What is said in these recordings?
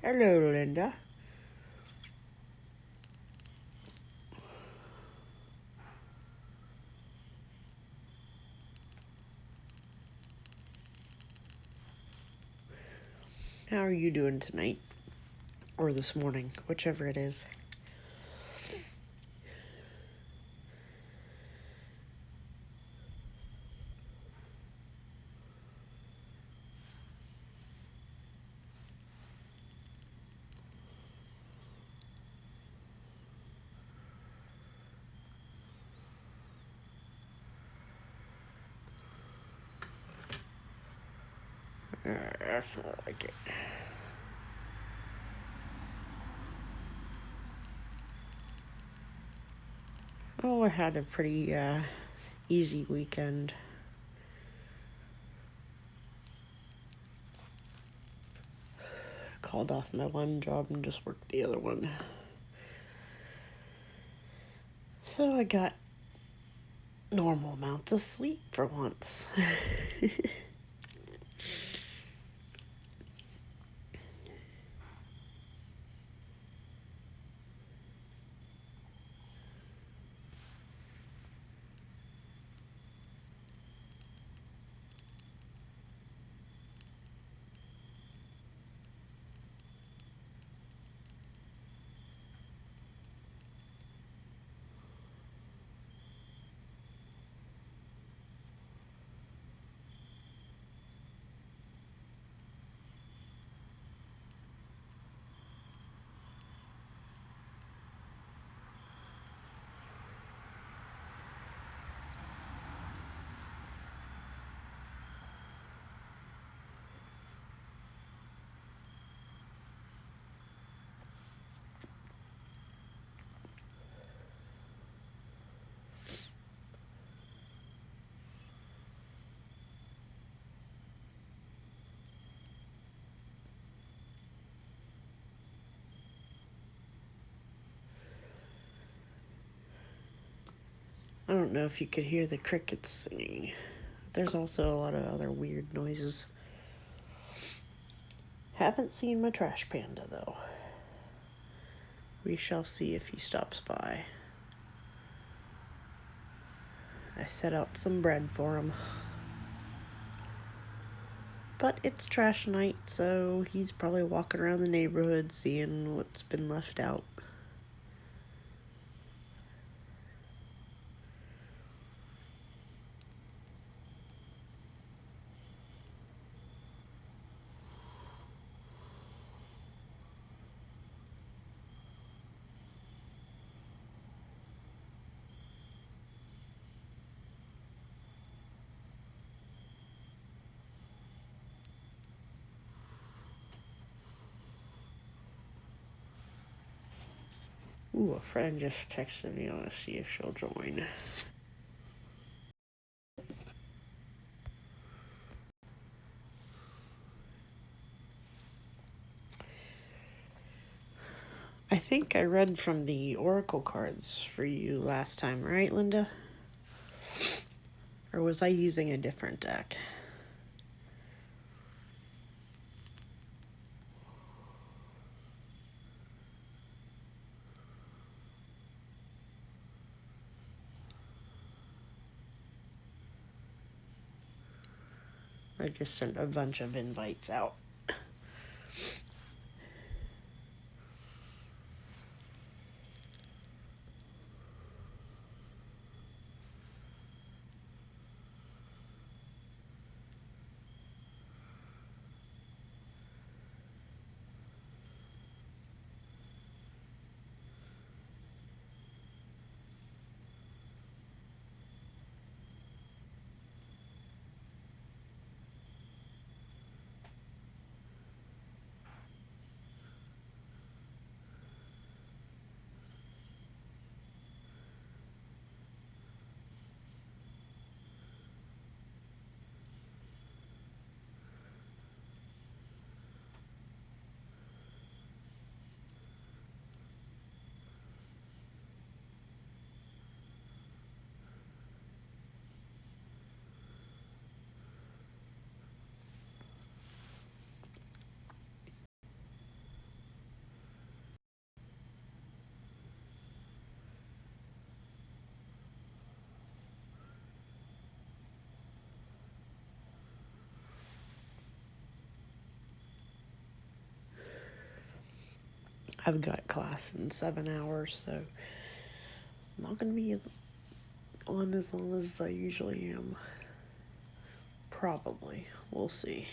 Hello, Linda. How are you doing tonight? Or this morning, whichever it is. That's not like it. Oh, I had a pretty easy weekend. Called off my one job and just worked the other one. So I got normal amounts of sleep for once. I don't know if you could hear the crickets singing. There's also a lot of other weird noises. Haven't seen my trash panda, though. We shall see if he stops by. I set out some bread for him. But it's trash night, so he's probably walking around the neighborhood seeing what's been left out. Ooh, a friend just texted me. I want to see if she'll join. I think I read from the oracle cards for you last time, right, Linda? Or was I using a different deck? I just sent a bunch of invites out. I've got class in 7 hours, so I'm not going to be as long as I usually am. Probably. We'll see.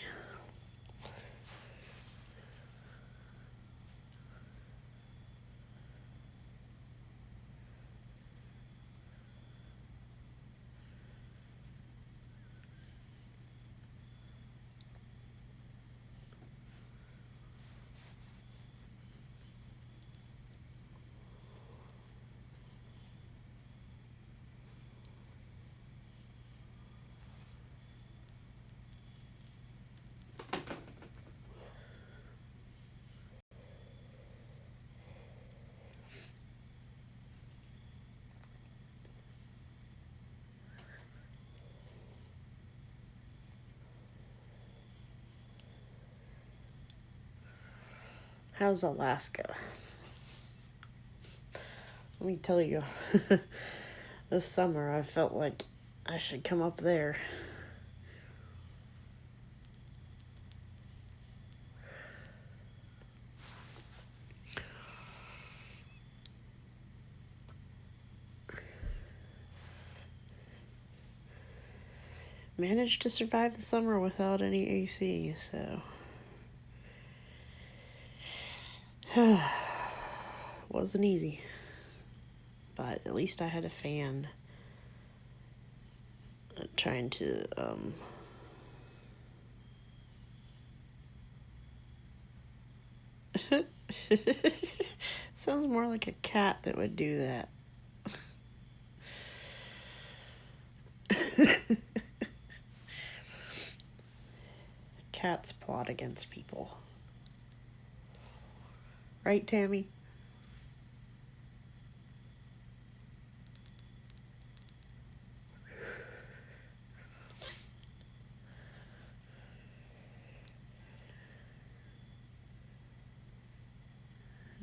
How's Alaska? Let me tell you, this summer I felt like I should come up there. Managed to survive the summer without any AC, so wasn't easy. But at least I had a fan. Trying to sounds more like a cat that would do that. Cats plot against people. Right, Tammy?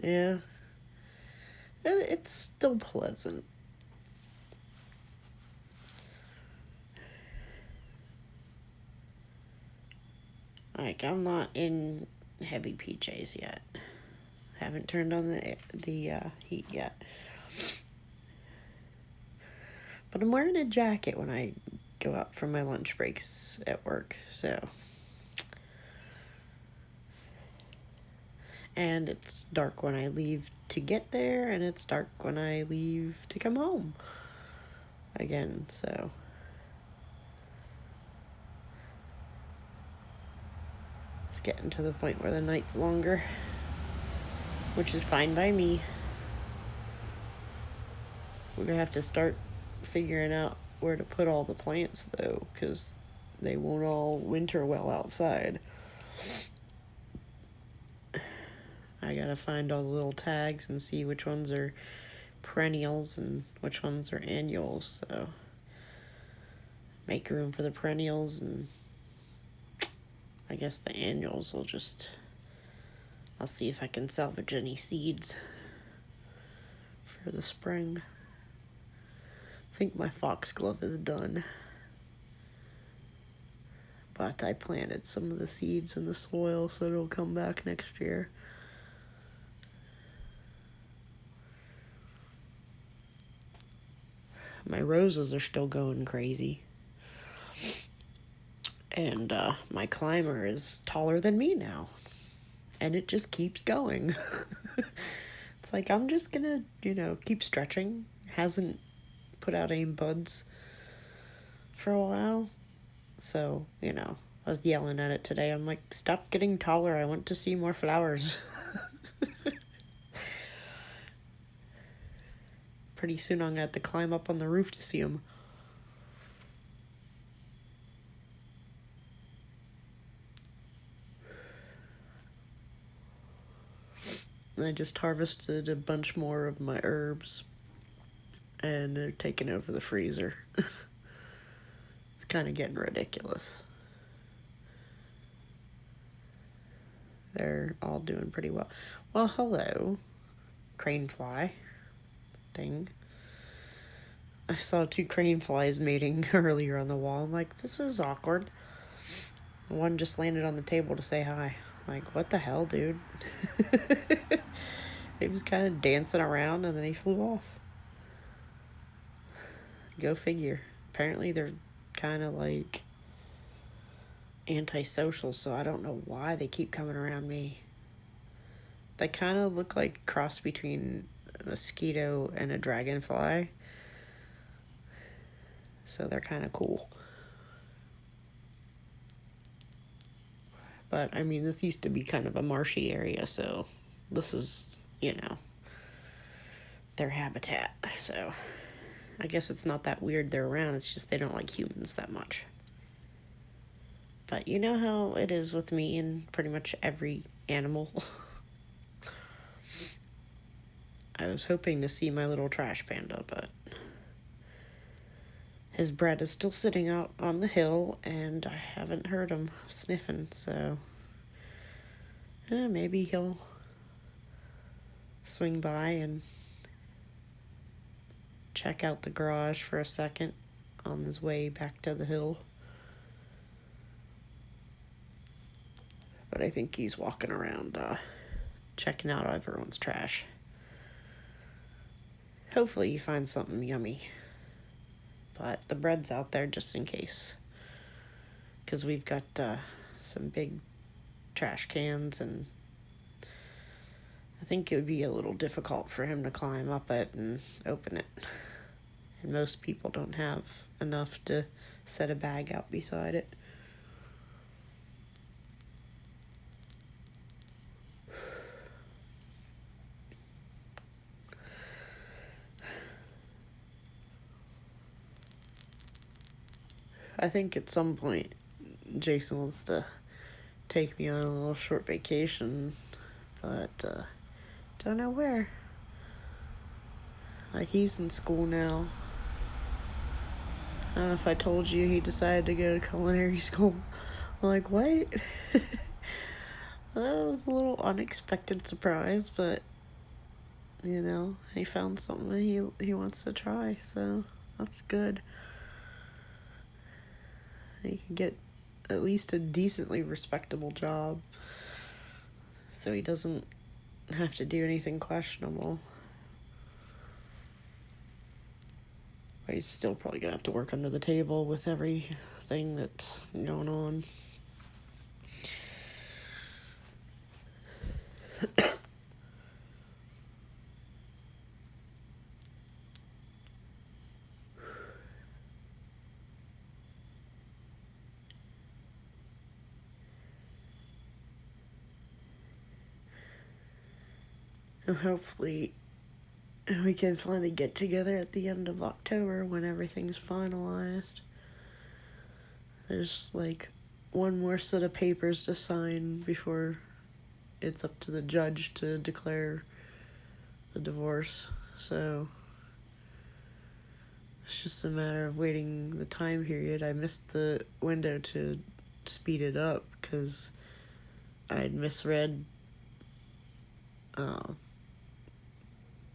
Yeah. It's still pleasant. Like, I'm not in heavy PJs yet. Haven't turned on the heat yet. But I'm wearing a jacket when I go out for my lunch breaks at work, so. And it's dark when I leave to get there, and it's dark when I leave to come home again, so. It's getting to the point where the night's longer, which is fine by me. We're gonna have to start figuring out where to put all the plants, though, because they won't all winter well outside. I gotta find all the little tags and see which ones are perennials and which ones are annuals, so make room for the perennials, and I guess the annuals will just, I'll see if I can salvage any seeds for the spring. I think my foxglove is done, but I planted some of the seeds in the soil, so it'll come back next year. My roses are still going crazy. And my climber is taller than me now. And it just keeps going. It's like, I'm just gonna, keep stretching. Hasn't put out any buds for a while. So, I was yelling at it today. I'm like, stop getting taller. I want to see more flowers. Pretty soon I'm gonna have to climb up on the roof to see them. I just harvested a bunch more of my herbs, and they're taking over the freezer. It's kind of getting ridiculous. They're all doing pretty well. Well, hello, crane fly thing. I saw 2 crane flies mating earlier on the wall. I'm like, this is awkward. One just landed on the table to say hi. I'm like, what the hell, dude? He was kind of dancing around and then he flew off. Go figure. Apparently they're kind of like antisocial, so I don't know why they keep coming around me. They kind of look like a cross between a mosquito and a dragonfly. So they're kind of cool. But, I mean, this used to be kind of a marshy area, so this is, their habitat. So I guess it's not that weird they're around. It's just they don't like humans that much. But you know how it is with me and pretty much every animal. I was hoping to see my little trash panda, but his bread is still sitting out on the hill, and I haven't heard him sniffing, so maybe he'll swing by and check out the garage for a second on his way back to the hill. But I think he's walking around checking out everyone's trash. Hopefully he finds something yummy. But the bread's out there just in case. Because we've got some big trash cans, and I think it would be a little difficult for him to climb up it and open it. And most people don't have enough to set a bag out beside it. I think at some point Jason wants to take me on a little short vacation, but don't know where. Like, he's in school now. I don't know if I told you he decided to go to culinary school. I'm like, what? That was a little unexpected surprise, but he found something he wants to try, so that's good. He can get at least a decently respectable job, so he doesn't have to do anything questionable. But he's still probably gonna have to work under the table with everything that's going on. And hopefully we can finally get together at the end of October when everything's finalized. There's like one more set of papers to sign before it's up to the judge to declare the divorce. So it's just a matter of waiting the time period. I missed the window to speed it up because I'd misread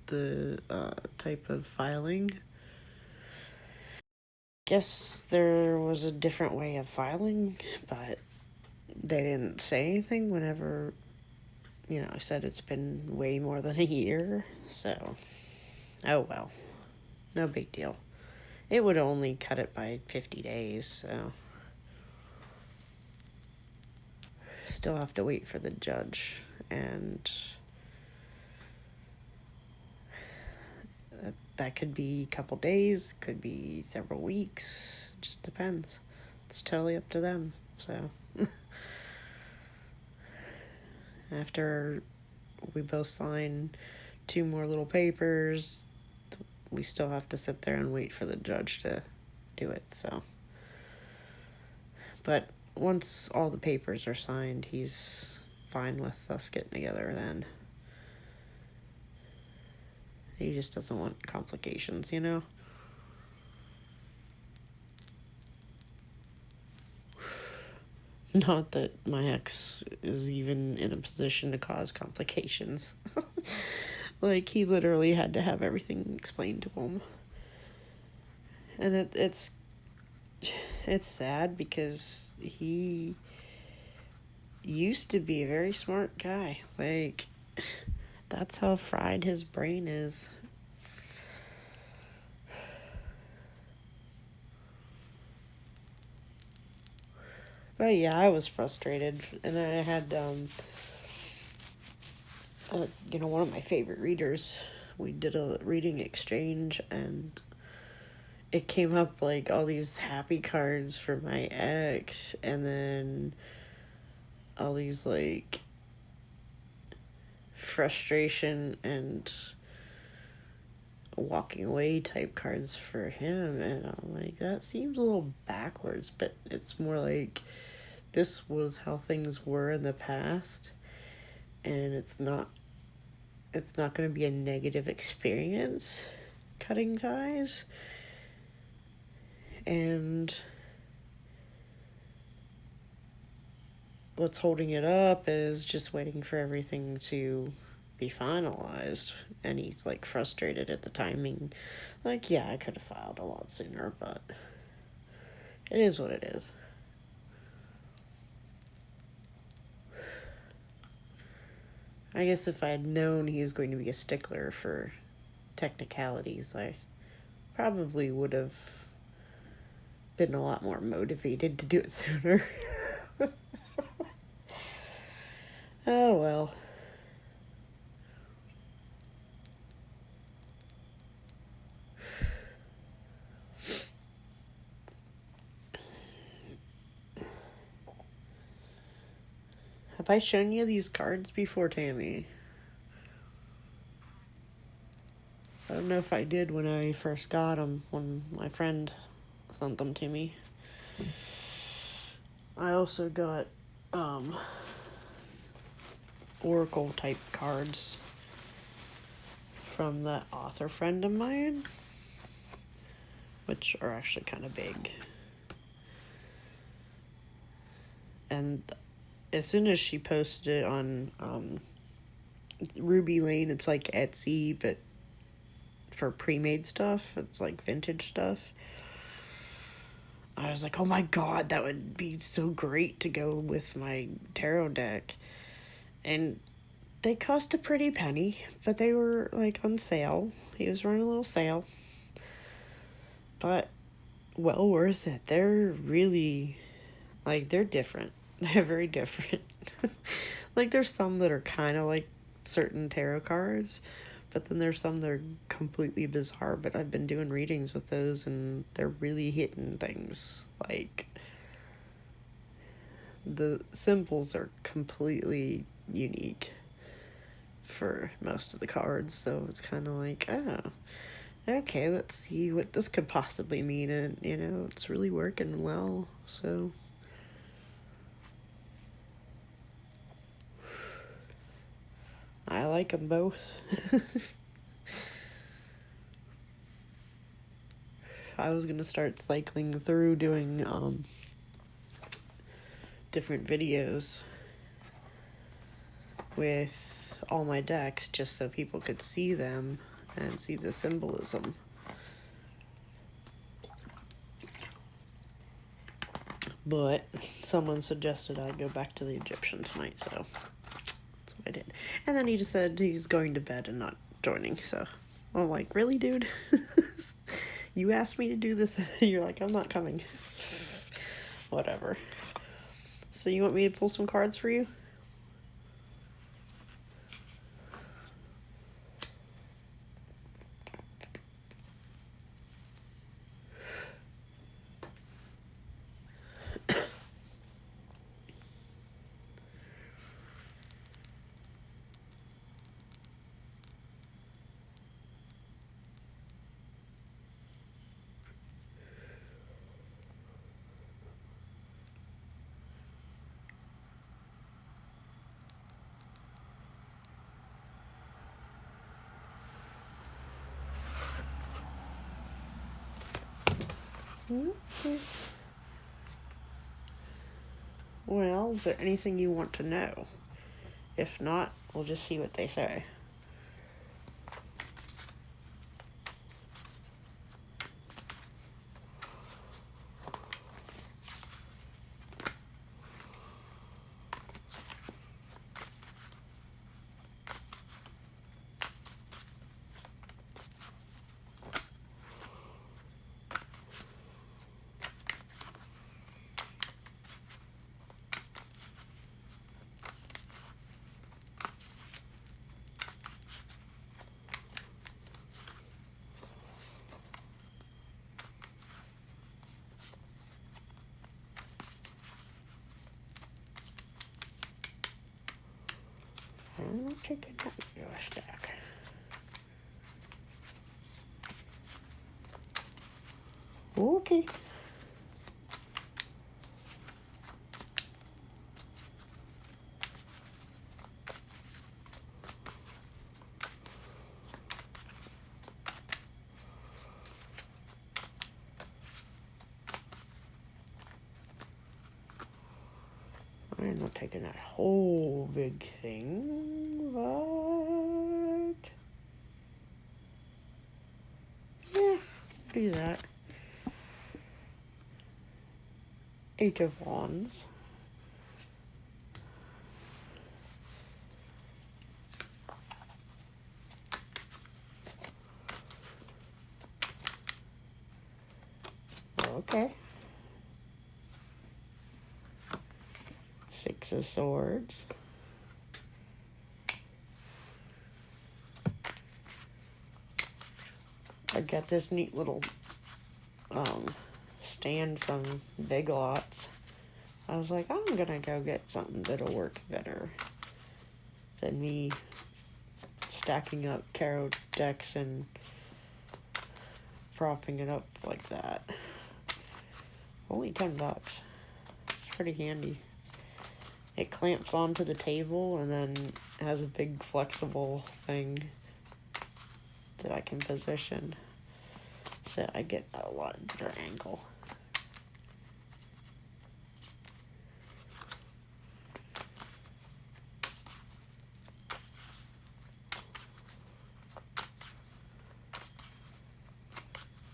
the type of filing. Guess there was a different way of filing, but they didn't say anything whenever, I said it's been way more than a year, so, oh well, no big deal. It would only cut it by 50 days, so still have to wait for the judge, and that could be a couple days, could be several weeks, just depends. It's totally up to them, so. After we both sign 2 more little papers, we still have to sit there and wait for the judge to do it, so. But once all the papers are signed, he's fine with us getting together then. He just doesn't want complications, Not that my ex is even in a position to cause complications. Like, he literally had to have everything explained to him. And it's sad because he used to be a very smart guy. Like, That's how fried his brain is. But yeah, I was frustrated, and I had, one of my favorite readers. We did a reading exchange, and it came up like all these happy cards for my ex, and then all these like frustration and walking away type cards for him, and I'm like, that seems a little backwards, but it's more like this was how things were in the past, and it's not going to be a negative experience cutting ties. And what's holding it up is just waiting for everything to be finalized. And he's like frustrated at the timing. Like, yeah, I could have filed a lot sooner, but it is what it is. I guess if I had known he was going to be a stickler for technicalities, I probably would have been a lot more motivated to do it sooner. Oh well. Have I shown you these cards before, Tammy? I don't know if I did when I first got them, when my friend sent them to me. I also got Oracle type cards from that author friend of mine, which are actually kind of big. And as soon as she posted it on Ruby Lane, it's like Etsy, but for pre-made stuff, it's like vintage stuff. I was like, oh my god, that would be so great to go with my tarot deck. And they cost a pretty penny, but they were like on sale. He was running a little sale. But well worth it. They're really, like, they're different. They're very different. Like, there's some that are kind of like certain tarot cards, but then there's some that are completely bizarre. But I've been doing readings with those, and they're really hitting things. Like, the symbols are completely unique for most of the cards, so it's kind of like, oh, okay, let's see what this could possibly mean. And, it's really working well, so I like them both. I was gonna start cycling through doing different videos with all my decks, just so people could see them and see the symbolism. But someone suggested I go back to the Egyptian tonight, so that's what I did. And then he just said he's going to bed and not joining, so I'm like, really, dude? You asked me to do this, and you're like, I'm not coming. Whatever. So you want me to pull some cards for you? Well, is there anything you want to know? If not, we'll just see what they say. I'm taking that into a stack. Okay. I'm not taking that whole big thing, but yeah, do that. 8 of Wands. Okay. 6 of Swords. I got this neat little stand from Big Lots. I was like, I'm gonna go get something that'll work better than me stacking up tarot decks and propping it up like that. Only $10. It's pretty handy. It clamps onto the table and then has a big flexible thing that I can position so I get a lot better angle.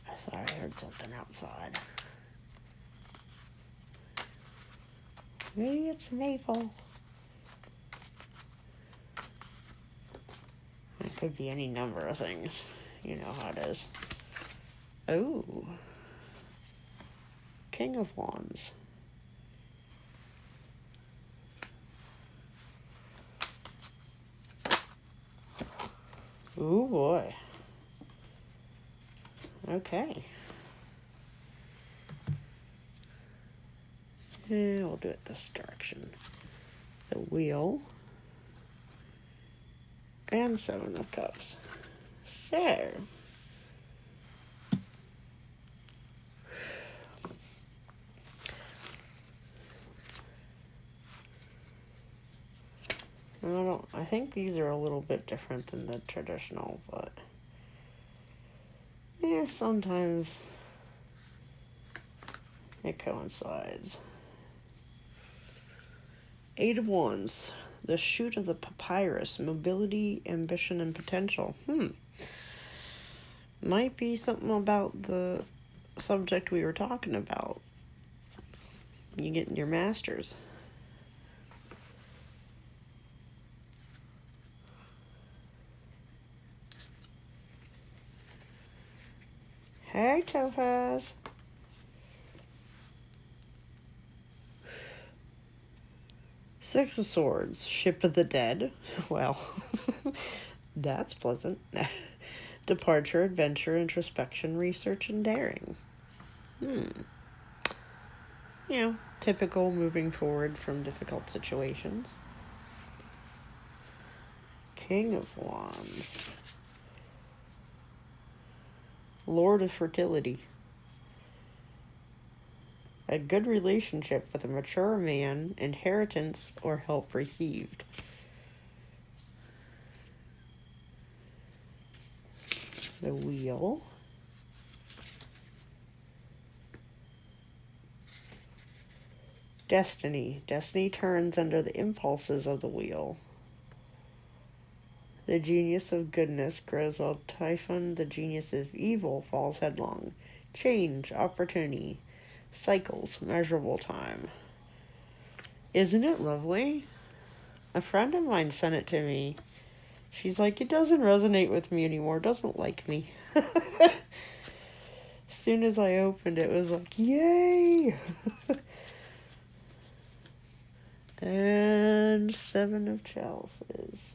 I thought I heard something outside. Maybe it's Maple. It could be any number of things. You know how it is. Oh. King of Wands. Ooh, boy. Okay. Yeah, we'll do it this direction. The Wheel. And 7 of Cups. So. I think these are a little bit different than the traditional, but yeah, sometimes it coincides. 8 of Wands, the shoot of the papyrus, mobility, ambition, and potential. Might be something about the subject we were talking about. You getting your master's. Hey, Topaz. Six of Swords, Ship of the Dead. Well, that's pleasant. Departure, adventure, introspection, research, and daring. You know, typical moving forward from difficult situations. King of Wands. Lord of Fertility. A good relationship with a mature man, inheritance, or help received. The Wheel. Destiny. Destiny turns under the impulses of the wheel. The genius of goodness grows while Typhon, the genius of evil, falls headlong. Change, opportunity, cycles, measurable time. Isn't it lovely? A friend of mine sent it to me. She's like, it doesn't resonate with me anymore. It doesn't like me. As soon as I opened it, it was like, yay! And 7 of Chalices.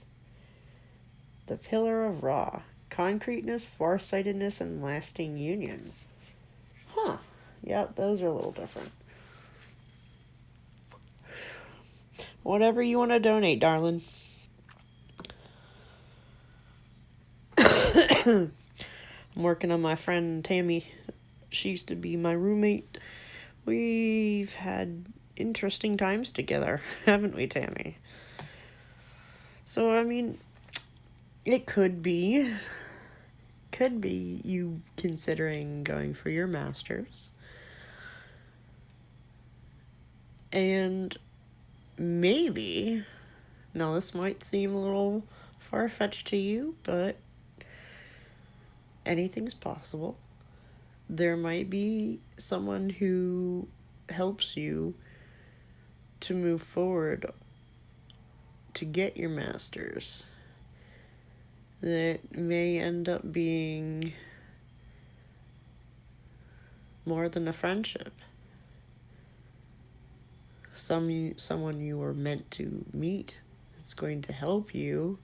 The Pillar of Ra. Concreteness, farsightedness, and lasting union. Huh. Yep, those are a little different. Whatever you want to donate, darling. I'm working on my friend Tammy. She used to be my roommate. We've had interesting times together, haven't we, Tammy? So, I mean, it could be you considering going for your master's. And maybe, now this might seem a little far-fetched to you, but anything's possible. There might be someone who helps you to move forward to get your master's that may end up being more than a friendship. Someone you were meant to meet that's going to help you,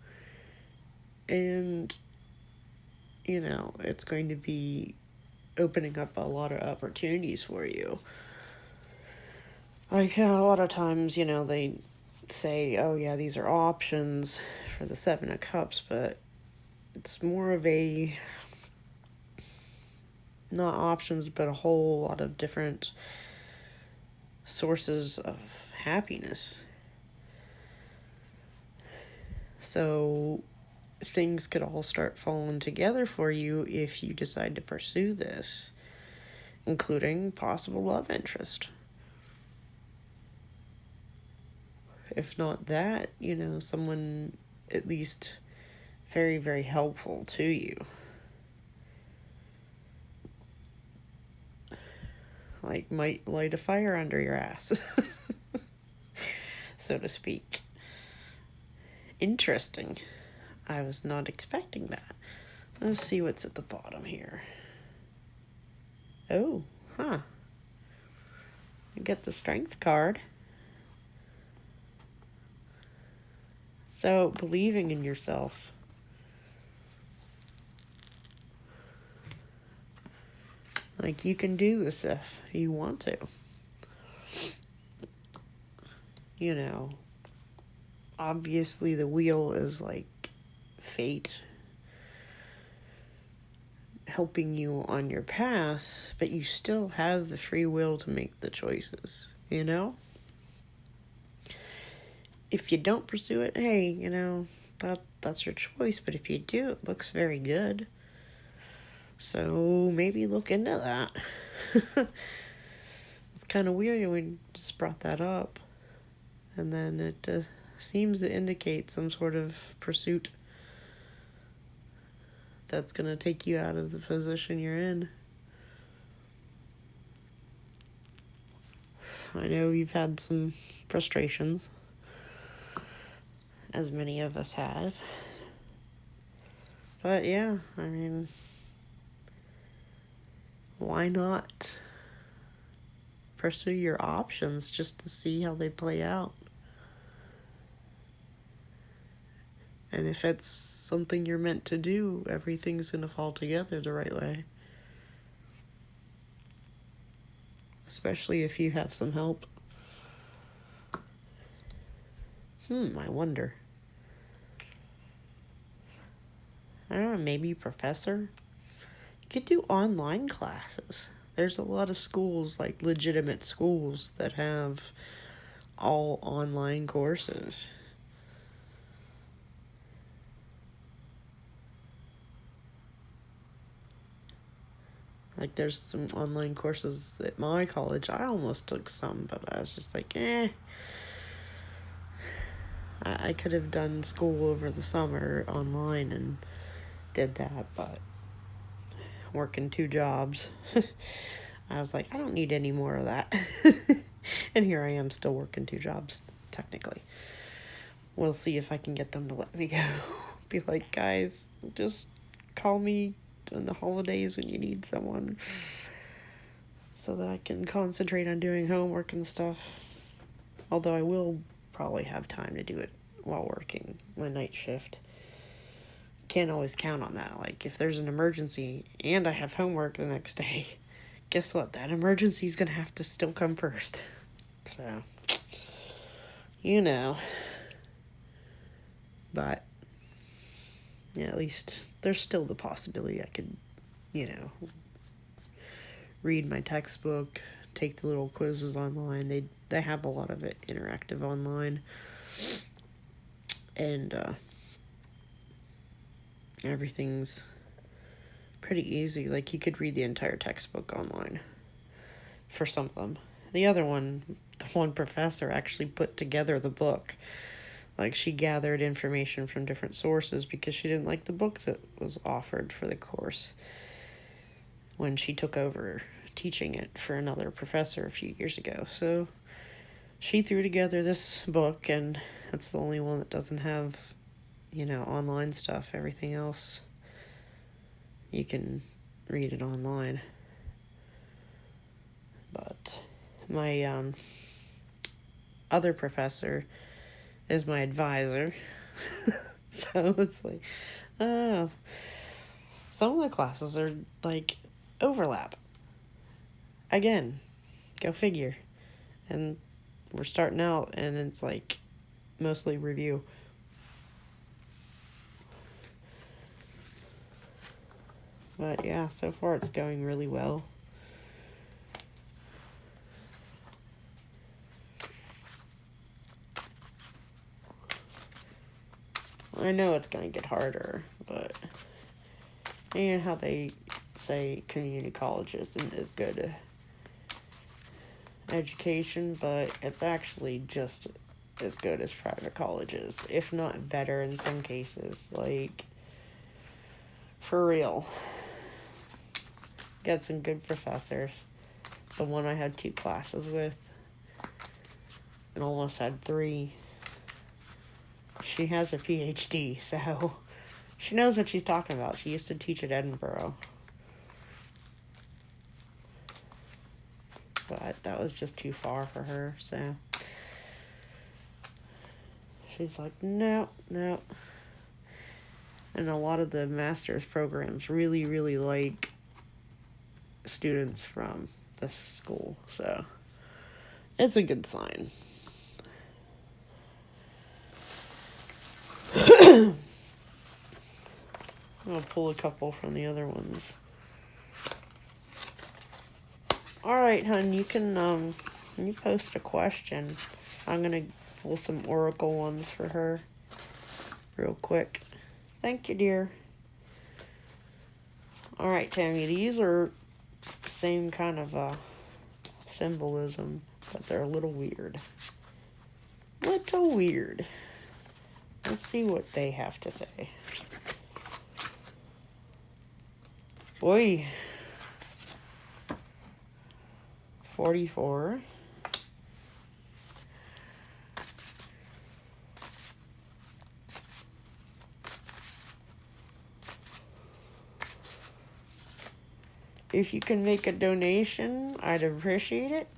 and it's going to be opening up a lot of opportunities for you. Like, a lot of times, they say, oh yeah, these are options for the Seven of Cups, but it's more of a, not options, but a whole lot of different sources of happiness. So things could all start falling together for you if you decide to pursue this, including possible love interest. If not that, someone at least very, very helpful to you. Like, might light a fire under your ass, so to speak. Interesting. I was not expecting that. Let's see what's at the bottom here. Oh, huh. You get the Strength card. So, believing in yourself. Like, you can do this if you want to. Obviously the wheel is like fate helping you on your path, but you still have the free will to make the choices, If you don't pursue it, hey, that's your choice, but if you do, it looks very good. So maybe look into that. It's kind of weird when we just brought that up. And then it seems to indicate some sort of pursuit that's going to take you out of the position you're in. I know you've had some frustrations, as many of us have. But yeah, I mean, why not pursue your options just to see how they play out? And if it's something you're meant to do, everything's going to fall together the right way. Especially if you have some help. I wonder. I don't know, maybe professor? You could do online classes. There's a lot of schools, like legitimate schools, that have all online courses. Like, there's some online courses at my college. I almost took some, but I was just like, I could have done school over the summer online and did that, but working 2 jobs, I was like, I don't need any more of that. And here I am still working 2 jobs, technically. We'll see if I can get them to let me go. Be like, guys, just call me in the holidays when you need someone so that I can concentrate on doing homework and stuff. Although I will probably have time to do it while working my night shift. Can't always count on that. Like, if there's an emergency and I have homework the next day, guess what? That emergency's gonna have to still come first. So, But Yeah, at least there's still the possibility I could, read my textbook, take the little quizzes online. They have a lot of it interactive online, and everything's pretty easy. Like, you could read the entire textbook online for some of them. The other one, the one professor actually put together the book. Like, she gathered information from different sources because she didn't like the book that was offered for the course when she took over teaching it for another professor a few years ago. So she threw together this book, and that's the only one that doesn't have, online stuff. Everything else, you can read it online. But my other professor is my advisor. So it's like, some of the classes are like overlap. Again, go figure. And we're starting out, and it's like mostly review. But yeah, so far it's going really well. I know it's going to get harder, but you know how they say community college isn't as good education, but it's actually just as good as private colleges, if not better in some cases. Like, for real. Got some good professors. The one I had 2 classes with, and almost had 3. She has a PhD, so she knows what she's talking about. She used to teach at Edinburgh. But that was just too far for her, so she's like, no. And a lot of the master's programs really, really like students from this school, so it's a good sign. I'll pull a couple from the other ones. Alright, hun, you can, you post a question. I'm gonna pull some oracle ones for her real quick. Thank you, dear. Alright, Tammy, these are same kind of, symbolism, but they're a little weird. Little weird. Let's see what they have to say. Boy. 44. If you can make a donation, I'd appreciate it,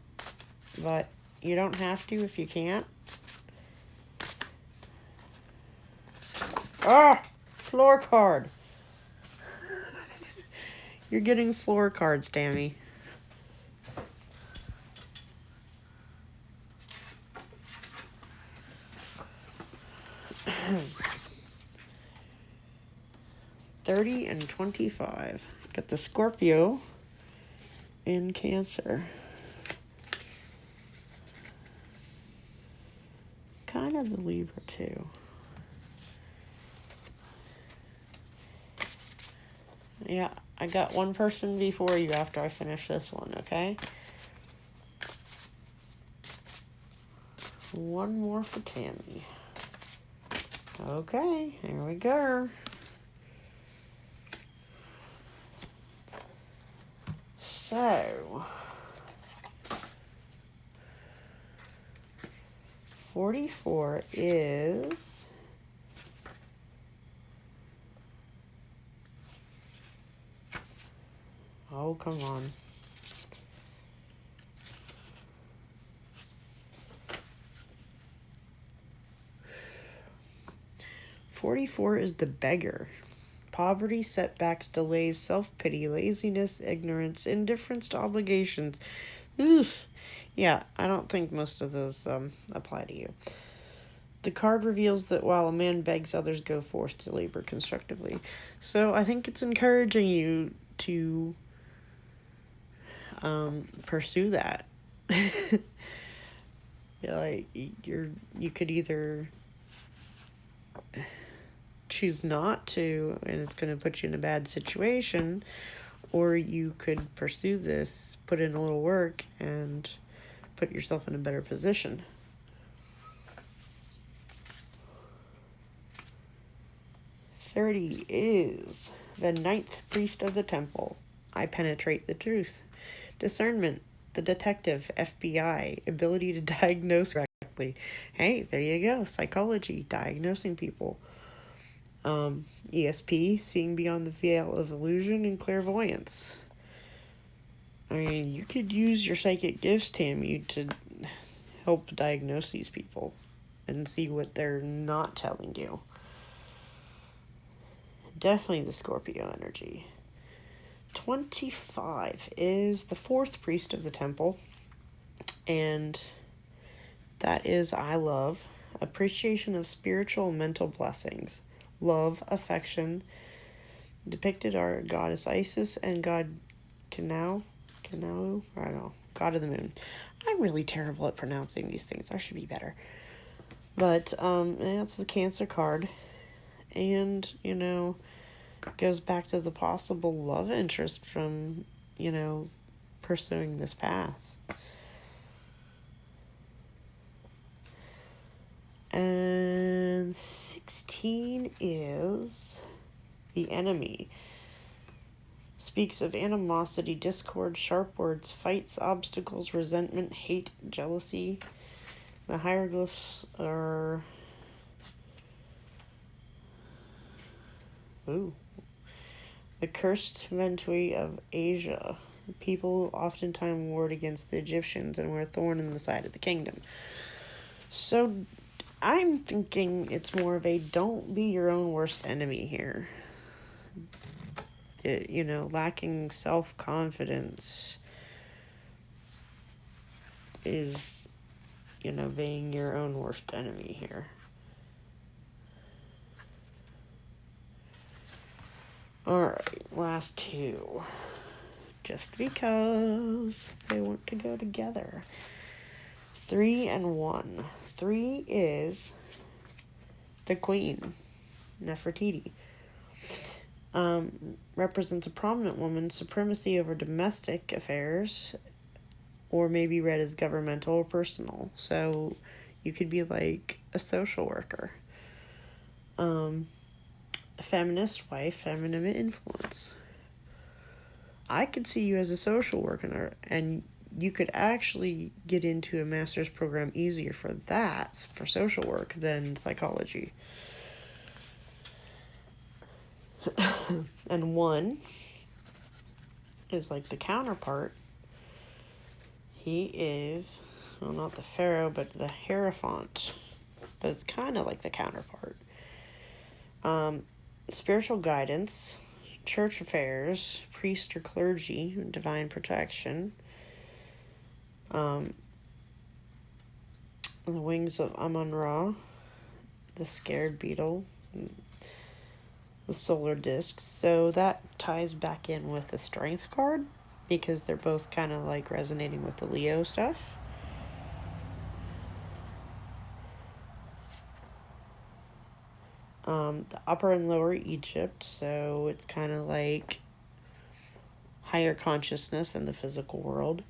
but you don't have to if you can't. Floor card. You're getting floor cards, Tammy. $30 and $25. Got the Scorpio in Cancer. Kind of the Libra too. Yeah, I got one person before you after I finish this one, okay? One more for Tammy. Okay, here we go. So, 44 is... Oh, come on. $44 is the beggar. Poverty, setbacks, delays, self-pity, laziness, ignorance, indifference to obligations. Oof. Yeah, I don't think most of those apply to you. the card reveals that while a man begs, others go forth to labor constructively. So I think it's encouraging you to pursue that. Like you could either choose not to, and it's going to put you in a bad situation, or you could pursue this, put in a little work, and put yourself in a better position. "30 is the ninth priest of the temple. I penetrate the truth. Discernment, the detective, FBI, ability to diagnose correctly." Hey, there you go. Psychology, diagnosing people. ESP, seeing beyond the veil of illusion, and clairvoyance. I mean, you could use your psychic gifts, Tammy, to help diagnose these people and see what they're not telling you. Definitely the Scorpio energy. 25 is the fourth priest of the temple, and that is I love, appreciation of spiritual and mental blessings, love, affection. Depicted are goddess Isis and god Kanau, I don't know, god of the moon. I'm really terrible at pronouncing these things. I should be better. But that's the Cancer card, and goes back to the possible love interest from pursuing this path. And 16 is the enemy. Speaks of animosity, discord, sharp words, fights, obstacles, resentment, hate, jealousy. The hieroglyphs are the cursed Ventui of Asia. People oftentimes warred against the Egyptians and were a thorn in the side of the kingdom. So I'm thinking it's more of a don't be your own worst enemy here. Lacking self-confidence is, being your own worst enemy here. Alright, last two. Just because they want to go together. 3 and 1. 3 is the Queen, Nefertiti. Represents a prominent woman's supremacy over domestic affairs, or maybe read as governmental or personal. So you could be like a social worker. A feminist wife, feminine influence. I could see you as a social worker, and you could actually get into a master's program easier for that, for social work, than psychology. And 1 is like the counterpart. He is, well, not the pharaoh, but the hierophant. But it's kind of like the counterpart. Spiritual guidance, church affairs, priest or clergy, divine protection. The wings of Amun-Ra, the scared beetle, the solar discs. So that ties back in with the strength card, because they're both kind of like resonating with the Leo stuff. The upper and lower Egypt, so it's kind of like higher consciousness in the physical world.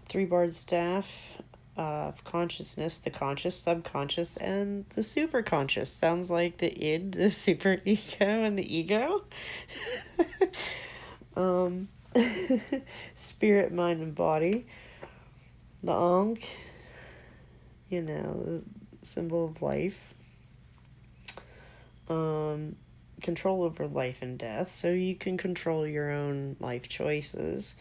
3-barred staff of consciousness, the conscious, subconscious, and the superconscious. Sounds like the id, the super ego, and the ego. Spirit, mind, and body. The Ankh, the symbol of life. Control over life and death, so you can control your own life choices,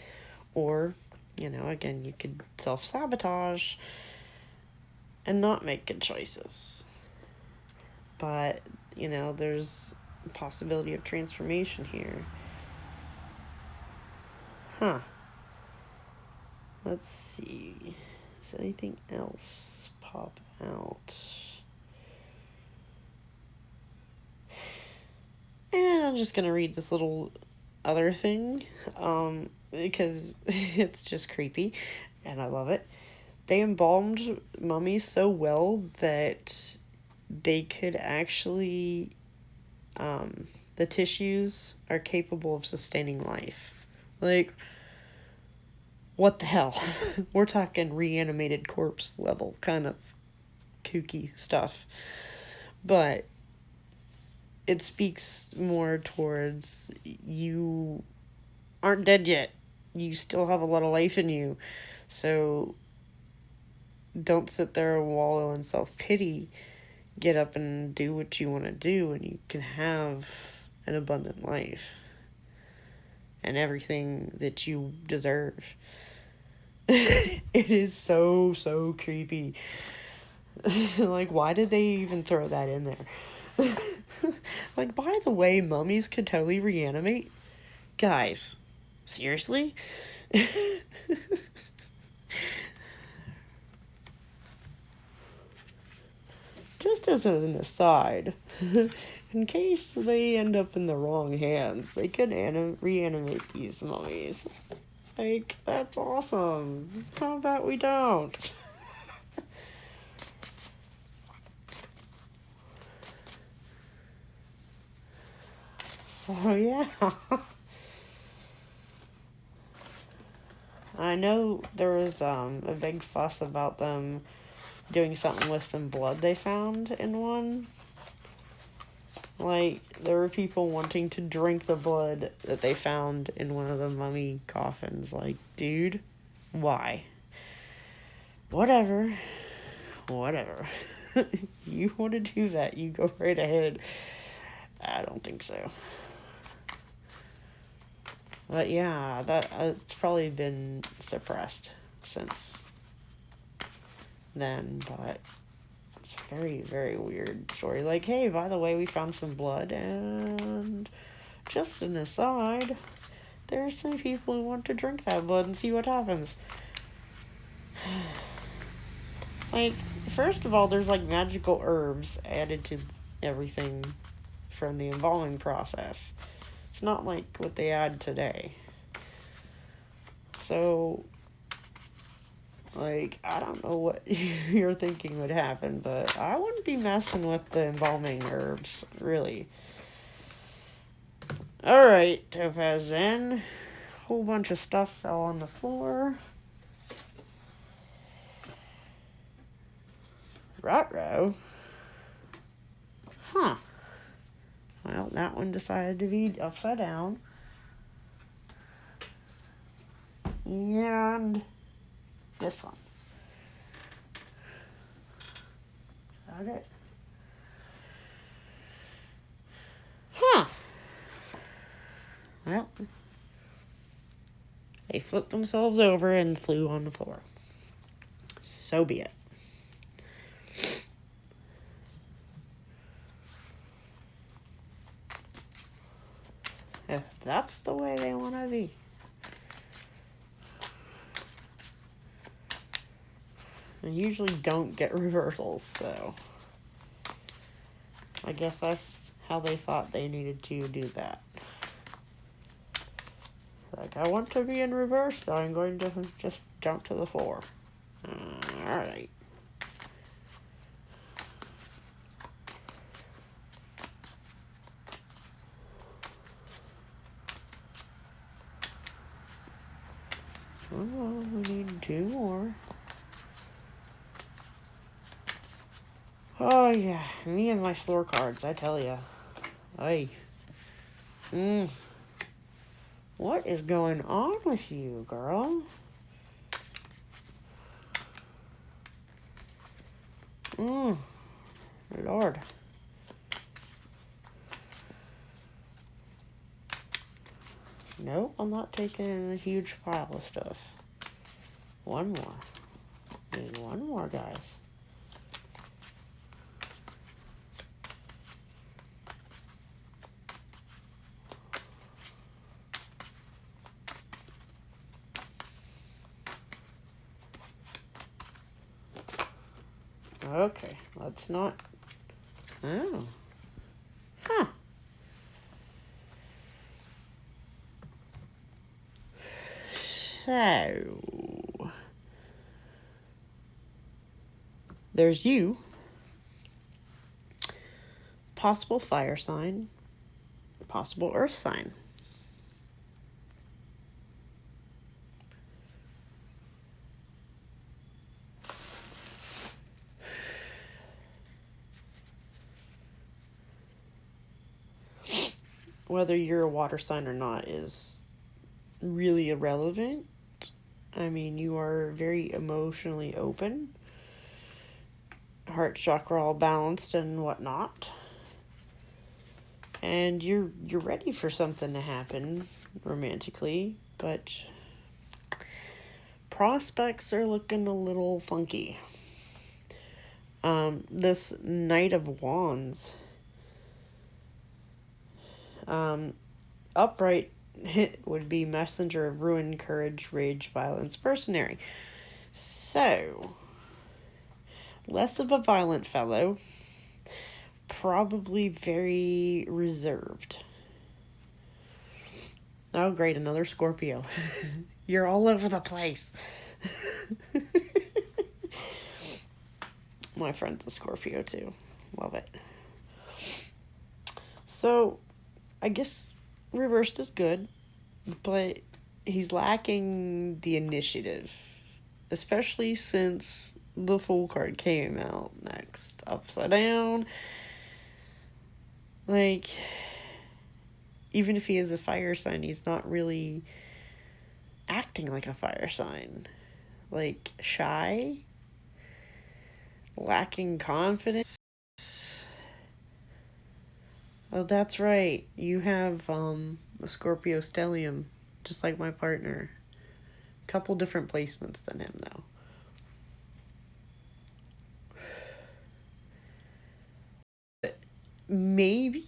or again, you could self-sabotage and not make good choices, but there's a possibility of transformation here. Let's see, does anything else pop out? I'm just gonna read this little other thing, because it's just creepy, and I love it. They embalmed mummies so well that they could actually, the tissues are capable of sustaining life. Like, what the hell? We're talking reanimated corpse level kind of kooky stuff. But it speaks more towards you aren't dead yet. You still have a lot of life in you. So don't sit there and wallow in self-pity. Get up and do what you want to do, and you can have an abundant life and everything that you deserve. It is so, so creepy. Like, why did they even throw that in there? Like, by the way, mummies could totally reanimate? Guys, seriously? Just as an aside, in case they end up in the wrong hands, they could reanimate these mummies. Like, that's awesome. How about we don't? Oh, yeah. I know there was a big fuss about them doing something with some blood they found in one. Like, there were people wanting to drink the blood that they found in one of the mummy coffins. Like, dude, why? Whatever. You want to do that, you go right ahead. I don't think so. But yeah, it's probably been suppressed since then, but it's a very, very weird story. Like, hey, by the way, we found some blood, and just an aside, there's some people who want to drink that blood and see what happens. Like, first of all, there's like magical herbs added to everything from the embalming process. It's not like what they add today. So, like, I don't know what you're thinking would happen, but I wouldn't be messing with the embalming herbs, really. Alright, Topaz Zen. Whole bunch of stuff fell on the floor. Ruh-roh. Huh. Well, that one decided to be upside down. And this one. Got it. Huh. Well, they flipped themselves over and flew on the floor. So be it. If that's the way they want to be. I usually don't get reversals, so I guess that's how they thought they needed to do that. Like, I want to be in reverse, so I'm going to just jump to the floor. Alright. Oh, we need 2 more. Oh, yeah. Me and my floor cards, I tell ya. Hey. What is going on with you, girl? Lord. Nope, I'm not taking a huge pile of stuff. One more. Need one more, guys. Okay, let's not... Oh. Huh. So, there's you, possible fire sign, possible earth sign. Whether you're a water sign or not is really irrelevant. I mean, you are very emotionally open, heart chakra all balanced and whatnot, and you're ready for something to happen romantically, but prospects are looking a little funky. This Knight of Wands, upright would be messenger of ruin, courage, rage, violence, mercenary. So, less of a violent fellow, probably very reserved. Oh, great, another Scorpio. You're all over the place. My friend's a Scorpio too. Love it. So, I guess reversed is good, but he's lacking the initiative, especially since the Fool card came out next. Upside down. Like, even if he is a fire sign, he's not really acting like a fire sign. Like, shy, lacking confidence. Oh, that's right. You have a Scorpio stellium, just like my partner. Couple different placements than him, though. But maybe.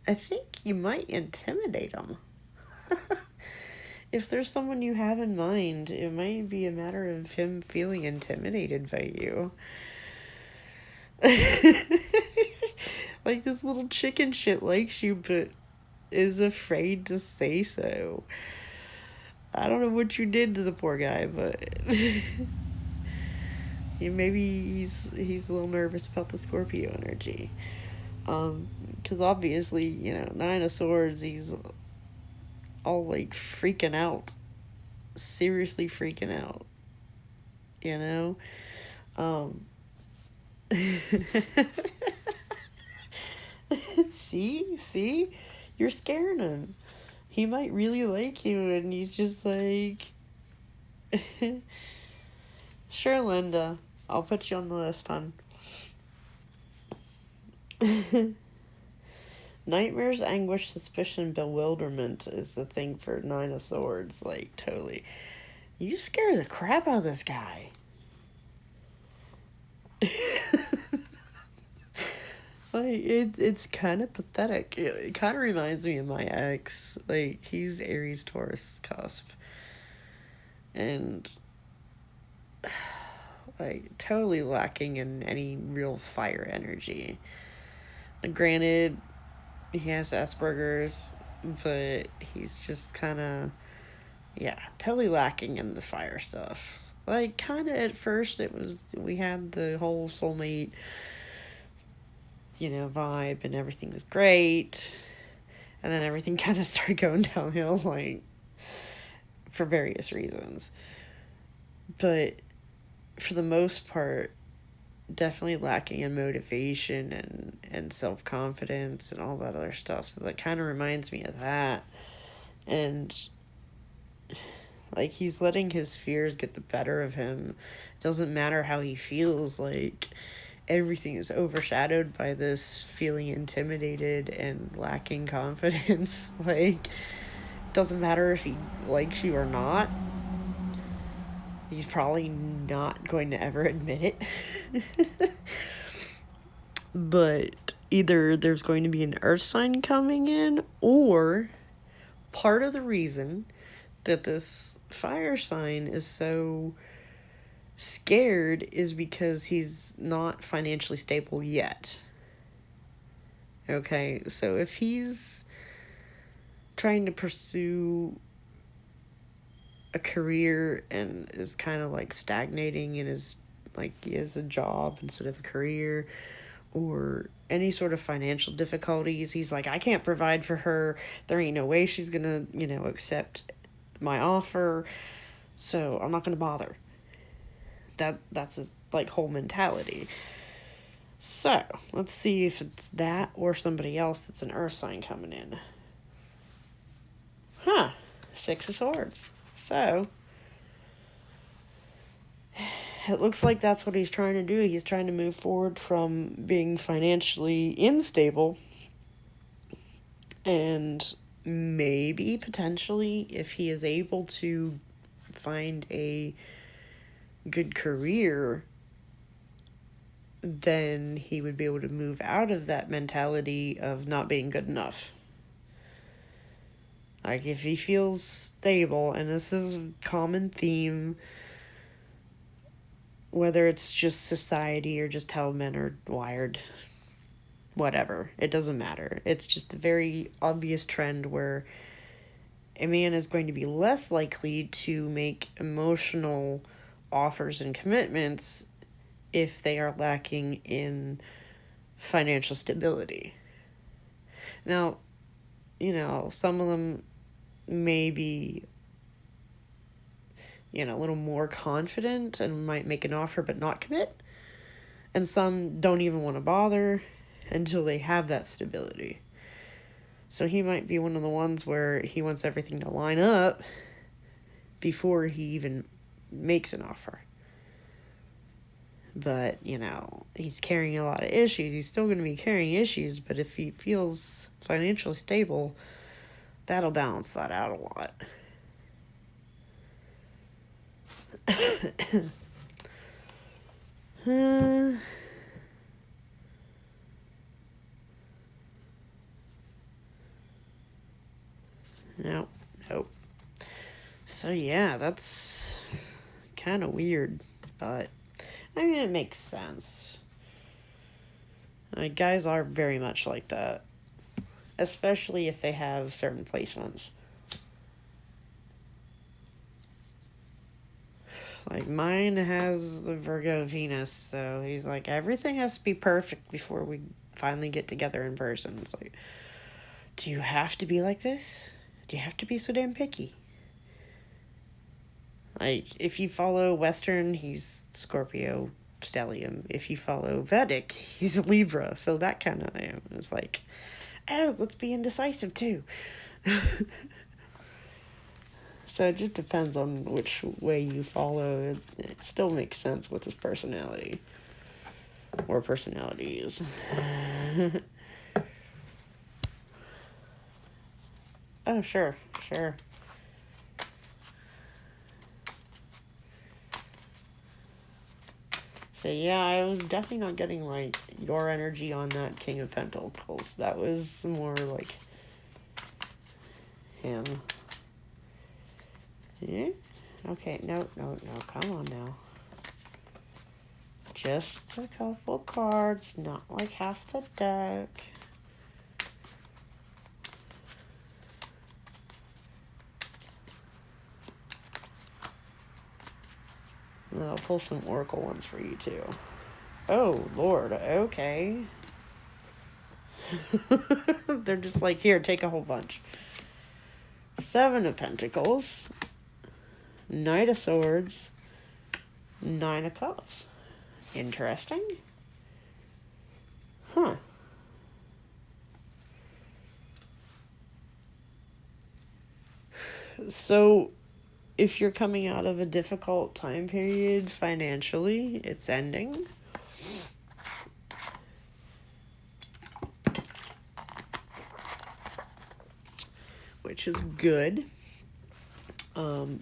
I think you might intimidate him. If there's someone you have in mind, it might be a matter of him feeling intimidated by you. Like, this little chicken shit likes you, but is afraid to say so. I don't know what you did to the poor guy, but maybe he's a little nervous about the Scorpio energy. Because obviously, Nine of Swords, he's all like freaking out, seriously freaking out, See, you're scaring him. He might really like you, and he's just like, sure, Linda, I'll put you on the list, hon. Nightmares, anguish, suspicion, bewilderment is the thing for Nine of Swords. Like, totally. You scare the crap out of this guy. Like, it's kind of pathetic. It kind of reminds me of my ex. Like, he's Aries Taurus cusp. And, like, totally lacking in any real fire energy. Granted, he has Asperger's, but he's just kind of, totally lacking in the fire stuff. Like, kind of at first, we had the whole soulmate, vibe, and everything was great. And then everything kind of started going downhill, like, for various reasons. But for the most part, definitely lacking in motivation and self-confidence and all that other stuff. So that kind of reminds me of that. And, like, he's letting his fears get the better of him. It doesn't matter how he feels, like, everything is overshadowed by this feeling intimidated and lacking confidence. Like, doesn't matter if he likes you or not. He's probably not going to ever admit it. But either there's going to be an earth sign coming in, or part of the reason that this fire sign is so scared is because he's not financially stable yet. Okay, so if he's trying to pursue a career and is kind of like stagnating and is like he has a job instead of a career, or any sort of financial difficulties. He's like, I can't provide for her. There ain't no way she's gonna, accept my offer. So I'm not gonna bother. That's his like whole mentality. So let's see if it's that or somebody else that's an earth sign coming in. Huh. 6 of Swords. So it looks like that's what he's trying to do. He's trying to move forward from being financially unstable, and maybe potentially if he is able to find a good career, then he would be able to move out of that mentality of not being good enough. Like if he feels stable, and this is a common theme, whether it's just society or just how men are wired, whatever, it doesn't matter. It's just a very obvious trend where a man is going to be less likely to make emotional offers and commitments if they are lacking in financial stability. Now, some of them may be, a little more confident and might make an offer but not commit. And some don't even want to bother until they have that stability. So he might be one of the ones where he wants everything to line up before he even makes an offer. But, he's carrying a lot of issues. He's still going to be carrying issues, but if he feels financially stable, that'll balance that out a lot. Nope. So yeah, that's kind of weird, but I mean, it makes sense. Guys are very much like that, especially if they have certain placements. Like mine has the Virgo Venus, so he's like, everything has to be perfect before we finally get together in person. It's like, do you have to be like this? Do you have to be so damn picky? Like, if you follow Western, he's Scorpio stellium. If you follow Vedic, he's a Libra. So that kind of, it's like, oh, let's be indecisive too. So it just depends on which way you follow. It still makes sense with his personality. Or personalities. Oh, sure. So yeah, I was definitely not getting, like, your energy on that King of Pentacles. That was more like him. Yeah? Okay, no, come on now. Just a couple cards, not like half the deck. I'll pull some Oracle ones for you, too. Oh, Lord, okay. They're just like, here, take a whole bunch. 7 of Pentacles. Knight of Swords. 9 of Cups. Interesting. Huh. So, if you're coming out of a difficult time period financially, it's ending. Which is good.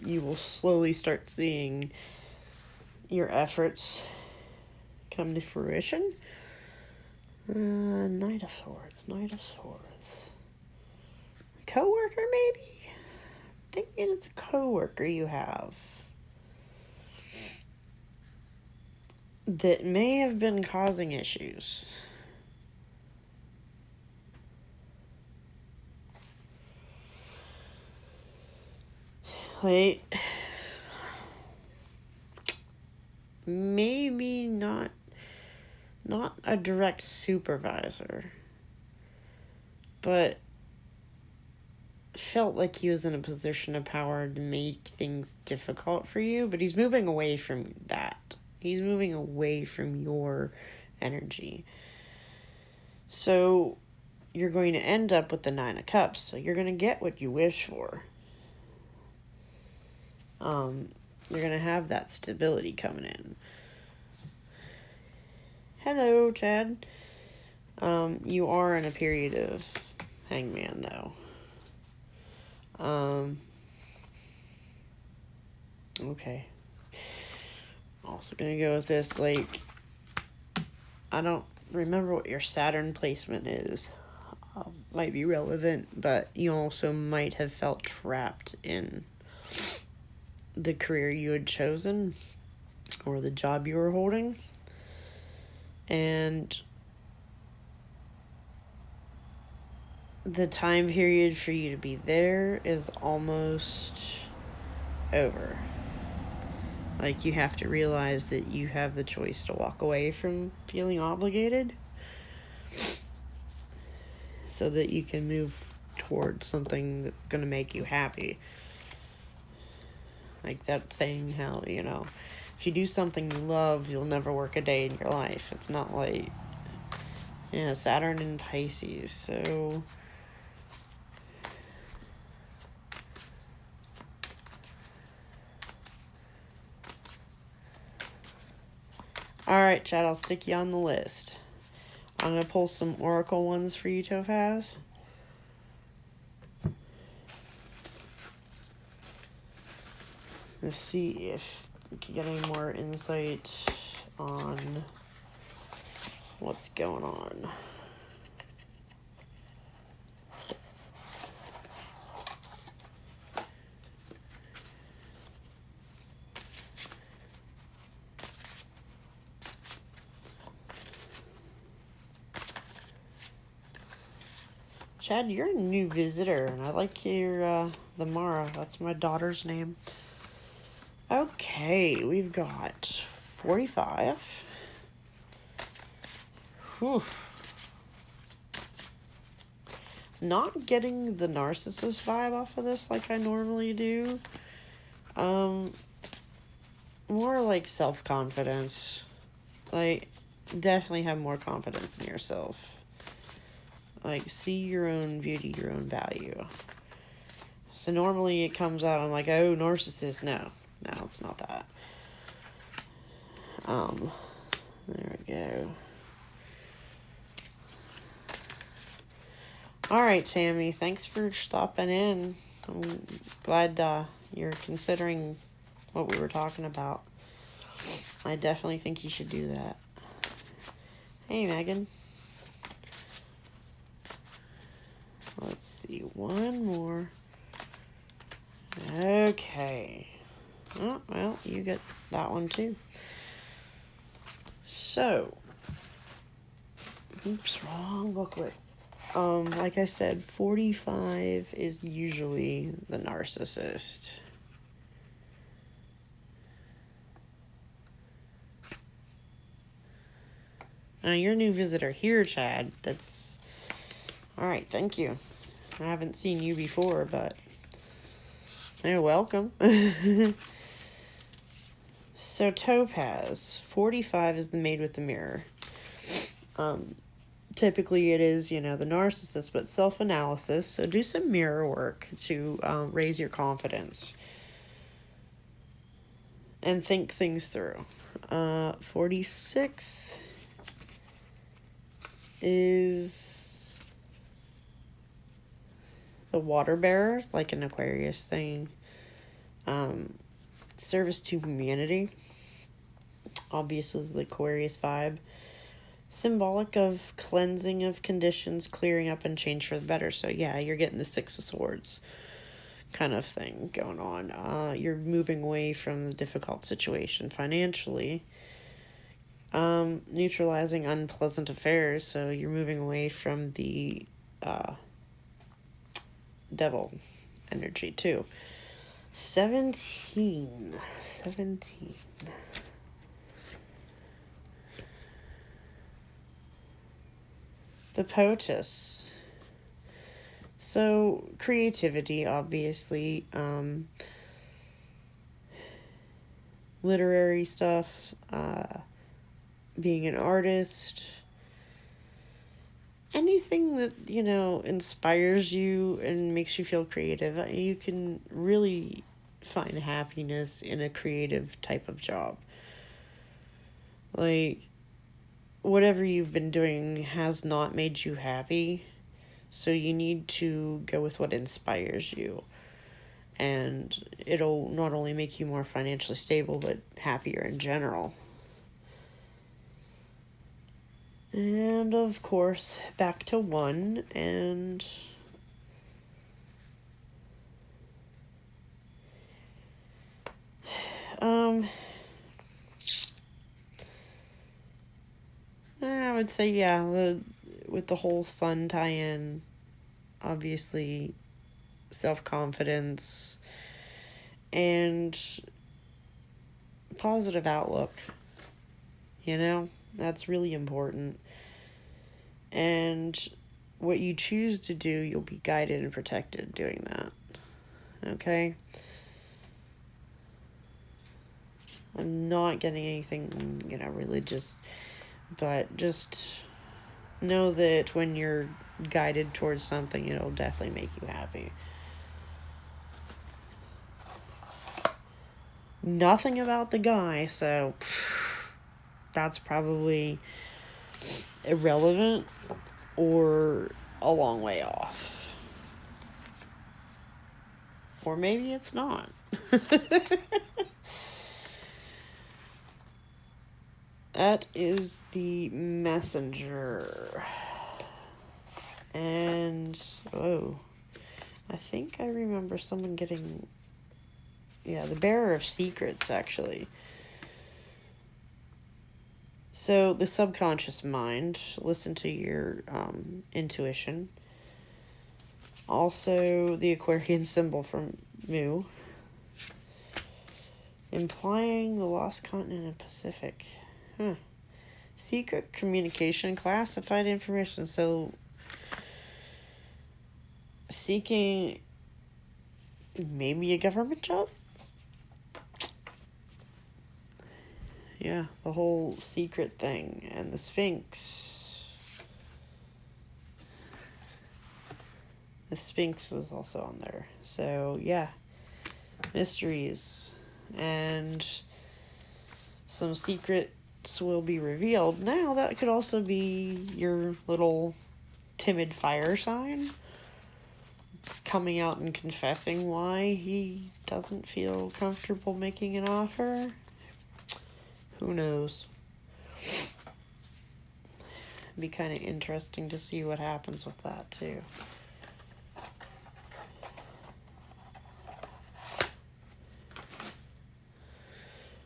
You will slowly start seeing your efforts come to fruition. Knight of Swords. Coworker, maybe? Thinking it's a coworker you have that may have been causing issues. like, maybe not a direct supervisor, but felt like he was in a position of power to make things difficult for you, but he's moving away from that. He's moving away from your energy. So you're going to end up with the Nine of Cups. So you're going to get what you wish for. You're going to have that stability coming in. Hello, Chad. You are in a period of Hangman, though. Okay. Also gonna go with this, like, I don't remember what your Saturn placement is. Might be relevant, but you also might have felt trapped in the career you had chosen or the job you were holding. And the time period for you to be there is almost over. Like, you have to realize that you have the choice to walk away from feeling obligated so that you can move towards something that's going to make you happy. Like that saying, how, if you do something you love, you'll never work a day in your life. It's not like, Saturn in Pisces, so... Alright, Chad, I'll stick you on the list. I'm going to pull some oracle ones for you, Topaz. Let's see if we can get any more insight on what's going on. Chad, you're a new visitor, and I like your, the Mara. That's my daughter's name. Okay, we've got 45. Whew. Not getting the narcissist vibe off of this like I normally do. More like self-confidence. Like, definitely have more confidence in yourself. Like, see your own beauty, your own value. So normally it comes out, I'm like, oh, narcissist. No, it's not that. There we go. Alright, Tammy, thanks for stopping in. I'm glad you're considering what we were talking about. I definitely think you should do that. Hey, Megan. Let's see, one more. Okay. Oh, well, you get that one too. So, oops, wrong booklet. Like I said, 45 is usually the narcissist. Now, you're a new visitor here, Chad. That's... Alright, thank you. I haven't seen you before, but... You're welcome. So, Topaz. 45 is the maid with the mirror. Typically, it is, the narcissist, but self-analysis. So, do some mirror work to raise your confidence. And think things through. 46 is the water bearer, like an Aquarius thing. Service to humanity. Obviously, is the Aquarius vibe. Symbolic of cleansing of conditions, clearing up and change for the better. So yeah, you're getting the Six of Swords kind of thing going on. You're moving away from the difficult situation financially. Neutralizing unpleasant affairs. So you're moving away from the devil energy too. 17. 17. The POTUS. So, creativity, obviously. Literary stuff. Being an artist. Anything that, inspires you and makes you feel creative. You can really find happiness in a creative type of job. Like, whatever you've been doing has not made you happy, so you need to go with what inspires you. And it'll not only make you more financially stable, but happier in general. And of course, back to 1, and I would say, with the whole sun tie-in, obviously self-confidence and positive outlook. That's really important. And what you choose to do, you'll be guided and protected doing that. Okay? I'm not getting anything, religious, but just know that when you're guided towards something, it'll definitely make you happy. Nothing about the guy, so that's probably irrelevant or a long way off. Or maybe it's not. That is the messenger. And, I think I remember someone getting, the bearer of secrets, actually. So, the subconscious mind, listen to your intuition. Also, the Aquarian symbol from Mu, implying the lost continent in Pacific. Secret communication, classified information. So, seeking maybe a government job? Yeah, the whole secret thing. And the Sphinx. The Sphinx was also on there. So, yeah. Mysteries. And some secrets will be revealed. Now, that could also be your little timid fire sign coming out and confessing why he doesn't feel comfortable making an offer. Who knows? It'd be kind of interesting to see what happens with that, too.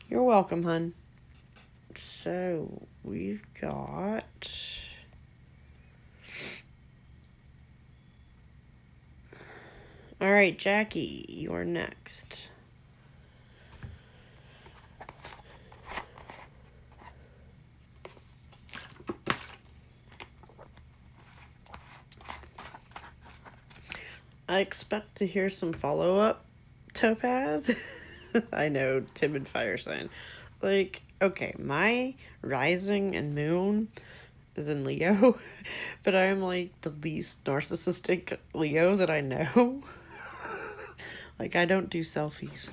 You're welcome, hun. So, we've got... All right, Jackie, you're next. I expect to hear some follow-up, Topaz. I know, timid fire sign. Like, okay, my rising and moon is in Leo, but I am like the least narcissistic Leo that I know. Like, I don't do selfies.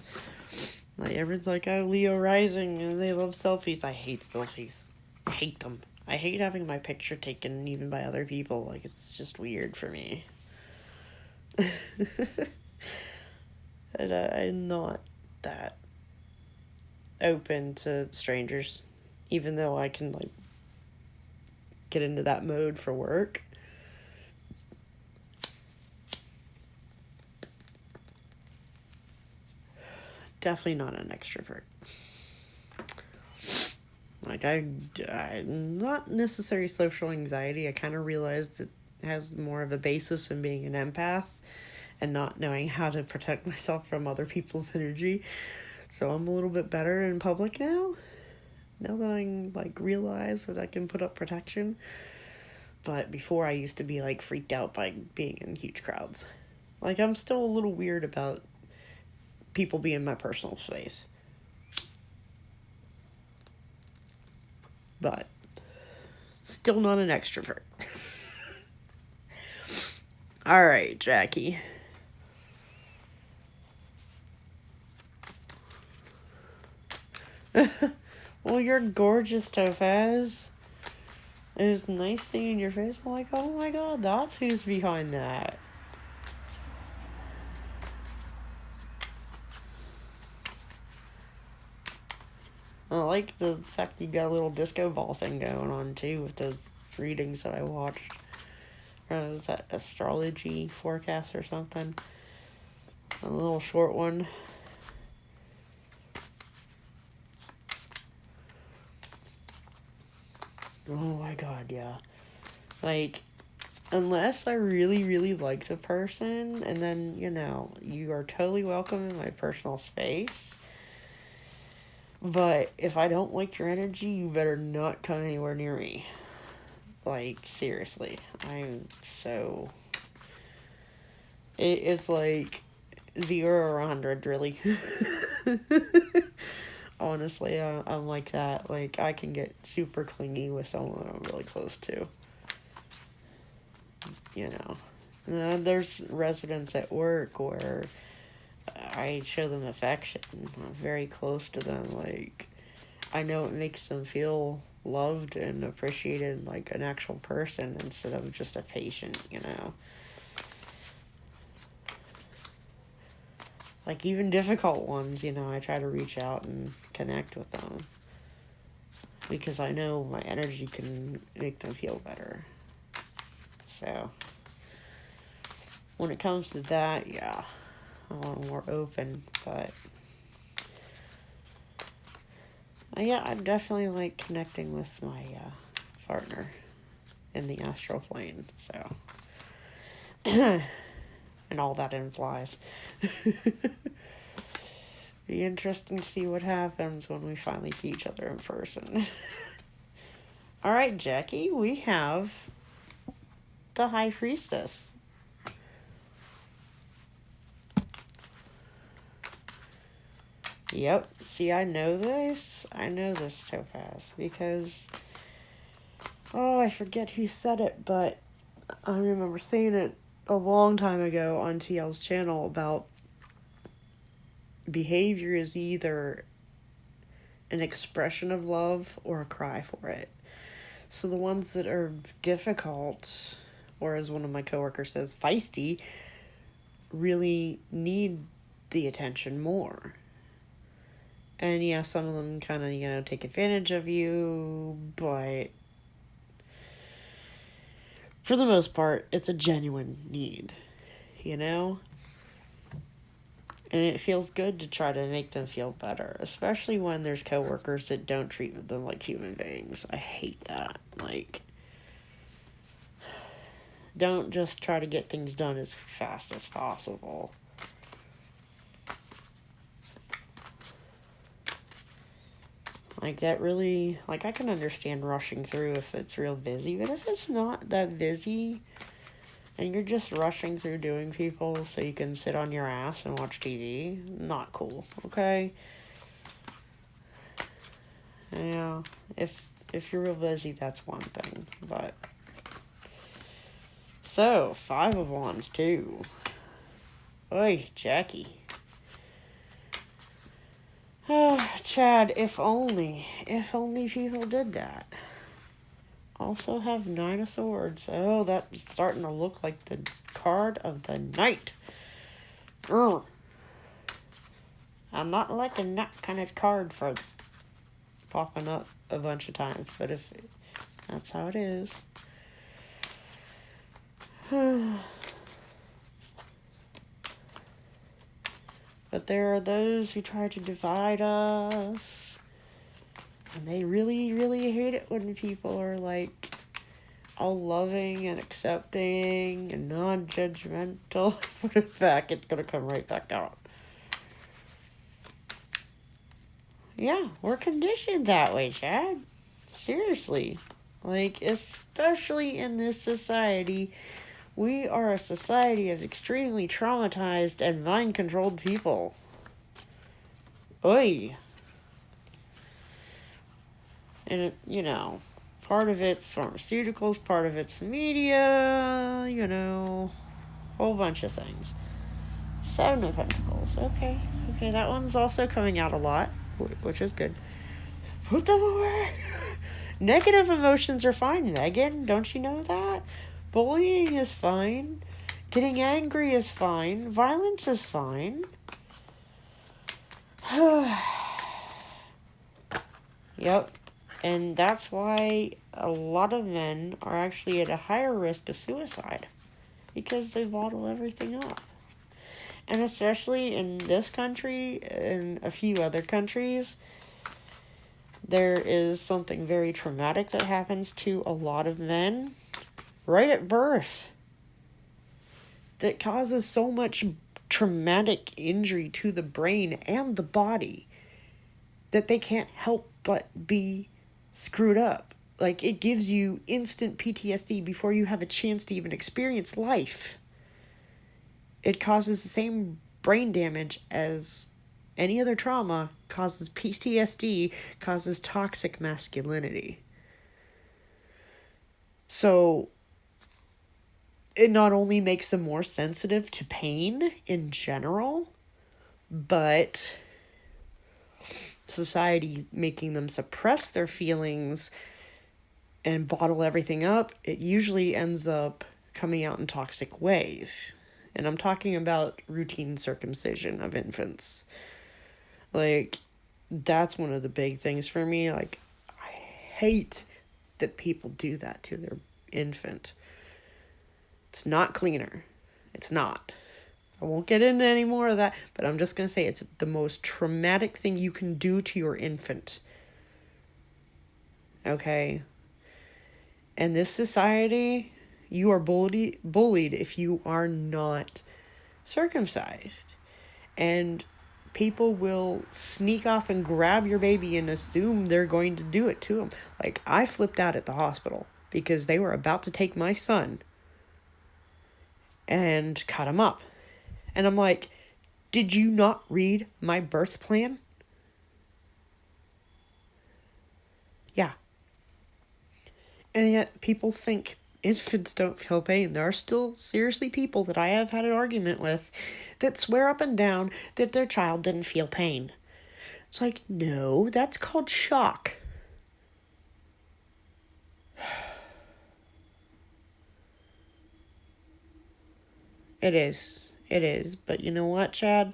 Like, everyone's like, oh, Leo rising, and they love selfies. I hate selfies. I hate them. I hate having my picture taken even by other people. Like, it's just weird for me. And I'm not that open to strangers, even though I can, like, get into that mode for work. Definitely not an extrovert. Like, I'm not necessarily social anxiety. I kind of realized it has more of a basis in being an empath and not knowing how to protect myself from other people's energy. So I'm a little bit better in public now. Now that I like realize that I can put up protection. But before I used to be like freaked out by being in huge crowds. Like I'm still a little weird about people being in my personal space. But still not an extrovert. All right, Jackie. Well, you're gorgeous, Topaz. It is nice seeing your face. I'm like, oh my god, that's who's behind that. I like the fact you got a little disco ball thing going on too with the readings that I watched. Or was that astrology forecast or something? A little short one. Oh my god, yeah. Like, unless I really, really like the person, and then, you know, you are totally welcome in my personal space. But if I don't like your energy, you better not come anywhere near me. Like, seriously. I'm so... It's like 0 or 100, really. Honestly, I'm like that. Like, I can get super clingy with someone I'm really close to. You know. There's residents at work where I show them affection. I'm very close to them. Like, I know it makes them feel loved and appreciated like an actual person instead of just a patient, you know. Like, even difficult ones, you know, I try to reach out and connect with them. Because I know my energy can make them feel better. So, when it comes to that, yeah, I'm a little more open, but... yeah, I definitely like connecting with my partner in the astral plane, so... and all that implies. Be interesting to see what happens when we finally see each other in person. Alright, Jackie, we have the High Priestess. Yep, see, I know this, Topaz, because, oh, I forget who said it, but I remember saying it a long time ago on TL's channel about behavior is either an expression of love or a cry for it. So the ones that are difficult, or as one of my coworkers says, feisty, really need the attention more. And yeah, some of them kind of, you know, take advantage of you, but for the most part, it's a genuine need, you know? And it feels good to try to make them feel better, especially when there's coworkers that don't treat them like human beings. I hate that. Like, don't just try to get things done as fast as possible. Like, that really, like, I can understand rushing through if it's real busy, but if it's not that busy, and you're just rushing through doing people so you can sit on your ass and watch TV, not cool, okay? Yeah, if you're real busy, that's one thing, but... So, 5 of Wands, too. Oi, Jackie. Oh, Chad, if only people did that. Also have 9 of Swords. Oh, that's starting to look like the card of the night. Ugh. I'm not liking that kind of card for popping up a bunch of times, but if that's how it is. But there are those who try to divide us. And they really, really hate it when people are like all loving and accepting and non-judgmental. Put it back, it's gonna come right back out. Yeah, we're conditioned that way, Chad. Seriously. Like, especially in this society, we are a society of extremely traumatized and mind-controlled people. Oy. And, part of it's pharmaceuticals, part of it's media, whole bunch of things. Seven of Pentacles. Okay, that one's also coming out a lot, which is good. Put them away. Negative emotions are fine, Megan. Don't you know that? Bullying is fine. Getting angry is fine. Violence is fine. Yep. And that's why a lot of men are actually at a higher risk of suicide. Because they bottle everything up. And especially in this country and a few other countries, there is something very traumatic that happens to a lot of men right at birth that causes so much traumatic injury to the brain and the body that they can't help but be screwed up. Like, it gives you instant PTSD before you have a chance to even experience life. It causes the same brain damage as any other trauma, causes PTSD, causes toxic masculinity. So, it not only makes them more sensitive to pain in general, but society making them suppress their feelings and bottle everything up, it usually ends up coming out in toxic ways. And I'm talking about routine circumcision of infants. Like, that's one of the big things for me. Like, I hate that people do that to their infant. It's not cleaner. It's not. I won't get into any more of that, but I'm just going to say it's the most traumatic thing you can do to your infant. Okay? And this society, you are bullied if you are not circumcised. And people will sneak off and grab your baby and assume they're going to do it to them. Like, I flipped out at the hospital because they were about to take my son and cut him up. And I'm like, did you not read my birth plan? Yeah. And yet people think infants don't feel pain. There are still seriously people that I have had an argument with that swear up and down that their child didn't feel pain. It's like, no, that's called shock. It is. But you know what, Chad?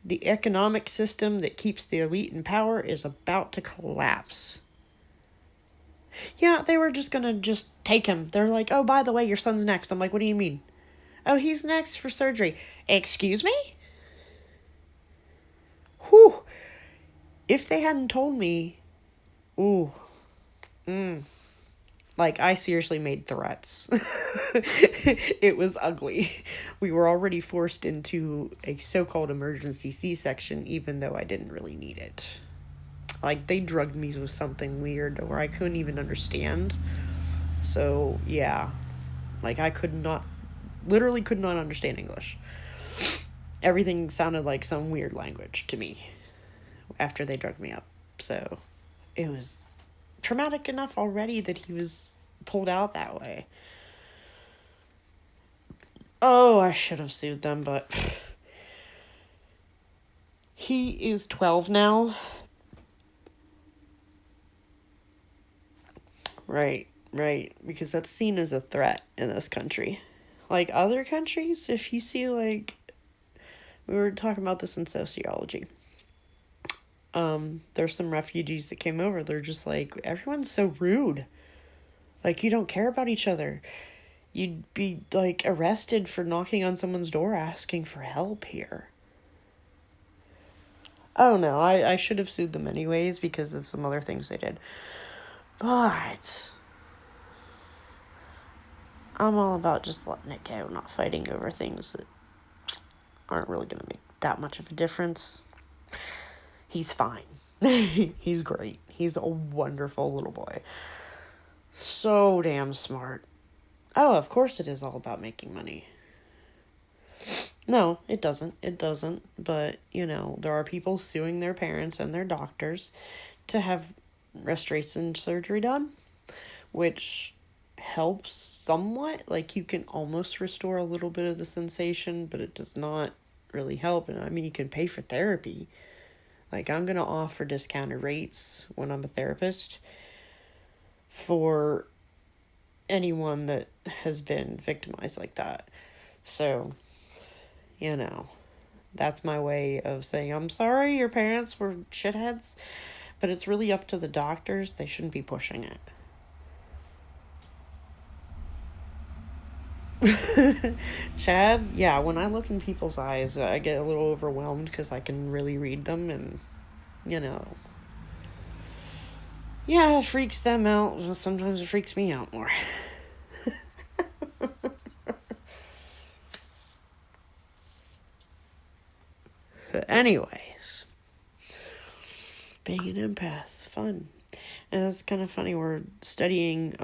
The economic system that keeps the elite in power is about to collapse. Yeah, they were just gonna take him. They're like, oh, by the way, your son's next. I'm like, what do you mean? Oh, he's next for surgery. Excuse me? Whew. If they hadn't told me, like, I seriously made threats. It was ugly. We were already forced into a so-called emergency C-section, even though I didn't really need it. Like, they drugged me with something weird where I couldn't even understand. So, yeah. Like, I literally could not understand English. Everything sounded like some weird language to me after they drugged me up. So, it was traumatic enough already that he was pulled out that way. Oh, I should have sued them, but he is 12 now. Right, because that's seen as a threat in this country. Like, other countries, if you see, like, we were talking about this in sociology. There's some refugees that came over. They're just like, everyone's so rude. Like, you don't care about each other. You'd be, like, arrested for knocking on someone's door asking for help here. I don't know. I should have sued them anyways because of some other things they did. But I'm all about just letting it go, not fighting over things that aren't really going to make that much of a difference. He's fine. He's great. He's a wonderful little boy. So damn smart. Oh, of course it is all about making money. No, it doesn't. It doesn't. But, there are people suing their parents and their doctors to have restoration surgery done, which helps somewhat. Like, you can almost restore a little bit of the sensation, but it does not really help. And I mean, you can pay for therapy. Like, I'm going to offer discounted rates when I'm a therapist for anyone that has been victimized like that. So, that's my way of saying, I'm sorry your parents were shitheads, but it's really up to the doctors. They shouldn't be pushing it. Chad, yeah, when I look in people's eyes, I get a little overwhelmed because I can really read them, and, yeah, it freaks them out. Sometimes it freaks me out more. But anyways, being an empath, fun. And it's kind of funny, we're studying,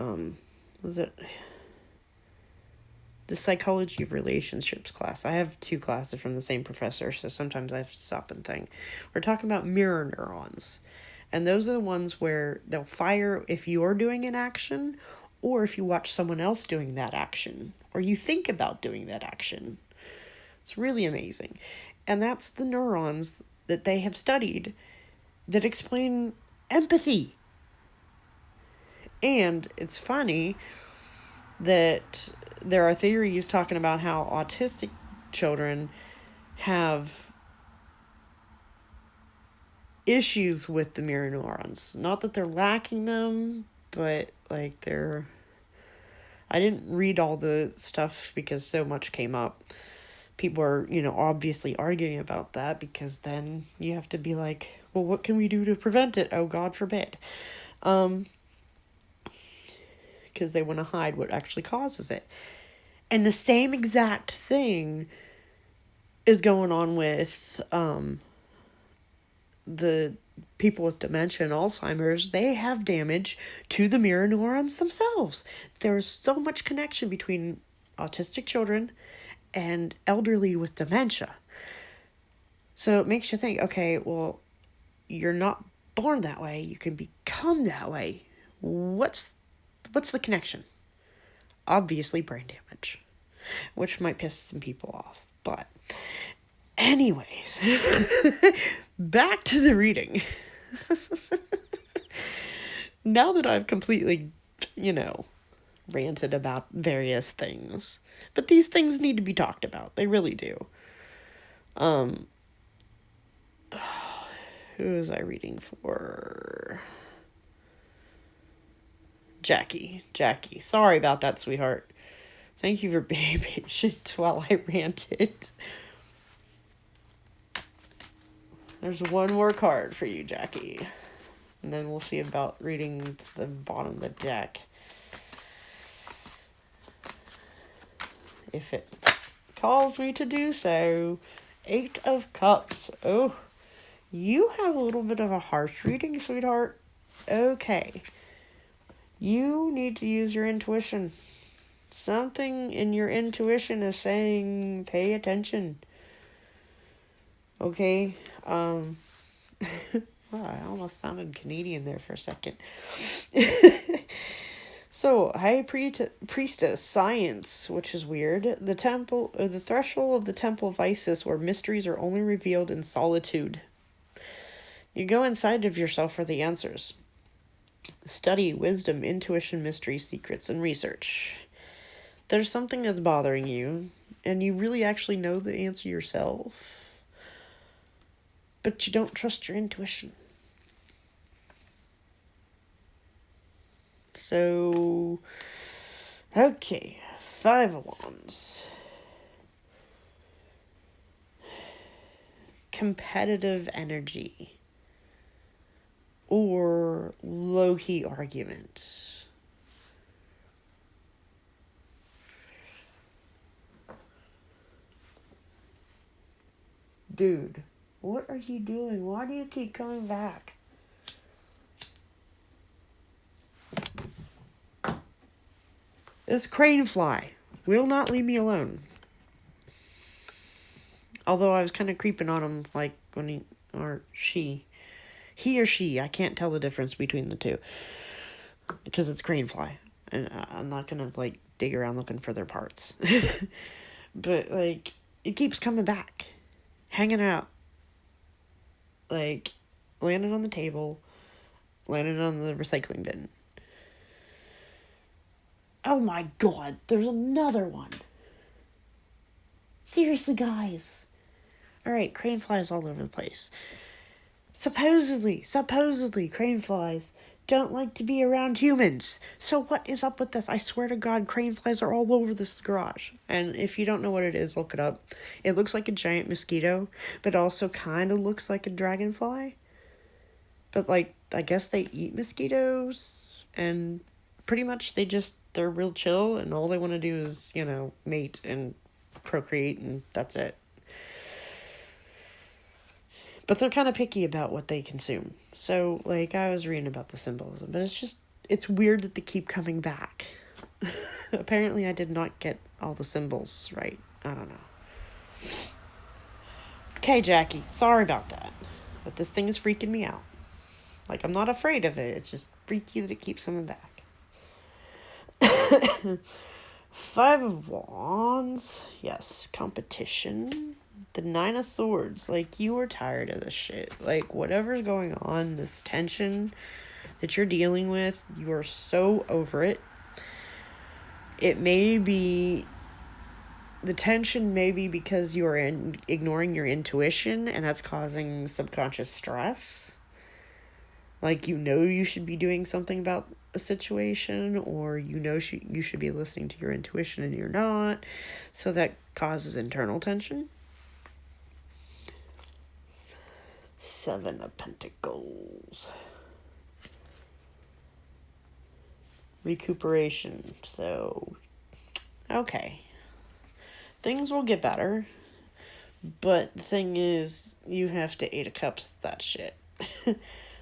the psychology of relationships class. I have 2 classes from the same professor, so sometimes I have to stop and think. We're talking about mirror neurons. And those are the ones where they'll fire if you're doing an action, or if you watch someone else doing that action, or you think about doing that action. It's really amazing. And that's the neurons that they have studied that explain empathy. And it's funny that there are theories talking about how autistic children have issues with the mirror neurons. Not that they're lacking them, but I didn't read all the stuff because so much came up. People are, obviously arguing about that, because then you have to be like, well, what can we do to prevent it? Oh, God forbid. Because they want to hide what actually causes it. And the same exact thing is going on with the people with dementia and Alzheimer's. They have damage to the mirror neurons themselves. There's so much connection between autistic children and elderly with dementia. So it makes you think, okay, well, you're not born that way. You can become that way. What's the connection? Obviously brain damage, which might piss some people off. But anyways, back to the reading. Now that I've completely, ranted about various things, but these things need to be talked about. They really do. Who was I reading for? Jackie. Sorry about that, sweetheart. Thank you for being patient while I ranted. There's one more card for you, Jackie. And then we'll see about reading the bottom of the deck. If it calls me to do so. 8 of Cups. Oh, you have a little bit of a harsh reading, sweetheart. Okay. You need to use your intuition. Something in your intuition is saying, pay attention. Okay? Wow, I almost sounded Canadian there for a second. So, High Priestess, Science, which is weird. The temple, or the threshold of the Temple of Isis, where mysteries are only revealed in solitude. You go inside of yourself for the answers. Study, wisdom, intuition, mystery, secrets, and research. There's something that's bothering you, and you really actually know the answer yourself, but you don't trust your intuition. So, okay, 5 of Wands. Competitive energy. or low-key argument. Dude, what are you doing? Why do you keep coming back? This crane fly will not leave me alone. Although I was kind of creeping on him, like, when he or she. He or she, I can't tell the difference between the two. Because it's crane fly. And I'm not gonna, like, dig around looking for their parts. But, like, it keeps coming back. Hanging out. Like, landing on the table. Landing on the recycling bin. Oh my god, there's another one. Seriously, guys. Alright, crane flies all over the place. Supposedly, crane flies don't like to be around humans. So what is up with this? I swear to God, crane flies are all over this garage. And if you don't know what it is, look it up. It looks like a giant mosquito, but also kind of looks like a dragonfly. But, like, I guess they eat mosquitoes, and pretty much they're real chill, and all they want to do is, mate and procreate, and that's it. But they're kind of picky about what they consume. So, like, I was reading about the symbolism, but it's weird that they keep coming back. Apparently, I did not get all the symbols right. I don't know. Okay, Jackie, sorry about that. But this thing is freaking me out. Like, I'm not afraid of it. It's just freaky that it keeps coming back. 5 of Wands. Yes, competition. The 9 of Swords. Like, you are tired of this shit. Like, whatever's going on, this tension that you're dealing with, you are so over it. It may be... The tension may be because you are ignoring your intuition, and that's causing subconscious stress. Like, you should be doing something about a situation, or you should be listening to your intuition and you're not. So that causes internal tension. 7 of Pentacles. Recuperation. So, okay. Things will get better. But the thing is, you have to 8 of Cups that shit.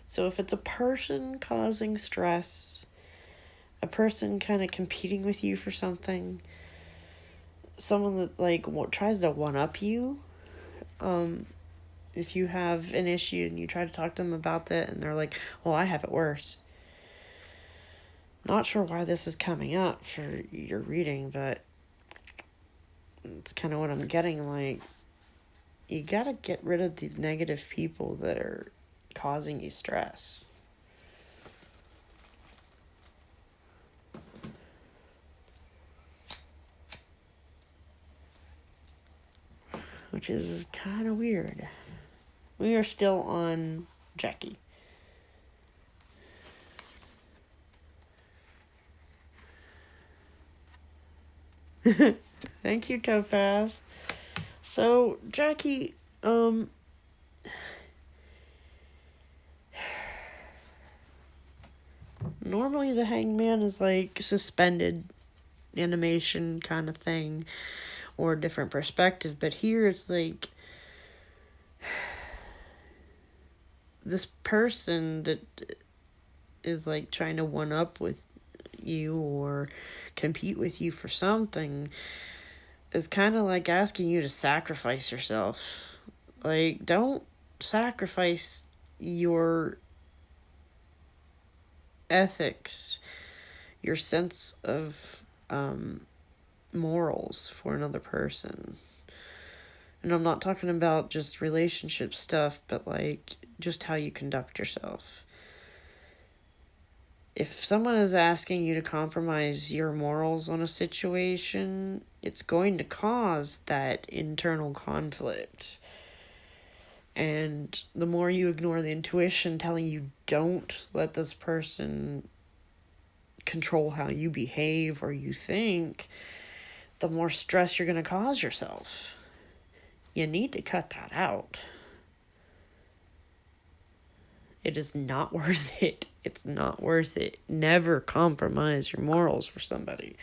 So if it's a person causing stress, a person kind of competing with you for something, someone that, like, tries to one-up you, if you have an issue and you try to talk to them about that and they're like, well, I have it worse. Not sure why this is coming up for your reading, but it's kind of what I'm getting. Like, you gotta get rid of the negative people that are causing you stress. Which is kind of weird. We are still on Jackie. Thank you, Topaz. So, Jackie, normally the Hangman is like suspended animation kind of thing, or a different perspective, but here it's like this person that is like trying to one up with you or compete with you for something is kind of like asking you to sacrifice yourself. Like, don't sacrifice your ethics, your sense of morals for another person. And I'm not talking about just relationship stuff, but like just how you conduct yourself. If someone is asking you to compromise your morals on a situation, it's going to cause that internal conflict. And the more you ignore the intuition telling you don't let this person control how you behave or you think, the more stress you're going to cause yourself. You need to cut that out. It is not worth it. It's not worth it. Never compromise your morals for somebody.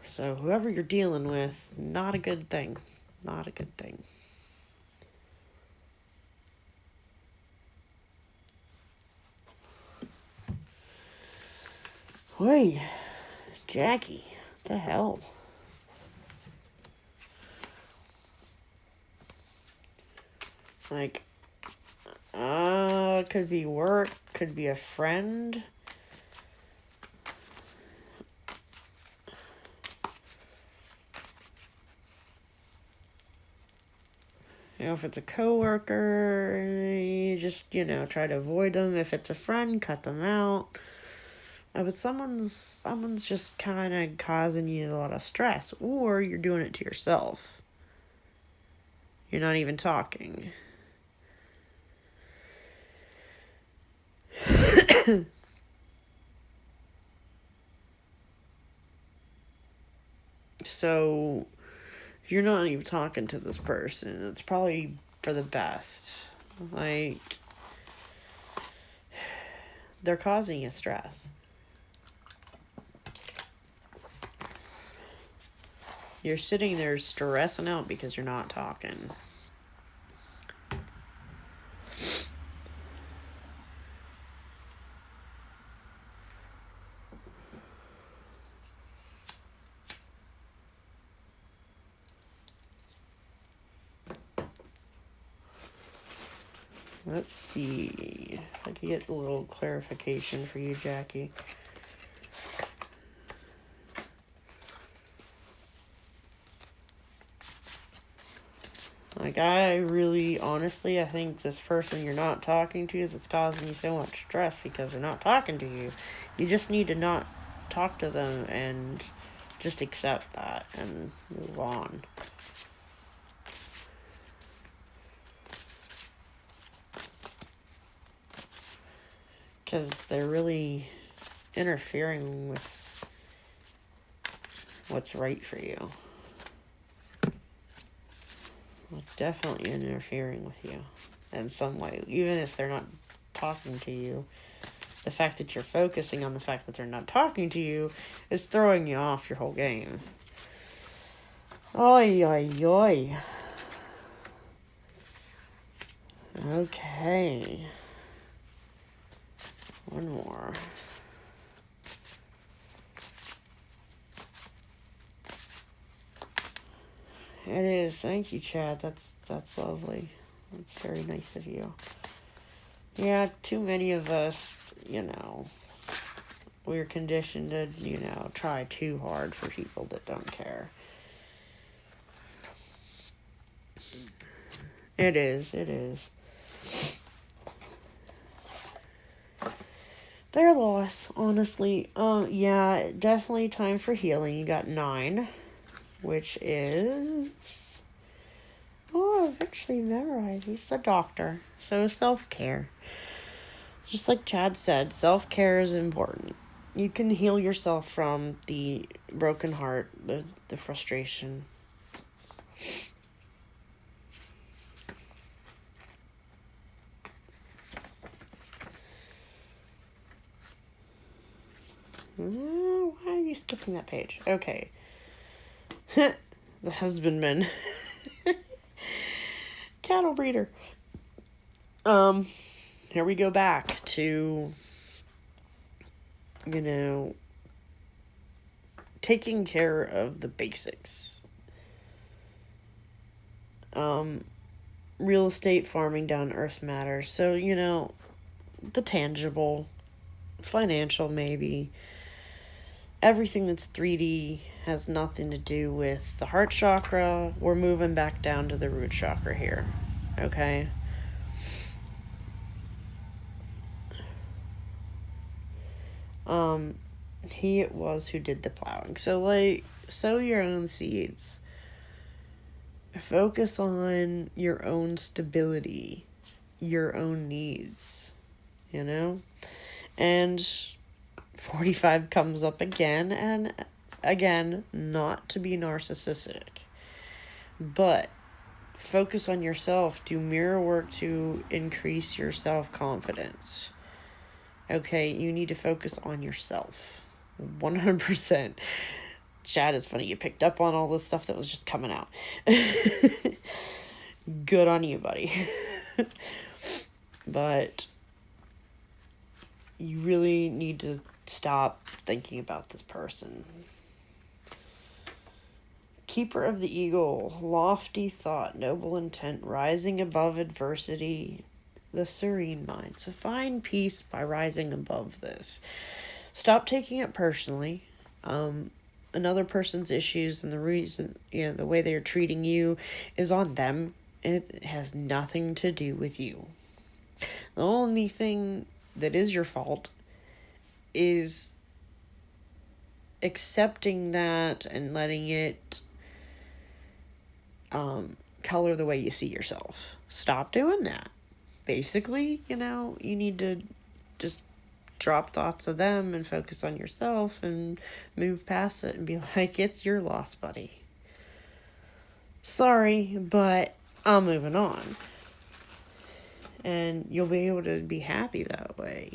So whoever you're dealing with, not a good thing. Not a good thing. Wait, Jackie, what the hell? Like, could be work, could be a friend. You know, if it's a coworker, you just, try to avoid them. If it's a friend, cut them out. But someone's just kind of causing you a lot of stress, or you're doing it to yourself. You're not even talking. So, if you're not even talking to this person, it's probably for the best. Like, they're causing you stress. You're sitting there stressing out because you're not talking. Let's see if I can get a little clarification for you, Jackie. Like, honestly, I think this person you're not talking to that's causing you so much stress because they're not talking to you. You just need to not talk to them and just accept that and move on. Because they're really interfering with what's right for you. Well, definitely interfering with you in some way. Even if they're not talking to you, the fact that you're focusing on the fact that they're not talking to you is throwing you off your whole game. Oy, oy, oy. Okay. One more. It is. Thank you, Chad. That's lovely. That's very nice of you. Yeah, too many of us, we're conditioned to, try too hard for people that don't care. It is. Their loss, honestly. Yeah, definitely time for healing. You got 9, which is... Oh, I've actually memorized. He's the doctor. So self-care. Just like Chad said, self-care is important. You can heal yourself from the broken heart, the frustration. Why are you skipping that page? Okay. The husbandman. Cattle breeder. Here we go back to, taking care of the basics. Real estate, farming, down to earth matters. So, the tangible, financial maybe. Everything that's 3D has nothing to do with the heart chakra. We're moving back down to the root chakra here. Okay? He it was who did the plowing. So, sow your own seeds. Focus on your own stability, your own needs, And 45 comes up again, and again, not to be narcissistic, but focus on yourself. Do mirror work to increase your self-confidence. Okay, you need to focus on yourself. 100%. Chad, it's funny you picked up on all this stuff that was just coming out. Good on you, buddy. But you really need to stop thinking about this person. Keeper of the eagle, lofty thought, noble intent, rising above adversity, the serene mind. So find peace by rising above this. Stop taking it personally. Another person's issues and the reason, the way they're treating you is on them. It has nothing to do with you. The only thing that is your fault is accepting that and letting it color the way you see yourself. Stop doing that. Basically, you need to just drop thoughts of them and focus on yourself and move past it and be like, it's your loss, buddy. Sorry, but I'm moving on. And you'll be able to be happy that way,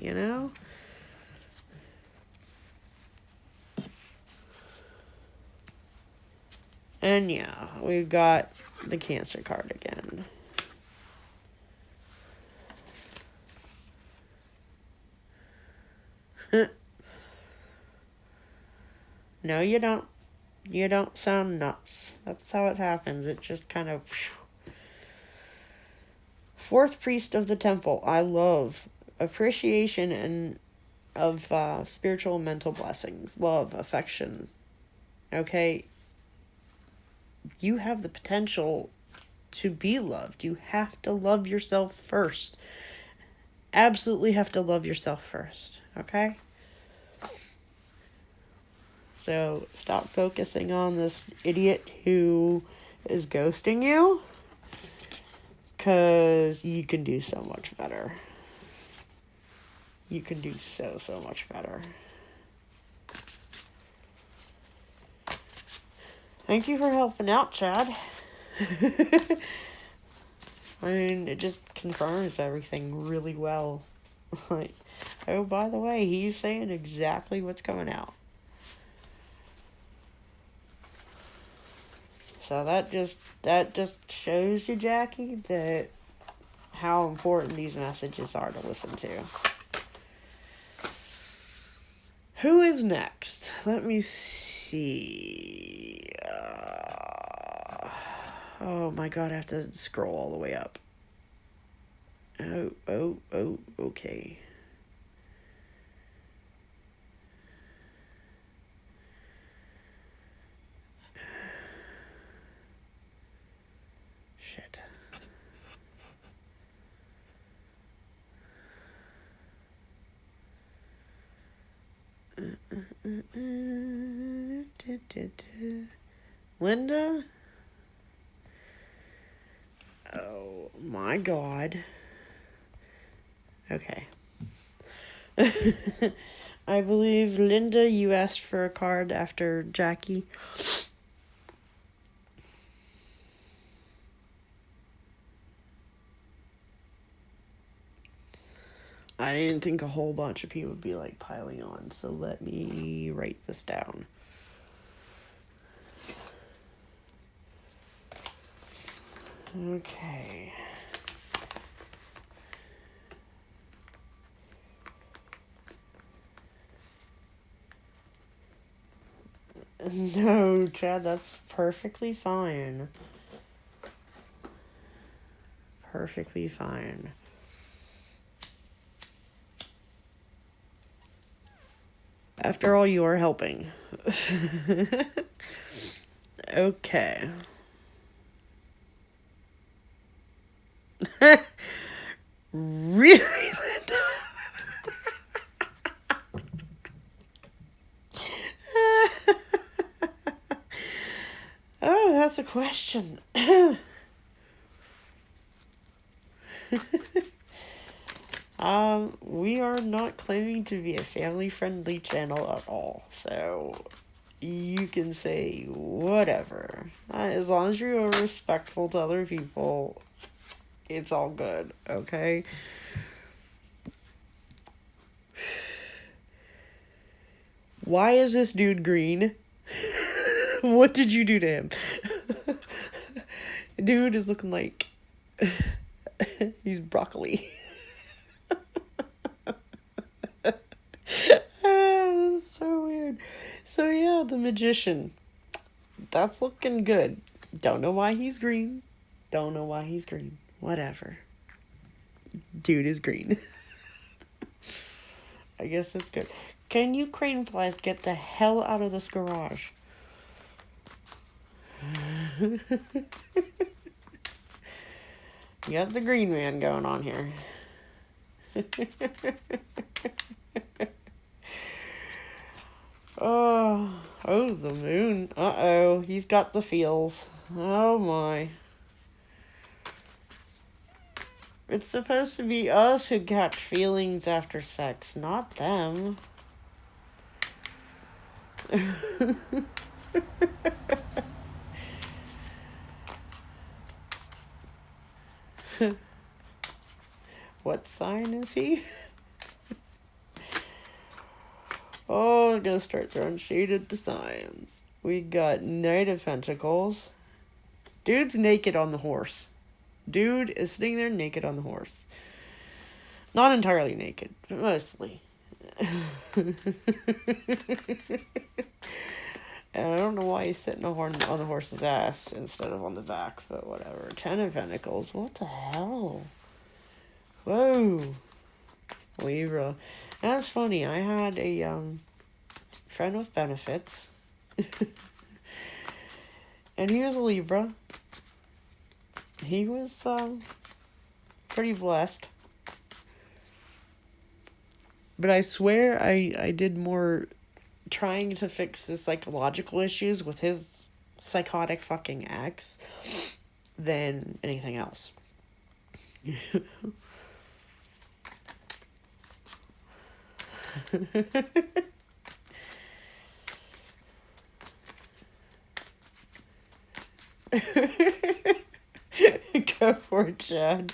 And yeah, we've got the Cancer card again. No, you don't. You don't sound nuts. That's how it happens. It just kind of... Fourth priest of the temple. I love appreciation and of spiritual and mental blessings. Love, affection. Okay? You have the potential to be loved. You have to love yourself first. Absolutely have to love yourself first. Okay? So stop focusing on this idiot who is ghosting you, because you can do so much better. You can do so much better. Thank you for helping out, Chad. I mean, it just confirms everything really well. Like, oh, by the way, he's saying exactly what's coming out. So that just shows you, Jackie, that how important these messages are to listen to. Who is next? Let me see. Oh my god, I have to scroll all the way up. Oh, okay. Shit. Linda? Oh my god. Okay. I believe, Linda, you asked for a card after Jackie. I didn't think a whole bunch of people would be like piling on, so let me write this down. Okay. No, Chad, that's perfectly fine. Perfectly fine. After all, you are helping. Okay. Really, Linda? Oh, that's a question. We are not claiming to be a family-friendly channel at all, so you can say whatever. As long as you're respectful to other people, it's all good, okay? Why is this dude green? What did you do to him? Dude is looking like he's broccoli. So weird. So yeah, the magician. That's looking good. Don't know why he's green. Don't know why he's green. Whatever. Dude is green. I guess it's good. Can you crane flies get the hell out of this garage? You got the green man going on here. Oh, the moon. Uh-oh, he's got the feels. Oh my. It's supposed to be us who catch feelings after sex, not them. What sign is he? Oh, I'm gonna start throwing shaded signs. We got Knight of Pentacles. Dude's naked on the horse. Dude is sitting there naked on the horse. Not entirely naked, but mostly. And I don't know why he's sitting on the horse's ass instead of on the back, but whatever. 10 of Pentacles. What the hell? Whoa. Libra. That's funny. I had a friend with benefits. And he was a Libra. He was pretty blessed. But I swear I did more trying to fix the psychological issues with his psychotic fucking ex than anything else. Go for it, Chad.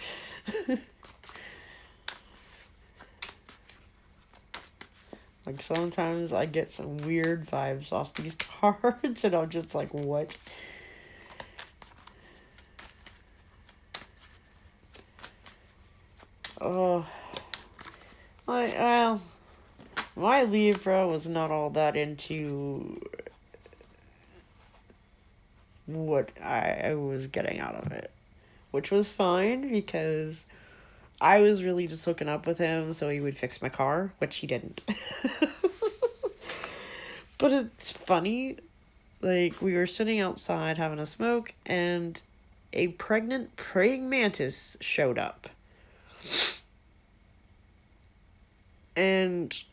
Like, sometimes I get some weird vibes off these cards, and I'm just like, what? Oh. Well, my Libra was not all that into what I was getting out of it. Which was fine, because I was really just hooking up with him so he would fix my car, which he didn't. But it's funny, like, we were sitting outside having a smoke, and a pregnant praying mantis showed up. And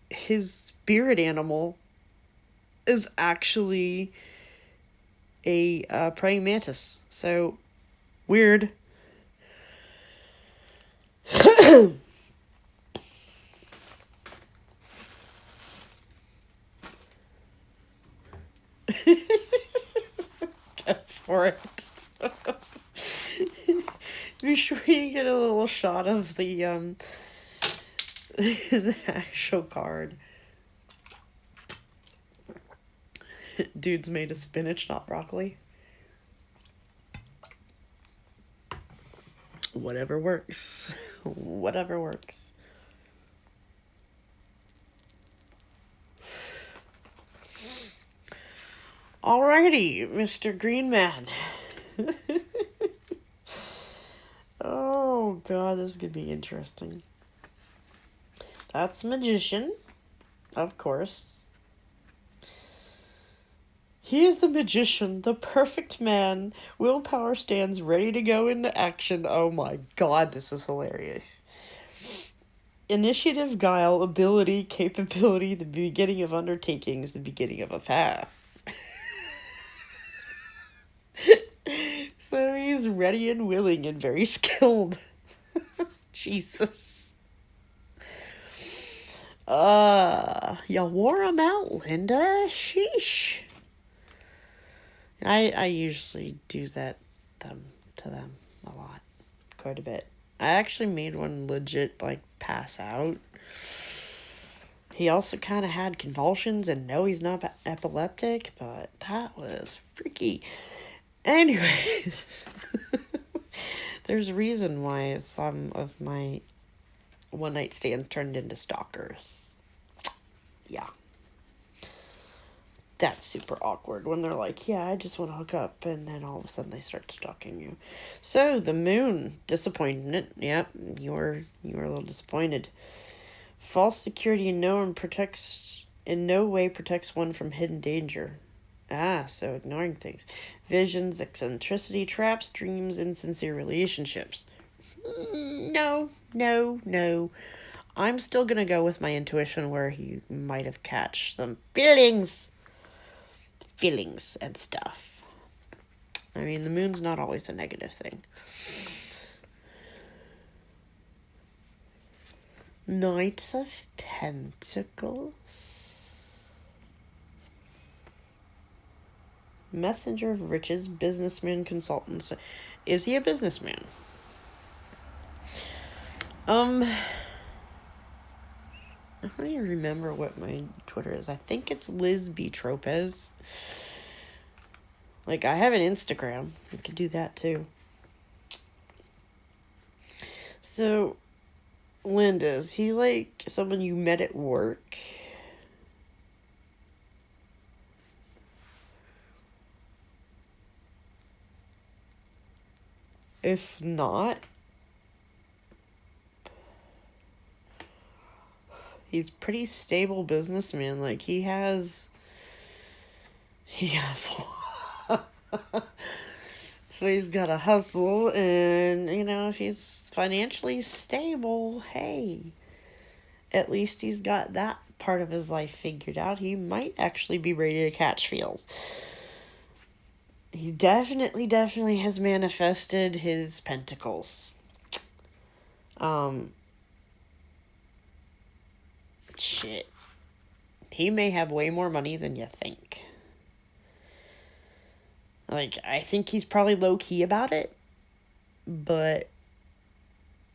his spirit animal is actually a praying mantis. So, weird. Go for it. Be sure you get a little shot of the the actual card. Dude's made of spinach, not broccoli. Whatever works. Whatever works. Alrighty, Mr. Green Man. Oh god, this is gonna be interesting. That's Magician, of course. He is the magician, the perfect man. Willpower stands ready to go into action. Oh my god, this is hilarious. Initiative, guile, ability, capability, the beginning of undertakings, the beginning of a path. So he's ready and willing and very skilled. Jesus. You wore them out, Linda. Sheesh. I usually do that to them a lot, quite a bit. I actually made one legit like pass out. He also kind of had convulsions, and no, he's not epileptic, but that was freaky. Anyways, there's a reason why some of my one night stands turned into stalkers. Yeah. That's super awkward when they're like, yeah, I just want to hook up, and then all of a sudden they start stalking you. So, the moon, disappointment. Yep, you were a little disappointed. False security in no way protects one from hidden danger. So ignoring things. Visions, eccentricity, traps, dreams, insincere relationships. No. I'm still gonna go with my intuition where he might have catched some feelings and stuff. I mean, the moon's not always a negative thing. Knights of Pentacles. Messenger of riches, businessman, consultant. Is he a businessman? I don't even remember what my Twitter is. I think it's Liz B. Tropez. Like, I have an Instagram. You can do that too. So, Linda, is he like someone you met at work? If not, he's pretty stable businessman. Like, he has so he's got a hustle, and if he's financially stable, hey, at least he's got that part of his life figured out. He might actually be ready to catch feels. He definitely has manifested his pentacles. Shit. He may have way more money than you think. Like, I think he's probably low-key about it, but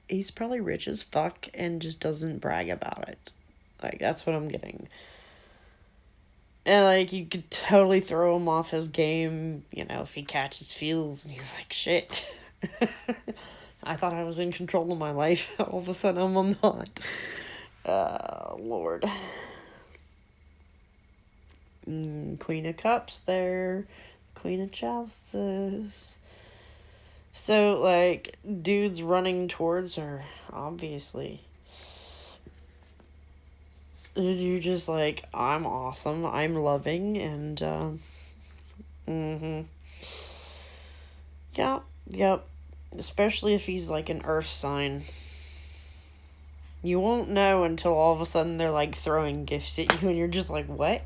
he's probably rich as fuck and just doesn't brag about it. Like, that's what I'm getting. And, like, you could totally throw him off his game, if he catches feels and he's like, shit. I thought I was in control of my life. All of a sudden, I'm not. Lord. Queen of Cups there. Queen of Chalices. So, like, dudes running towards her, obviously. And you're just like, I'm awesome, I'm loving, and, Yep. Especially if he's, like, an earth sign. You won't know until all of a sudden they're, like, throwing gifts at you, and you're just like, what?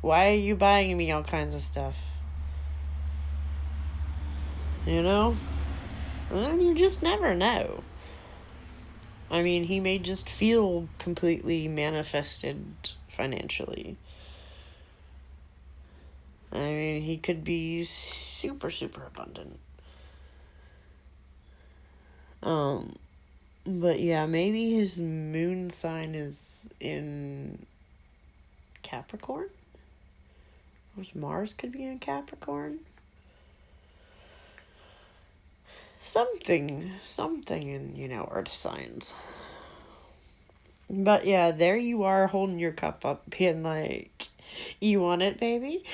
Why are you buying me all kinds of stuff? And you just never know. I mean, he may just feel completely manifested financially. I mean, he could be super, super abundant. But yeah, maybe his moon sign is in Capricorn? Mars could be in Capricorn? Something in, earth signs. But yeah, there you are holding your cup up, being like, you want it, baby?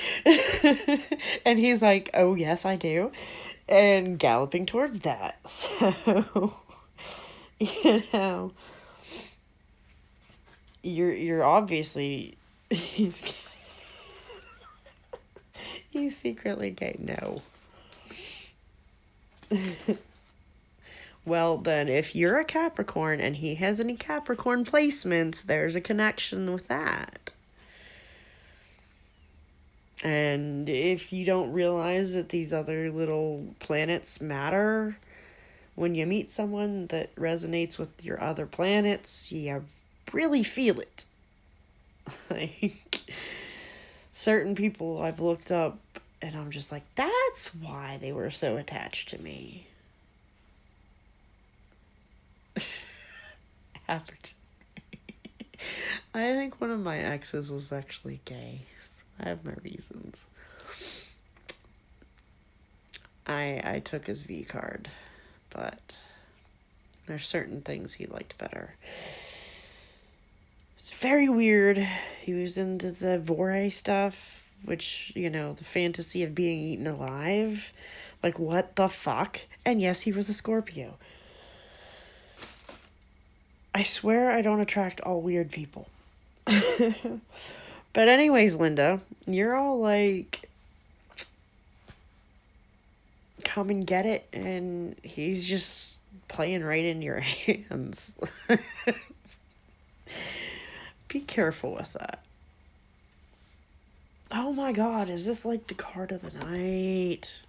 And he's like, oh, yes, I do. And galloping towards that. So, you're obviously, he's secretly gay. No. Well, then, if you're a Capricorn and he has any Capricorn placements, there's a connection with that. And if you don't realize that these other little planets matter, when you meet someone that resonates with your other planets, you really feel it. Like, certain people I've looked up and I'm just like, that's why they were so attached to me. Average. I think one of my exes was actually gay. I have my reasons. I took his V card, but there's certain things he liked better. It's very weird. He was into the Vore stuff, which, you know, the fantasy of being eaten alive. Like, what the fuck? And yes, he was a Scorpio. I swear I don't attract all weird people. But anyways, Linda, you're all like, come and get it, and he's just playing right in your hands. Be careful with that. Oh my god, is this like the card of the night?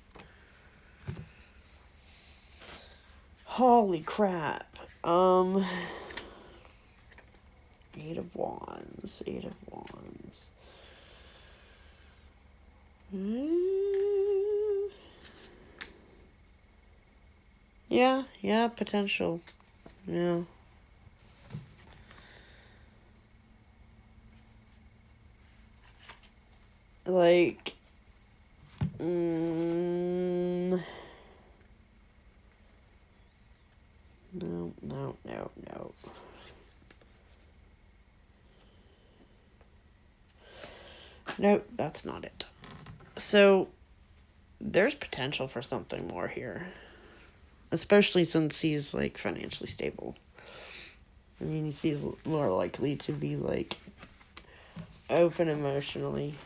Holy crap. Eight of Wands. Yeah, potential. Yeah. Like, no. Nope, that's not it. So, there's potential for something more here. Especially since he's, like, financially stable. I mean, he's more likely to be, like, open emotionally.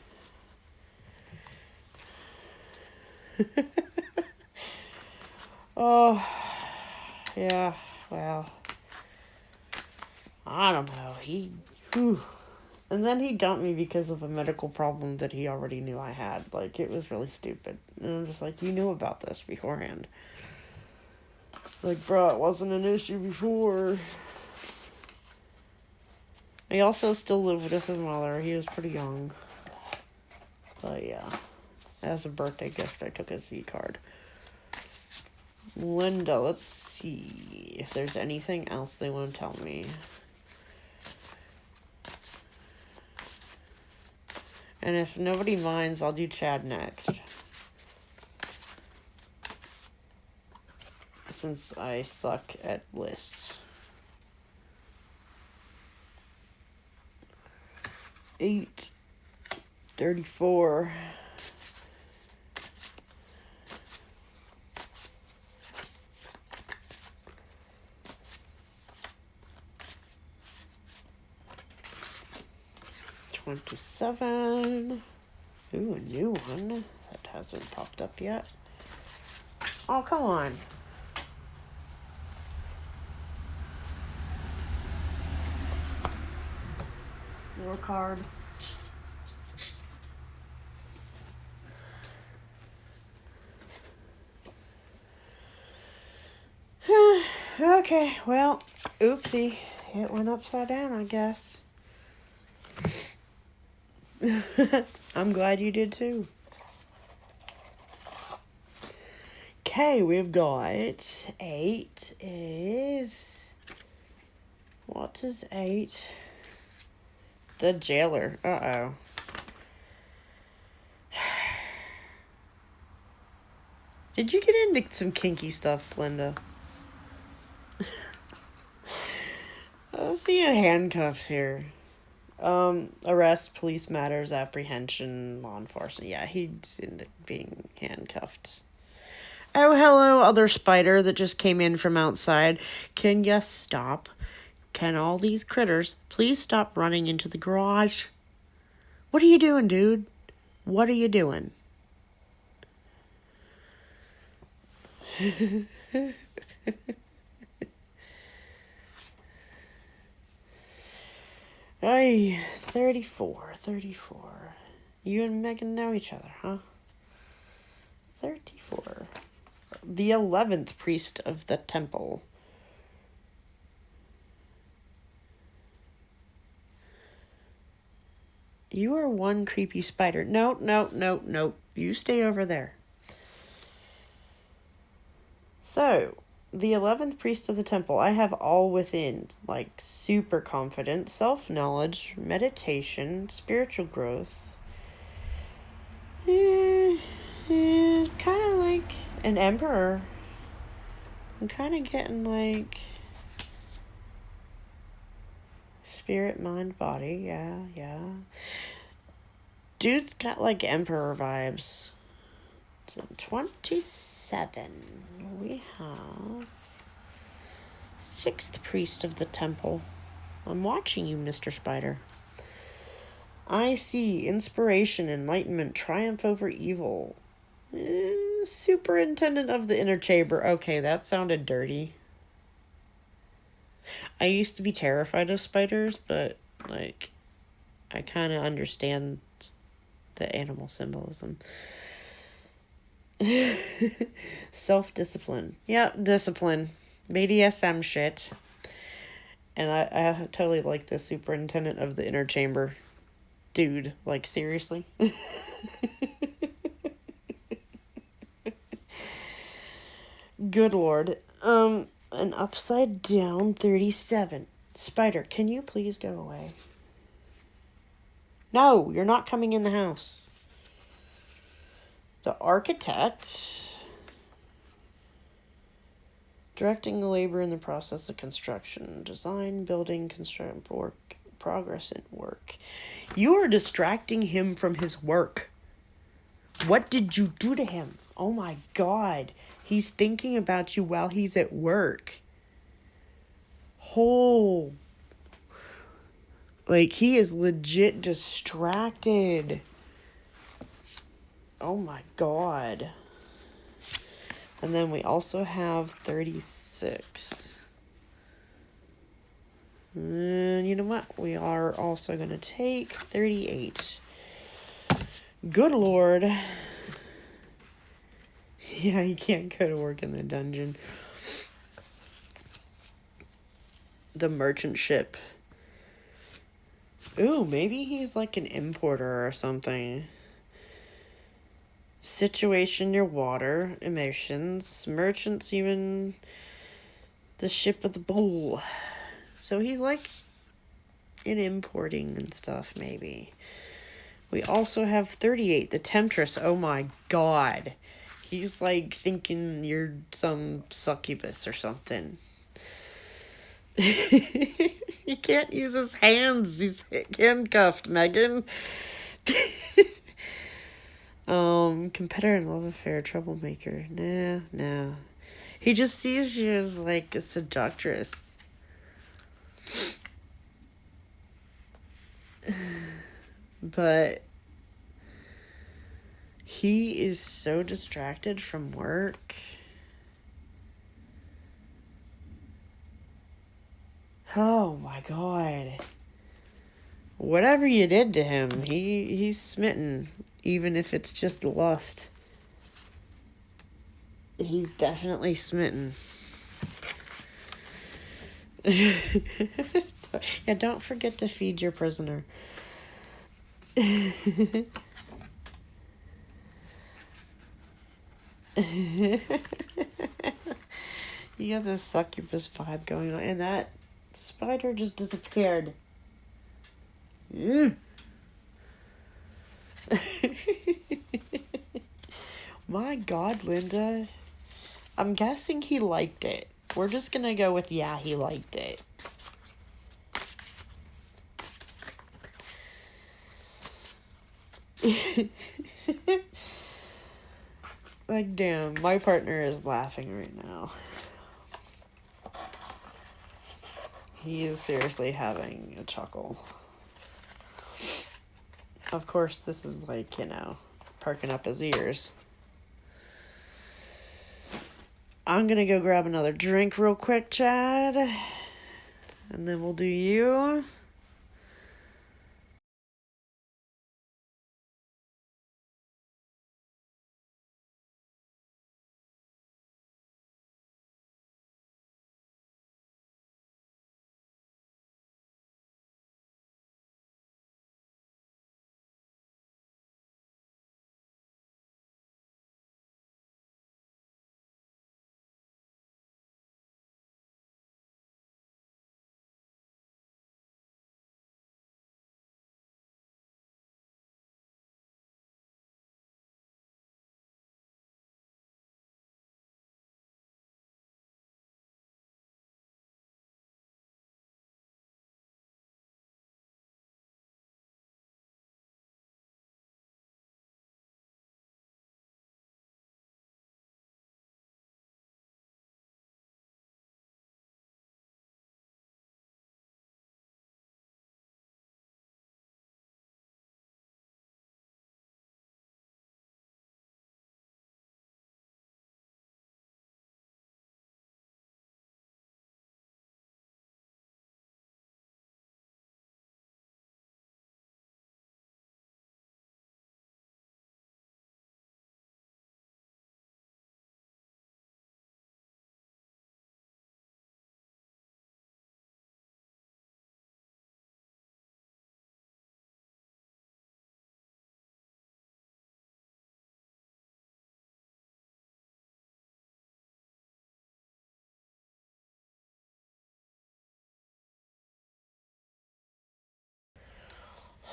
Oh, yeah, well, I don't know. And then he dumped me because of a medical problem that he already knew I had. Like, it was really stupid. And I'm just like, you knew about this beforehand. Like, bro, it wasn't an issue before. He also still lived with his mother. He was pretty young. But yeah, as a birthday gift, I took his V card. Linda, let's see if there's anything else they want to tell me. And if nobody minds, I'll do Chad next. Since I suck at lists. 8:34. $27. Ooh, a new one that hasn't popped up yet. Oh, come on. Your card. Okay, well, oopsie. It went upside down, I guess. I'm glad you did too. Okay, we've got 8 is... What is 8? The Jailer. Uh-oh. Did you get into some kinky stuff, Linda? I see handcuffs here. Arrest, police matters, apprehension, law enforcement. Yeah, he's into being handcuffed. Oh, hello, other spider that just came in from outside. Can you stop? Can all these critters please stop running into the garage? What are you doing, dude? What are you doing? Ay, 34. You and Megan know each other, huh? 34. The 11th priest of the temple. You are one creepy spider. No, no, no, no. You stay over there. So, the 11th priest of the temple. I have all within, like super confident, self-knowledge, meditation, spiritual growth. It's kind of like an emperor. I'm kind of getting like spirit, mind, body. Yeah, yeah. Dude's got like emperor vibes. 27. We have 6th priest of the temple. I'm watching you, Mr. Spider. I see inspiration, enlightenment, triumph over evil. Superintendent of the inner chamber. Okay, that sounded dirty. I used to be terrified of spiders, but like I kind of understand the animal symbolism. Self-discipline. Yeah, discipline. BDSM shit. And I totally like the superintendent of the inner chamber. Dude, like seriously? Good lord. An upside down 37. Spider, can you please go away? No, you're not coming in the house. The architect. Directing the labor in the process of construction. Design, building, construction, work, progress in work. You are distracting him from his work. What did you do to him? Oh my god. He's thinking about you while he's at work. Oh. Like, he is legit distracted. Oh my god. And then we also have 36. And you know what? We are also going to take 38. Good lord. Yeah, you can't go to work in the dungeon. The merchant ship. Ooh, maybe he's like an importer or something. Situation near water. Emotions. Merchants, even the ship of the bull. So he's like in importing and stuff, maybe. We also have 38, the temptress. Oh my god. He's like thinking you're some succubus or something. He can't use his hands. He's handcuffed, Megan. Competitor and love affair, troublemaker. Nah. He just sees you as like a seductress. But he is so distracted from work. Oh my god. Whatever you did to him, he's smitten. Even if it's just lust. He's definitely smitten. Yeah, don't forget to feed your prisoner. You got this succubus vibe going on, and that spider just disappeared. My god, Linda. I'm guessing he liked it. We're just gonna go with, yeah, he liked it. Like, damn, my partner is laughing right now. He is seriously having a chuckle. Of course, this is like, perking up his ears. I'm gonna go grab another drink real quick, Chad. And then we'll do you.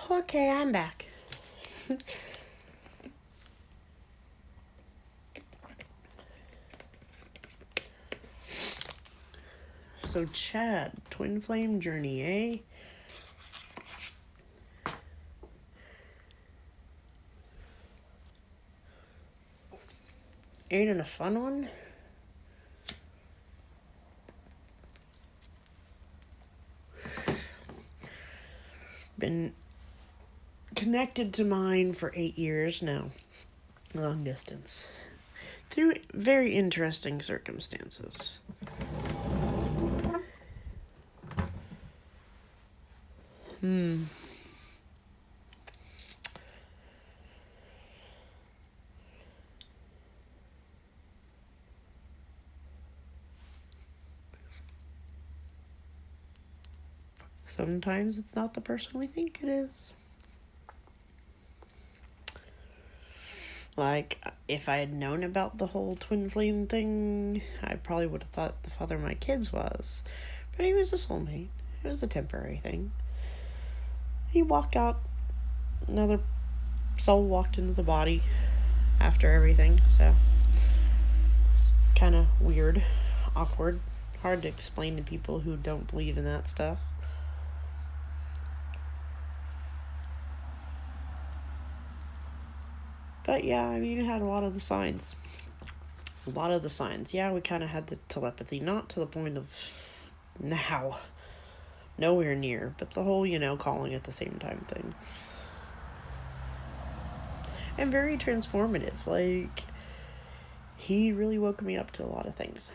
Okay, I'm back. So, Chad, twin flame journey, eh? Ain't it a fun one? Been connected to mine for 8 years now. Long distance. Through very interesting circumstances. Sometimes it's not the person we think it is. Like, if I had known about the whole twin flame thing, I probably would have thought the father of my kids was. But he was a soulmate. It was a temporary thing. He walked out. Another soul walked into the body after everything. So, it's kind of weird, awkward, hard to explain to people who don't believe in that stuff. But yeah, I mean, it had a lot of the signs. Yeah, we kind of had the telepathy, not to the point of now. Nowhere near, but the whole, calling at the same time thing. And very transformative. Like, he really woke me up to a lot of things.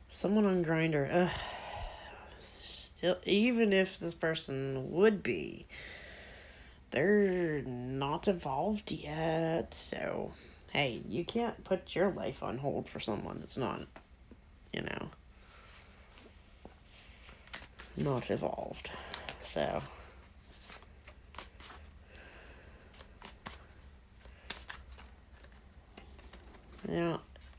Someone on Grindr, still, even if this person would be, they're not evolved yet. So, hey, you can't put your life on hold for someone that's not, not evolved. So,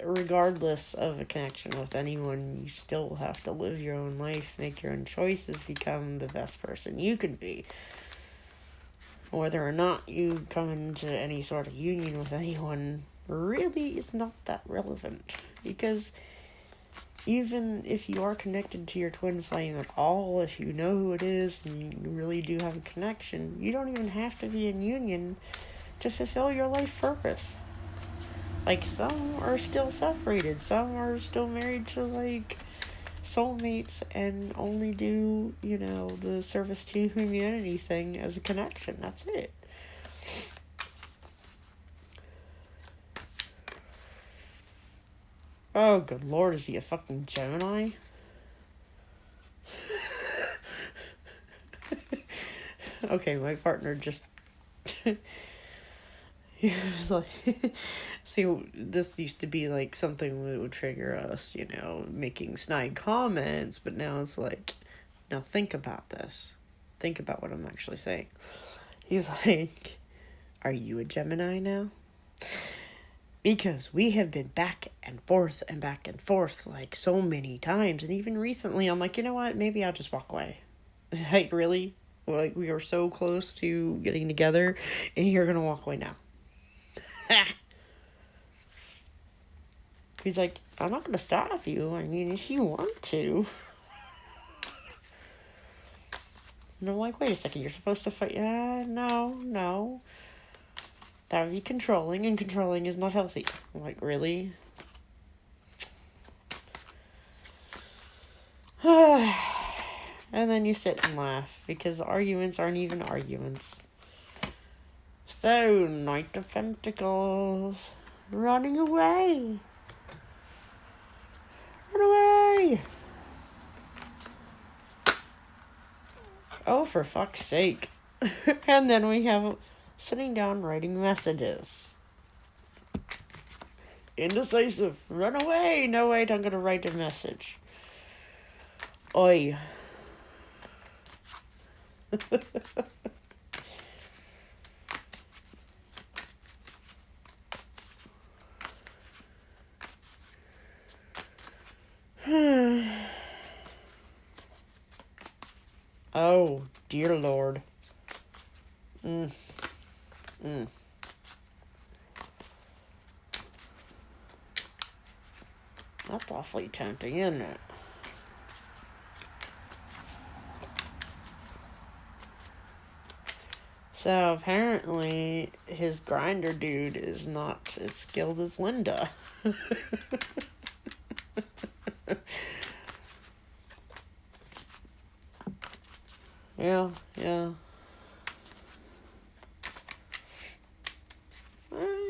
regardless of a connection with anyone, you still have to live your own life, make your own choices, become the best person you can be. Whether or not you come into any sort of union with anyone really is not that relevant. Because even if you are connected to your twin flame at all, if you know who it is and you really do have a connection, you don't even have to be in union to fulfill your life purpose. Like, some are still separated. Some are still married to, soulmates and only do, the service to humanity thing as a connection. That's it. Oh, good lord, is he a fucking Gemini? Okay, my partner just... he was like... See, this used to be, something that would trigger us, making snide comments, but now it's like, now think about this. Think about what I'm actually saying. He's like, are you a Gemini now? Because we have been back and forth so many times, and even recently I'm like, you know what, maybe I'll just walk away. Like, really? We are so close to getting together, and you're gonna walk away now. He's like, I'm not gonna stop you. I mean, if you want to. And I'm like, wait a second, you're supposed to fight. No. That would be controlling, and controlling is not healthy. I'm like, really? And then you sit and laugh, because arguments aren't even arguments. So, Knight of Pentacles. Running away. Run away! Oh, for fuck's sake. And then we have sitting down writing messages. Indecisive. Run away! No, wait, I'm gonna write a message. Oi. Oh, dear Lord. Mm. That's awfully tempting, isn't it? So apparently his grinder dude is not as skilled as Linda. Yeah.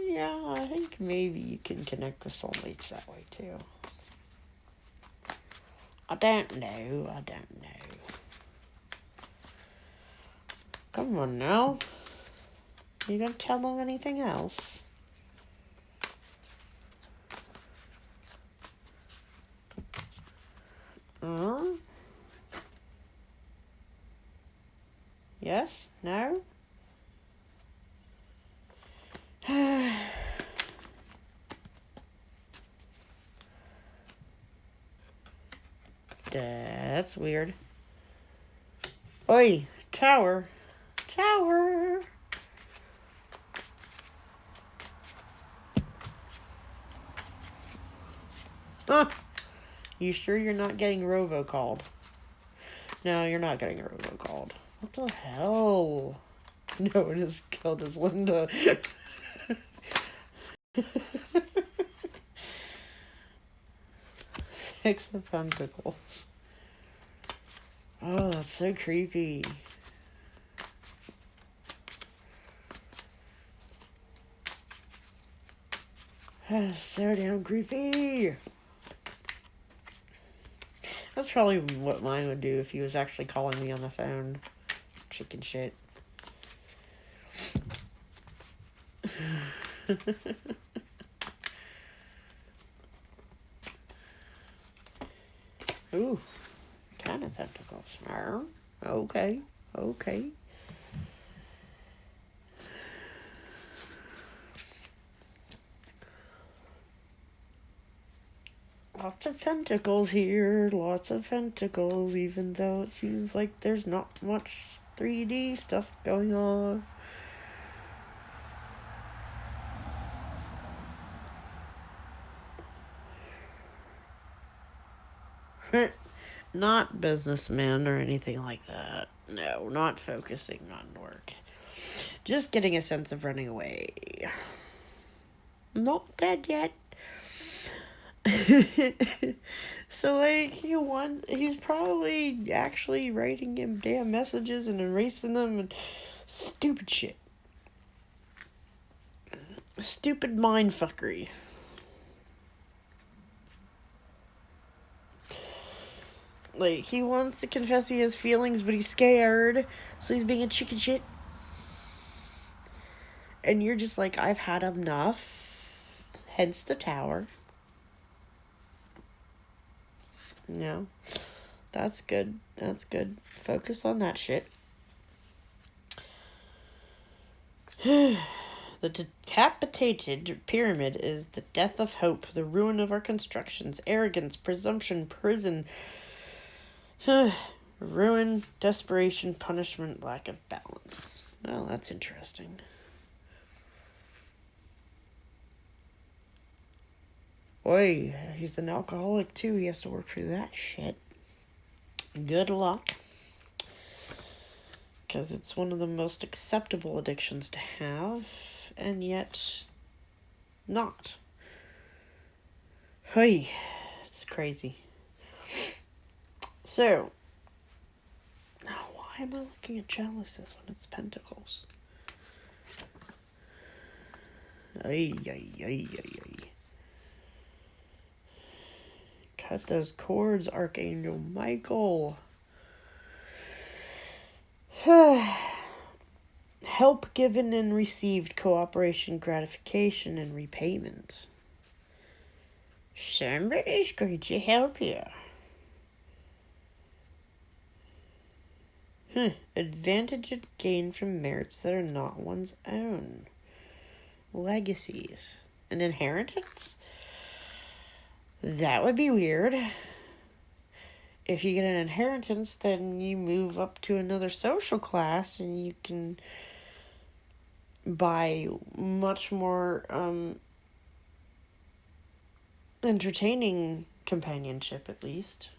Yeah, I think maybe you can connect with soulmates that way too. I don't know. Come on now. You gonna tell them anything else? Yes? No? That's weird. Oi, tower. Tower. Huh. You sure you're not getting robocalled? No, you're not getting robocalled. What the hell? No one is killed as Linda. Six of Pentacles. Oh, that's so creepy. That's so damn creepy. That's probably what mine would do if he was actually calling me on the phone. Chicken shit. Ooh. 10 of Pentacles. Okay. Lots of pentacles here, lots of pentacles, even though it seems like there's not much 3D stuff going on. Not businessman or anything like that. No, not focusing on work. Just getting a sense of running away. Not dead yet. So like he's probably actually writing him damn messages and erasing them and stupid shit. Stupid mindfuckery. Like, he wants to confess he has feelings, but he's scared, so he's being a chicken shit. And you're just like, I've had enough. Hence the tower. No. That's good. Focus on that shit. The decapitated pyramid is the death of hope, the ruin of our constructions, arrogance, presumption, prison, ruin, desperation, punishment, lack of balance. Well, that's interesting. Boy, he's an alcoholic too. He has to work through that shit. Good luck. Because it's one of the most acceptable addictions to have, and yet not. Hey, it's crazy. So, why am I looking at chalices when it's pentacles? Ay. Cut those cords, Archangel Michael. Help given and received, cooperation, gratification, and repayment. Somebody's going to help you. Advantages gained from merits that are not one's own. Legacies. An inheritance? That would be weird. if you get an inheritance, then you move up to another social class and you can buy much more entertaining companionship, at least.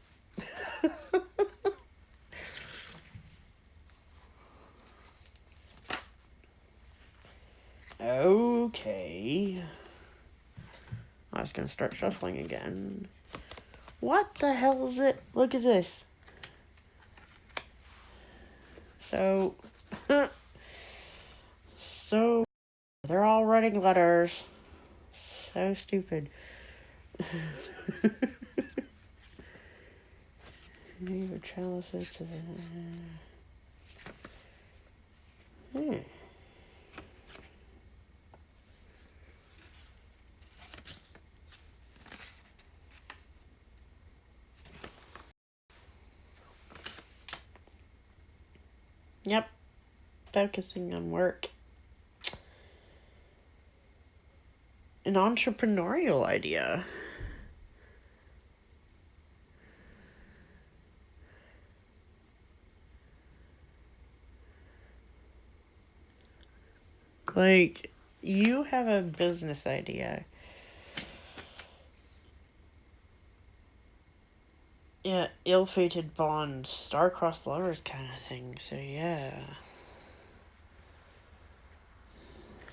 Okay. I was gonna start shuffling again. What the hell is it? Look at this. So they're all writing letters. So stupid. Your chalices to the. Yep. Focusing on work. An entrepreneurial idea. Like, you have a business idea. Yeah, ill-fated bond, star-crossed lovers kind of thing. So yeah,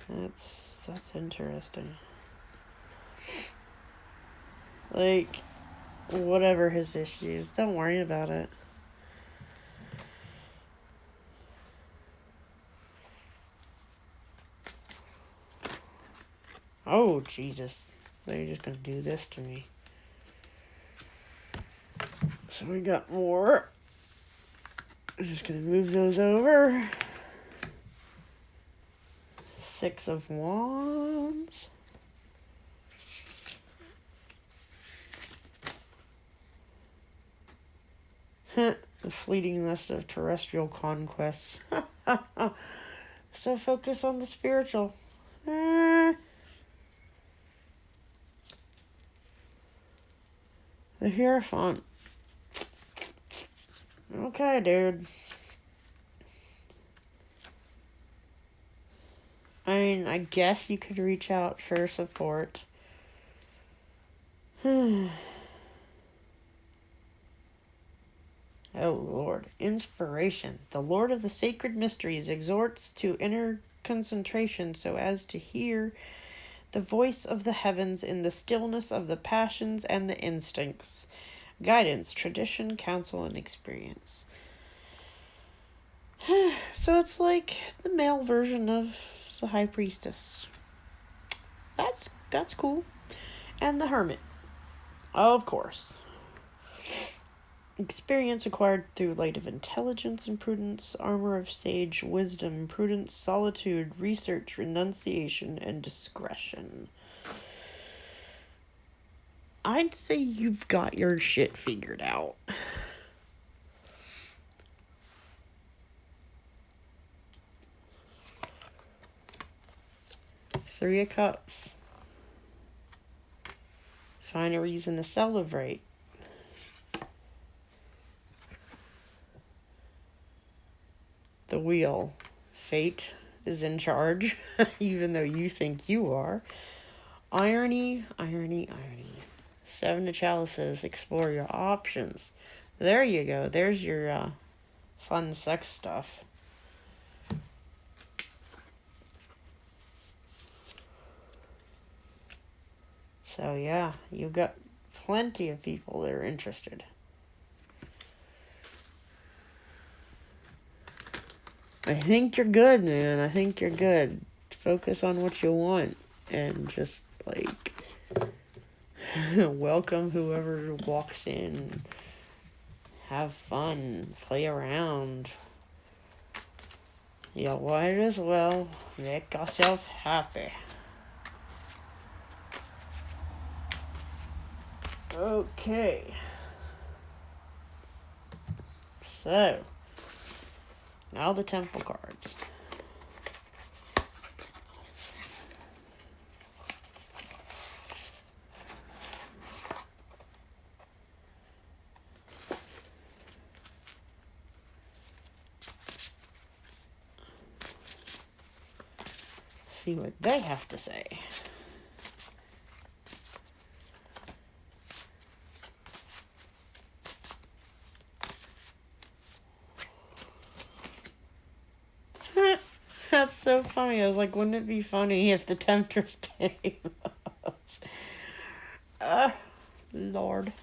that's interesting. Like, whatever his issues, don't worry about it. Oh, Jesus. They're just gonna do this to me. So we got more. I'm just gonna move those over. 6 of Wands. The fleetingness of terrestrial conquests. So focus on the spiritual. The Hierophant. Okay, dude. I mean, I guess you could reach out for support. Oh, Lord. Inspiration. The Lord of the Sacred Mysteries exhorts to inner concentration so as to hear the voice of the heavens in the stillness of the passions and the instincts. Guidance, tradition, counsel, and experience. So it's like the male version of the High Priestess. That's cool. And the Hermit. Of course. Experience acquired through light of intelligence and prudence, armor of sage, wisdom, prudence, solitude, research, renunciation, and discretion. I'd say you've got your shit figured out. Three of Cups. Find a reason to celebrate. The Wheel. Fate is in charge, even though you think you are. Irony, irony, irony. 7 of Chalices. Explore your options. There you go. There's your fun sex stuff. So yeah, you've got plenty of people that are interested. I think you're good, man. I think you're good. Focus on what you want and just, like, welcome whoever walks in. Have fun. Play around. You might as well make yourself happy. Okay. So, now the Temple cards. see what they have to say. That's so funny. I was like, wouldn't it be funny if the Temptress came up? Lord.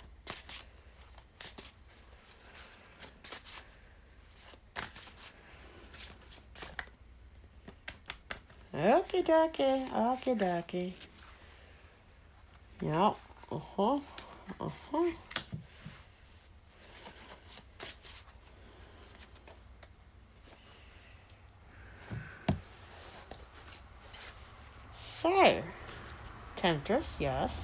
Okie dokie, okie dokie. Yep. Uh-huh. Uh-huh. So, Temptress, yes.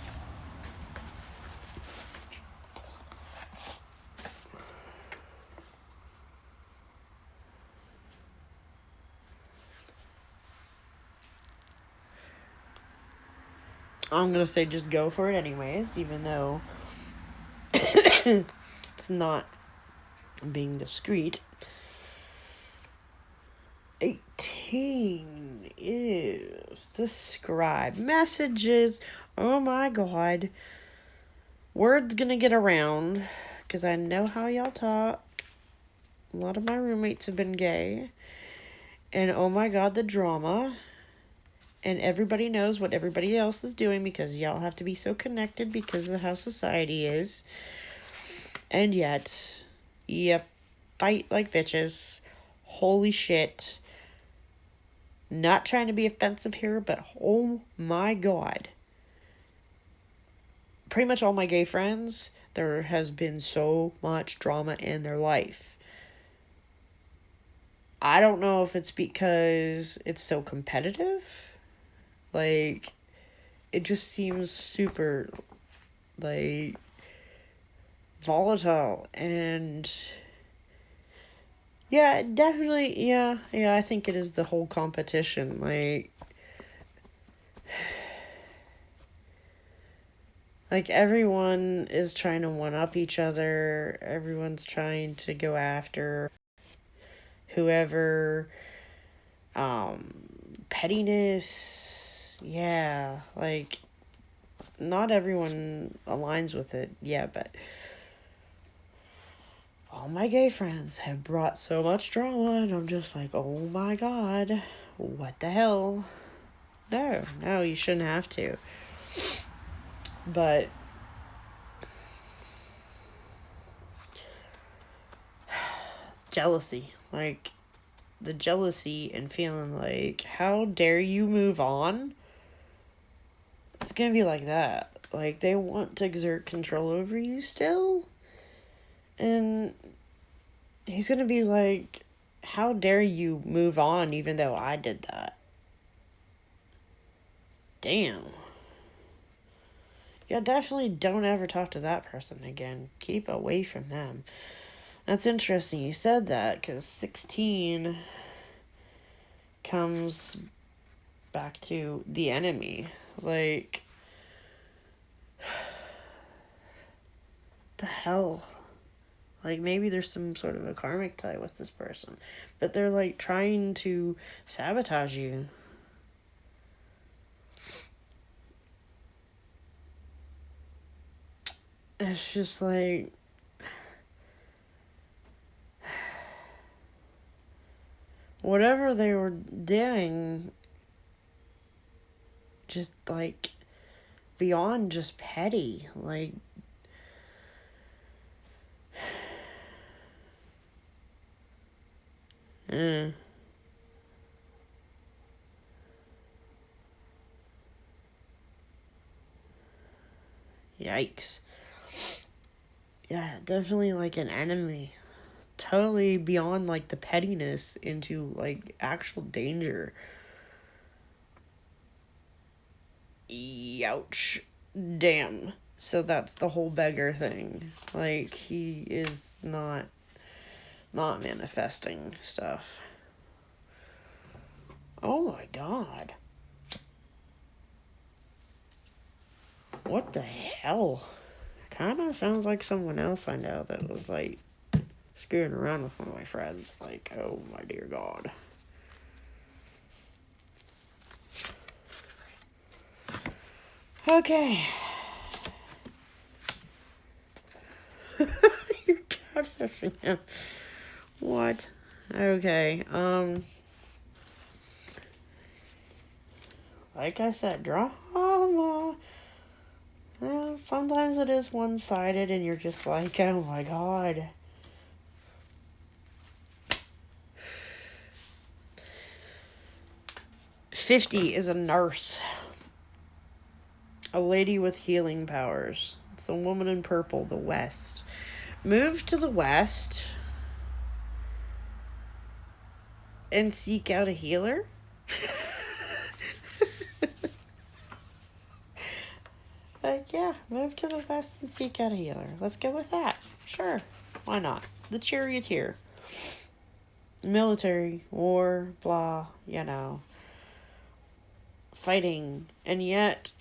I'm gonna say just go for it anyways, even though it's not being discreet. 18 is the scribe. Messages. Oh my god. Word's gonna get around, because I know how y'all talk. A lot of my roommates have been gay. And oh my god, the drama. And everybody knows what everybody else is doing because y'all have to be so connected because of how society is. And yet, yep, fight like bitches. Holy shit. Not trying to be offensive here, but oh my god. Pretty much all my gay friends, there has been so much drama in their life. I don't know if it's because it's so competitive. Like, it just seems super, like, volatile. And yeah, definitely, yeah, I think it is the whole competition. Like everyone is trying to one-up each other. Everyone's trying to go after whoever. Pettiness. Yeah, like, not everyone aligns with it. Yeah, but all my gay friends have brought so much drama, and I'm just like, oh my god, what the hell? No, you shouldn't have to. But jealousy, like, the jealousy and feeling like, how dare you move on? It's gonna be like that. Like, they want to exert control over you still. And he's gonna be like, how dare you move on even though I did that? Damn. Yeah, definitely don't ever talk to that person again. Keep away from them. That's interesting you said that, because 16 comes back to the enemy. Like, the hell? Like, maybe there's some sort of a karmic tie with this person. But they're, like, trying to sabotage you. It's just like, whatever they were doing, just, like, beyond just petty. Like, yikes. Yeah, definitely like an enemy. Totally beyond like the pettiness into like actual danger. Youch. Damn. So that's the whole beggar thing. Like, he is not manifesting stuff. Oh my god. What the hell? Kinda sounds like someone else I know that was like screwing around with one of my friends. Like, oh my dear god. Okay. You're catfishing him. What? Okay, like I said, drama. Well, sometimes it is one-sided and you're just like, oh my god. "50 is a nurse. A lady with healing powers. It's a woman in purple, the West. Move to the West and seek out a healer?" Like, yeah, move to the West and seek out a healer. Let's go with that. Sure. Why not? The charioteer. Military, war, blah, you know. Fighting. And yet,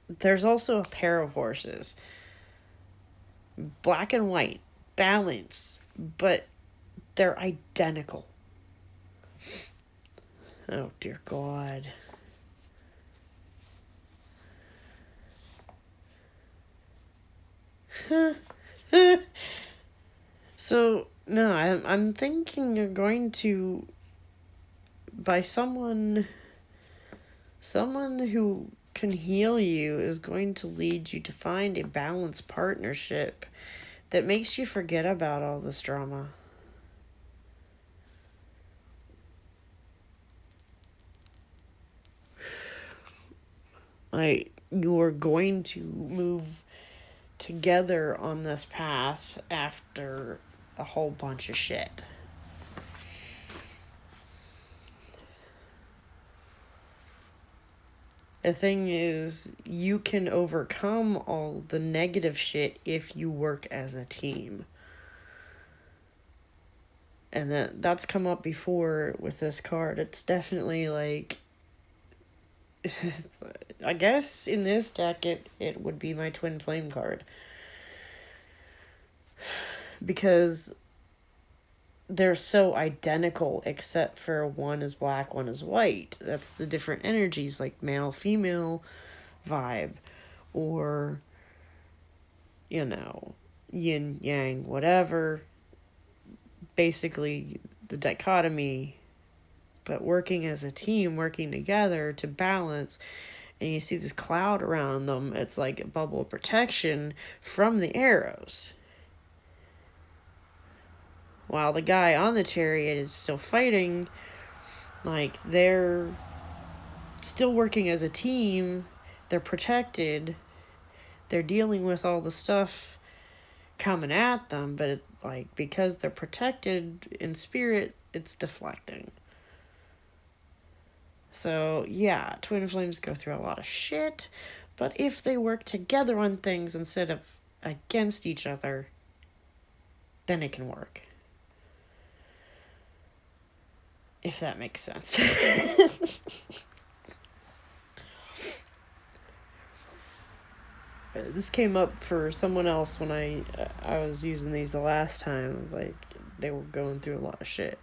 there's also a pair of horses. Black and white. Balance. But they're identical. Oh, dear God. So, no, I'm thinking you're going to, by someone who can heal you is going to lead you to find a balanced partnership that makes you forget about all this drama. Like, you're going to move together on this path after a whole bunch of shit. The thing is, you can overcome all the negative shit if you work as a team. And that's come up before with this card. It's definitely like, I guess in this deck it would be my twin flame card. Because they're so identical except for one is black, one is white. That's the different energies, like male, female vibe. Or, you know, yin, yang, whatever. Basically, the dichotomy. But working as a team, working together to balance. And you see this cloud around them. It's like a bubble of protection from the arrows. While the guy on the chariot is still fighting, like, they're still working as a team, they're protected, they're dealing with all the stuff coming at them, but it, like, because they're protected in spirit, it's deflecting. So, yeah, twin flames go through a lot of shit, but if they work together on things instead of against each other, then it can work. If that makes sense. This came up for someone else when I was using these the last time. Like, they were going through a lot of shit.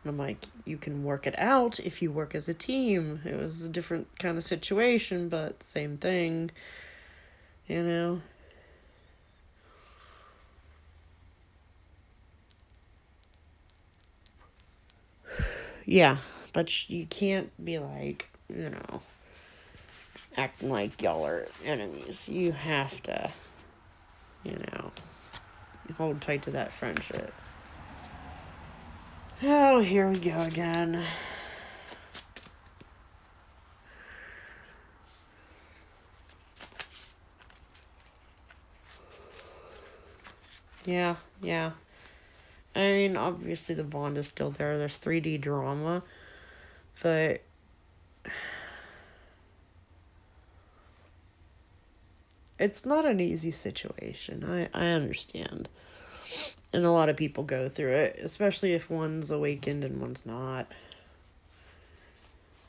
And I'm like, you can work it out if you work as a team. It was a different kind of situation, but same thing. You know? Yeah, but you can't be like, you know, acting like y'all are enemies. You have to, you know, hold tight to that friendship. Oh, here we go again. Yeah. I mean, obviously the bond is still there. There's 3D drama. But it's not an easy situation. I understand. And a lot of people go through it, especially if one's awakened and one's not.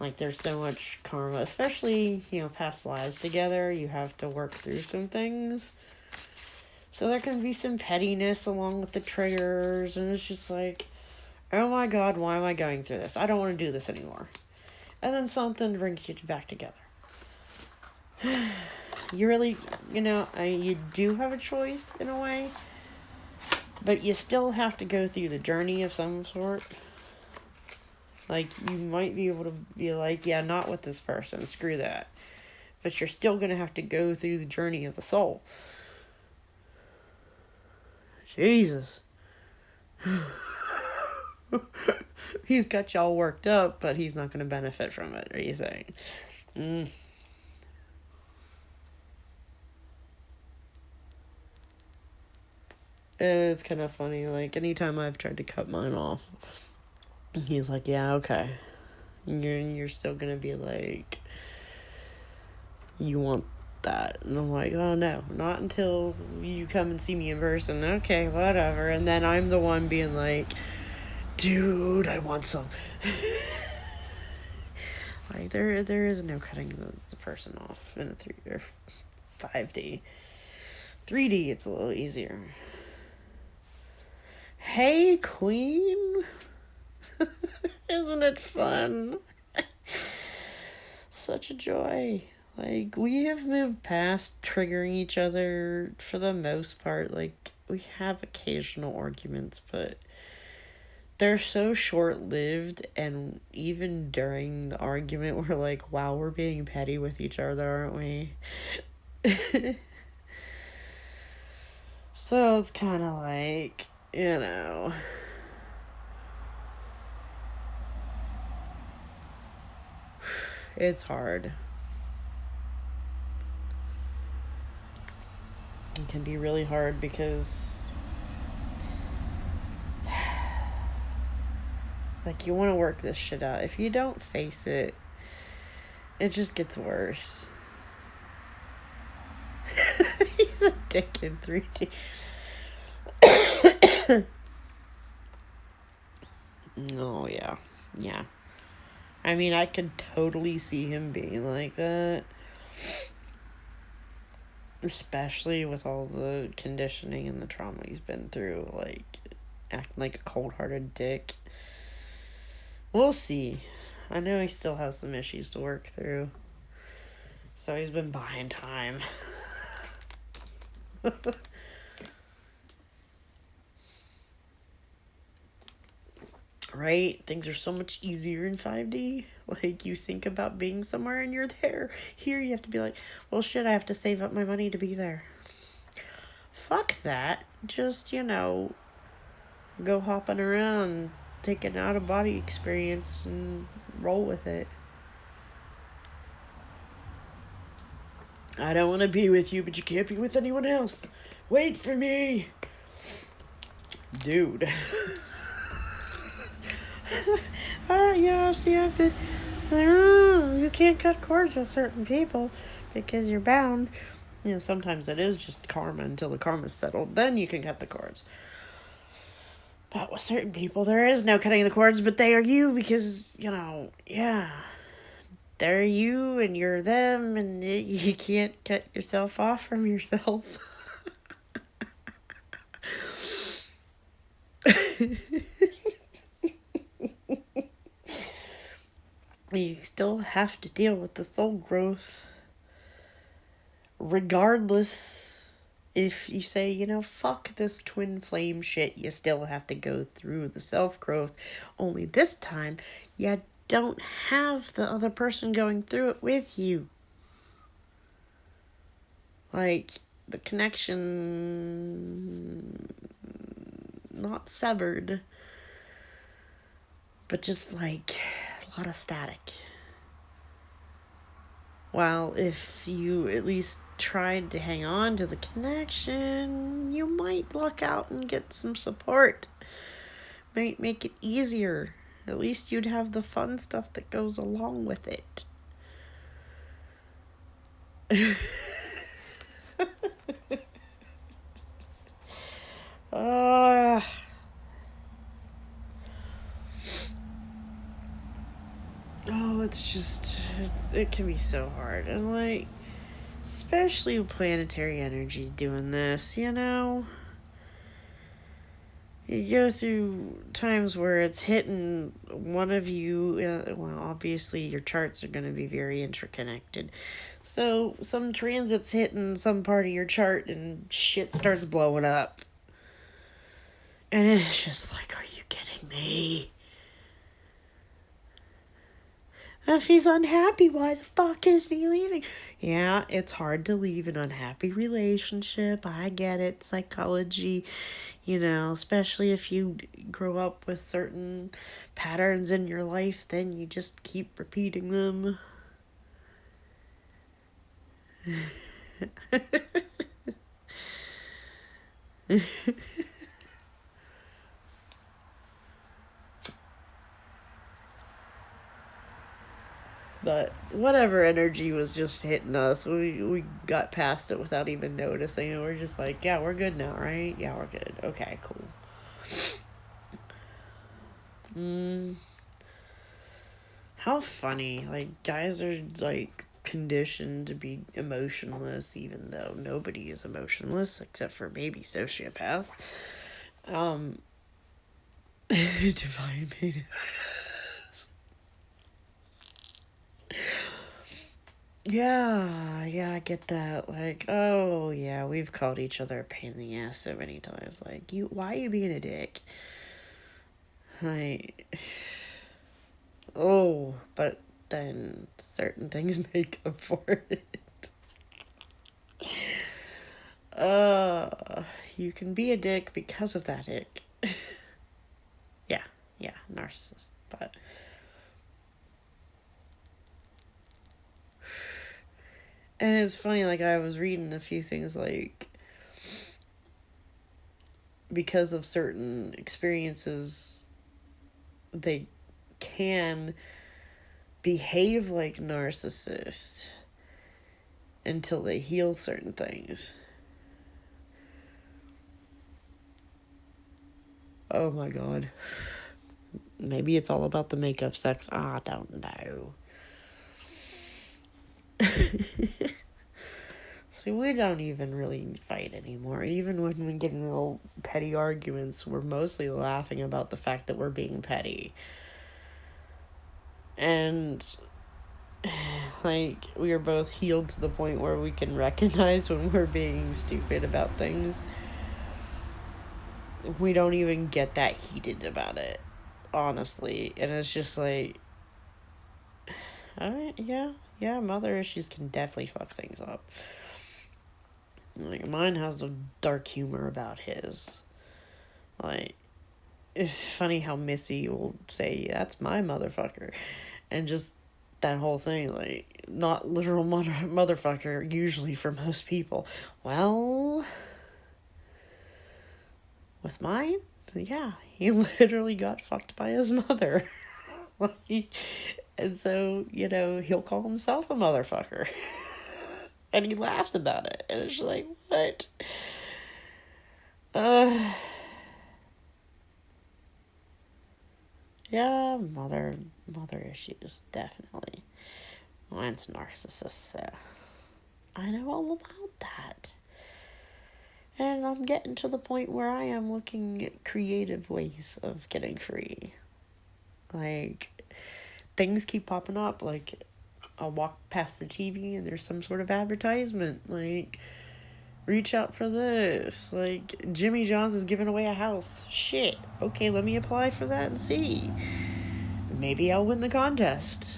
Like, there's so much karma, especially, you know, past lives together. You have to work through some things. So there can be some pettiness along with the triggers, and it's just like, oh my god, why am I going through this? I don't want to do this anymore. And then something brings you back together. You really, you do have a choice in a way, but you still have to go through the journey of some sort. Like, you might be able to be like, yeah, not with this person, screw that. But you're still going to have to go through the journey of the soul. Jesus. He's got y'all worked up, but he's not going to benefit from it, are you saying? It's kind of funny. Like, anytime I've tried to cut mine off, he's like, yeah, okay. You're still going to be like, you want that. And I'm like, oh, no. Not until you come and see me in person. Okay, whatever. And then I'm the one being like, dude, I want some. Like, there is no cutting the person off in a 3 or 5D. 3D, it's a little easier. Hey, Queen. Isn't it fun? Such a joy. Like, we have moved past triggering each other for the most part. Like, we have occasional arguments, but they're so short-lived, and even during the argument, we're like, wow, we're being petty with each other, aren't we? So it's kind of like, it's hard. It can be really hard because, like, you want to work this shit out. If you don't face it, it just gets worse. He's a dick in 3D. Oh, yeah. Yeah. I mean, I could totally see him being like that. Especially with all the conditioning and the trauma he's been through. Like, acting like a cold-hearted dick. We'll see. I know he still has some issues to work through. So he's been buying time. Right? Things are so much easier in 5D. Like, you think about being somewhere and you're there. Here you have to be like, well, shit, I have to save up my money to be there. Fuck that. Just, go hopping around, take an out-of-body experience and roll with it. I don't want to be with you, but you can't be with anyone else. Wait for me. Dude. See, I've been... you can't cut cords with certain people because you're bound. Sometimes it is just karma until the karma's settled. Then you can cut the cords. But with certain people, there is no cutting the cords, but they are you because, they're you and you're them, and you can't cut yourself off from yourself. You still have to deal with the soul growth. Regardless, if you say, fuck this twin flame shit, you still have to go through the self-growth. Only this time, you don't have the other person going through it with you. Like, the connection, not severed, but just like a lot of static. While if you at least tried to hang on to the connection, you might luck out and get some support. Might make it easier. At least you'd have the fun stuff that goes along with it. It's just, it can be so hard. And like, especially with planetary energies doing this, You go through times where it's hitting one of you. Well, obviously, your charts are going to be very interconnected. So, some transit's hitting some part of your chart and shit starts blowing up. And it's just like, are you kidding me? If he's unhappy, why the fuck isn't he leaving? Yeah, it's hard to leave an unhappy relationship. I get it. Psychology, especially if you grow up with certain patterns in your life, then you just keep repeating them. But whatever energy was just hitting us, we got past it without even noticing. And we're just like, yeah, we're good now, right? Yeah, we're good. Okay, cool. How funny. Like, guys are, like, conditioned to be emotionless, even though nobody is emotionless except for maybe sociopaths. Divine penis. Yeah, I get that. Like, oh, yeah, we've called each other a pain in the ass so many times. Like, why are you being a dick? Like, oh, but then certain things make up for it. You can be a dick because of that dick. yeah, narcissist, but and it's funny, like, I was reading a few things, like, because of certain experiences, they can behave like narcissists until they heal certain things. Oh my god. Maybe it's all about the makeup sex. I don't know. See, we don't even really fight anymore. Even when we get in little petty arguments, we're mostly laughing about the fact that we're being petty. And, like, we are both healed to the point where we can recognize when we're being stupid about things. We don't even get that heated about it, honestly. And it's just like, alright, yeah, mother issues can definitely fuck things up. Like, mine has a dark humor about his. Like, it's funny how Missy will say, that's my motherfucker. And just that whole thing, like, not literal motherfucker, usually for most people. Well, with mine, yeah, he literally got fucked by his mother. And so, he'll call himself a motherfucker. And he laughs about it. And it's like, what? Yeah, mother issues, definitely. Mine's narcissist, so I know all about that. And I'm getting to the point where I am looking at creative ways of getting free. Like, things keep popping up. Like, I'll walk past the TV and there's some sort of advertisement. Like, reach out for this. Like, Jimmy John's is giving away a house. Shit. Okay, let me apply for that and see. Maybe I'll win the contest.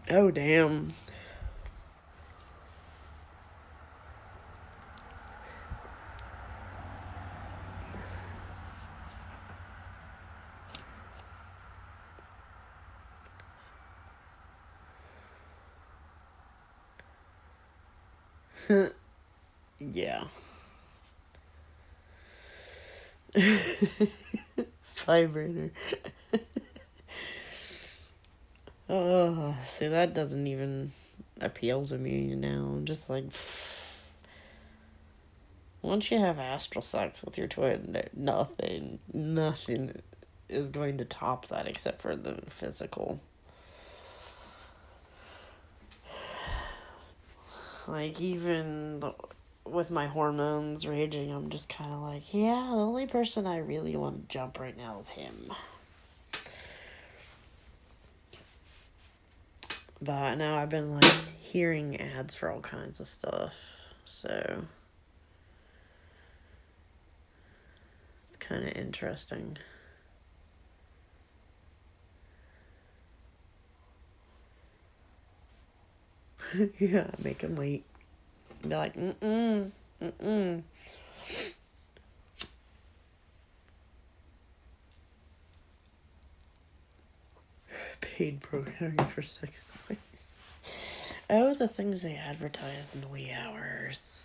Oh, damn. Yeah. Vibrator. Oh, see, that doesn't even appeal to me now. I'm just like, once you have astral sex with your twin, nothing is going to top that except for the physical. Like, even with my hormones raging, I'm just kind of like, yeah, the only person I really want to jump right now is him. But now I've been like hearing ads for all kinds of stuff, so it's kind of interesting. Yeah, make him wait. Be like, mm-mm. Paid programming for sex toys. Oh, the things they advertise in the wee hours.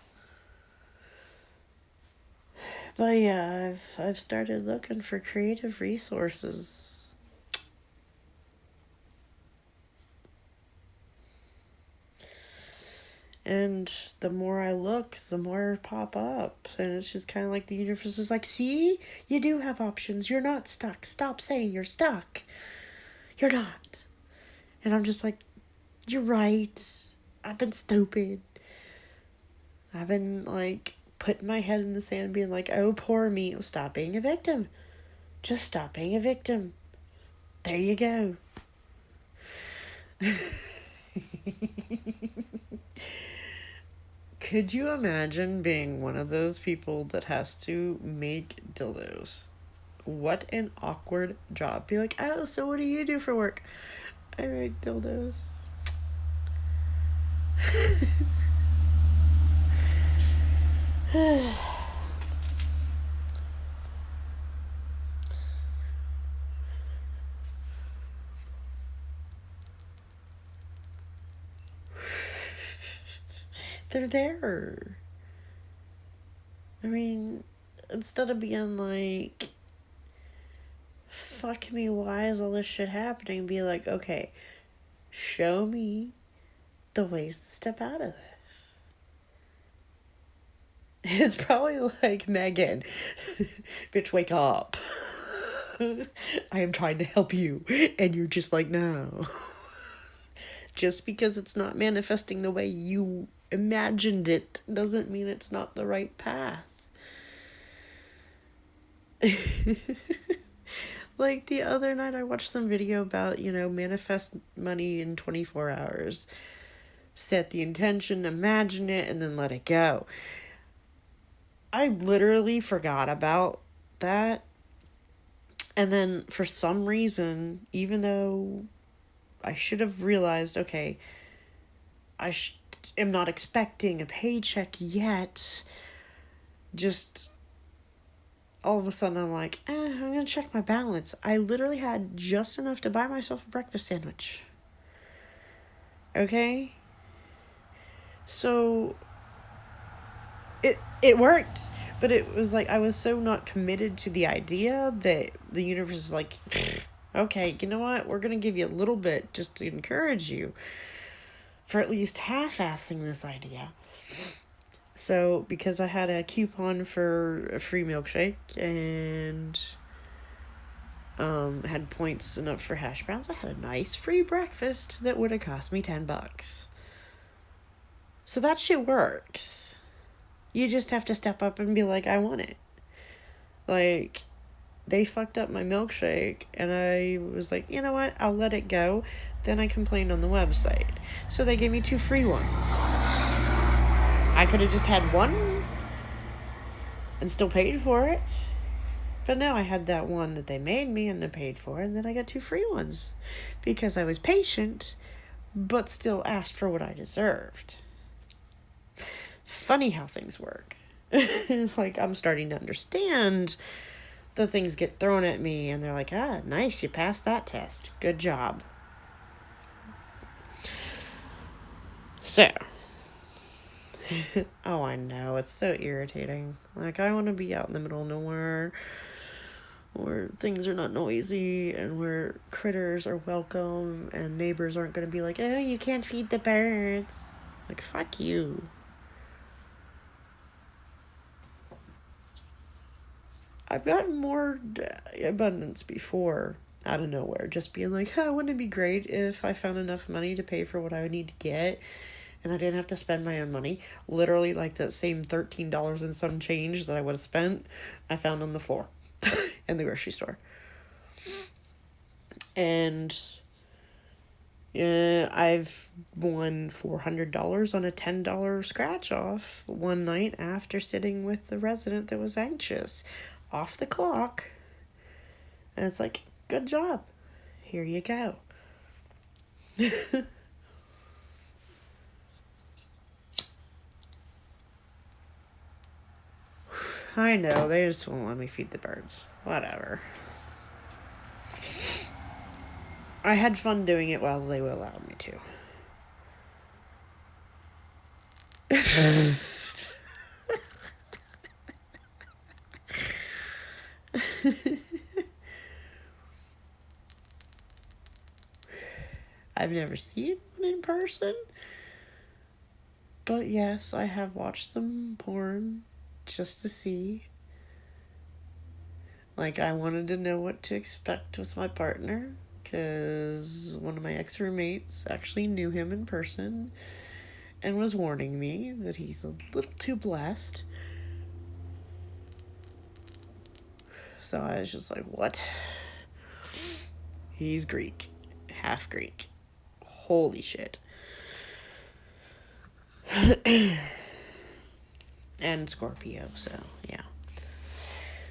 But yeah, I've started looking for creative resources. And the more I look, the more pop up. And it's just kind of like the universe is like, see? You do have options. You're not stuck. Stop saying you're stuck. You're not. And I'm just like, you're right. I've been stupid. I've been like putting my head in the sand being like, oh, poor me. Stop being a victim. Just stop being a victim. There you go. Could you imagine being one of those people that has to make dildos? What an awkward job. Be like, oh, so what do you do for work? I make dildos. They're there. I mean, instead of being like, fuck me, why is all this shit happening? Be like, okay, show me the ways to step out of this. It's probably like, Megan, bitch, wake up. I am trying to help you. And you're just like, no. Just because it's not manifesting the way you imagined it doesn't mean it's not the right path. Like the other night I watched some video about, manifest money in 24 hours. Set the intention, imagine it, and then let it go. I literally forgot about that. And then for some reason, even though I should have realized, okay, I am not expecting a paycheck yet, just all of a sudden I'm like, I'm going to check my balance. I literally had just enough to buy myself a breakfast sandwich. Okay? So it worked, but it was like I was so not committed to the idea that the universe is like, okay, you know what? We're going to give you a little bit just to encourage you for at least half-assing this idea. So, because I had a coupon for a free milkshake and had points enough for hash browns, I had a nice free breakfast that would have cost me $10. So that shit works. You just have to step up and be like, I want it. Like, they fucked up my milkshake, and I was like, you know what? I'll let it go. Then I complained on the website. So they gave me 2 free ones. I could have just had one and still paid for it. But no, I had that one that they made me and I paid for, and then I got 2 free ones. Because I was patient, but still asked for what I deserved. Funny how things work. Like, I'm starting to understand the things get thrown at me, and they're like, nice, you passed that test. Good job. So. Oh, I know. It's so irritating. Like, I want to be out in the middle of nowhere where things are not noisy and where critters are welcome and neighbors aren't going to be like, oh, you can't feed the birds. Like, fuck you. I've gotten more abundance before out of nowhere. Just being like, wouldn't it be great if I found enough money to pay for what I would need to get? and I didn't have to spend my own money. Literally, like that same $13 and some change that I would have spent, I found on the floor in the grocery store. And I've won $400 on a $10 scratch off one night after sitting with the resident that was anxious off the clock. And it's like, good job. Here you go. I know, they just won't let me feed the birds. Whatever. I had fun doing it while they allowed me to. I've never seen one in person. But yes, I have watched some porn just to see. Like, I wanted to know what to expect with my partner, because one of my ex-roommates actually knew him in person and was warning me that he's a little too blessed. So I was just like, what? He's Greek. Half Greek. Holy shit. And Scorpio, so yeah.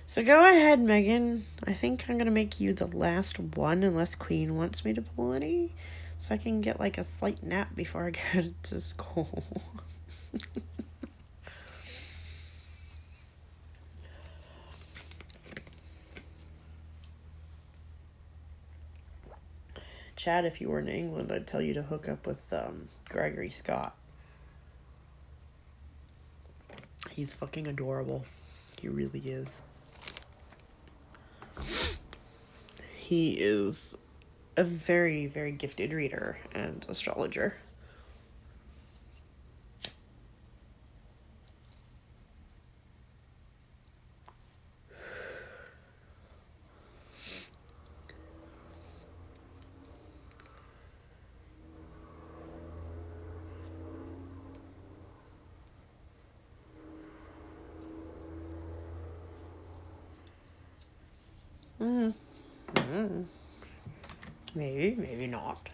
So go ahead, Megan. I think I'm going to make you the last one unless Queen wants me to pull any. So I can get like a slight nap before I go to school. Chad, if you were in England, I'd tell you to hook up with Gregory Scott. He's fucking adorable. He really is. He is a very, very gifted reader and astrologer. Maybe, maybe not.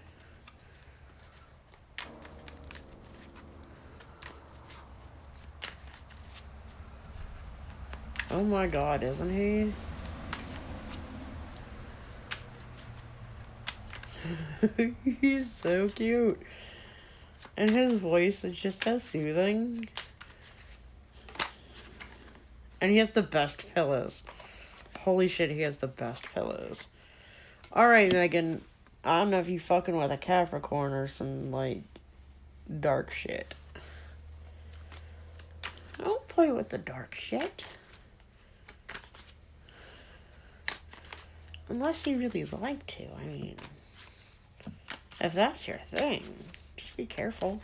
Oh my god, isn't he? He's so cute. And his voice is just so soothing. And he has the best pillows. Holy shit, he has the best pillows. Alright, Megan. I don't know if you fucking with a Capricorn or some, like, dark shit. Don't play with the dark shit. Unless you really like to. I mean, if that's your thing, just be careful.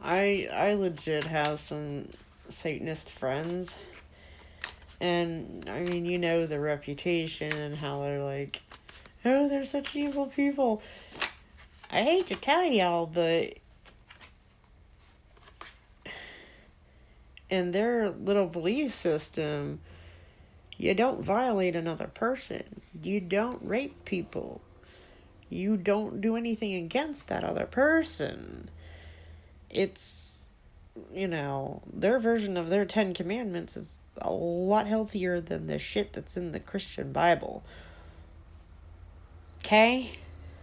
I legit have some Satanist friends. And, I mean, you know the reputation and how they're like, oh, they're such evil people. I hate to tell y'all, but in their little belief system, you don't violate another person. You don't rape people. You don't do anything against that other person. It's, you know, their version of their 10 Commandments is a lot healthier than the shit that's in the Christian Bible. Okay?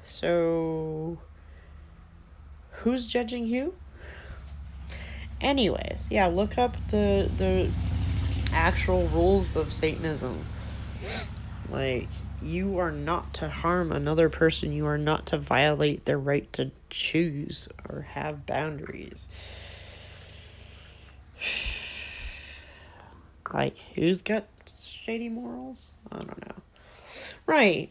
So, who's judging who? Anyways, yeah, look up the actual rules of Satanism. Like, you are not to harm another person. You are not to violate their right to choose or have boundaries. Like, who's got shady morals? I don't know. Right.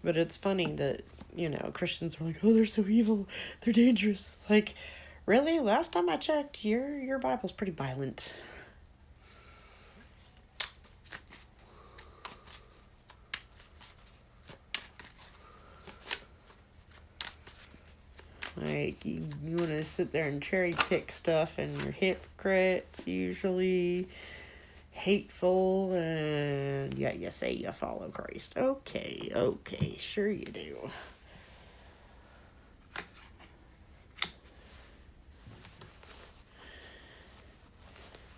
But it's funny that, you know, Christians are like, oh, they're so evil. They're dangerous. Like, really? Last time I checked, your Bible's pretty violent. Like, you want to sit there and cherry pick stuff, and you're hypocrites, usually hateful, and yet you say you follow Christ. Okay, sure you do.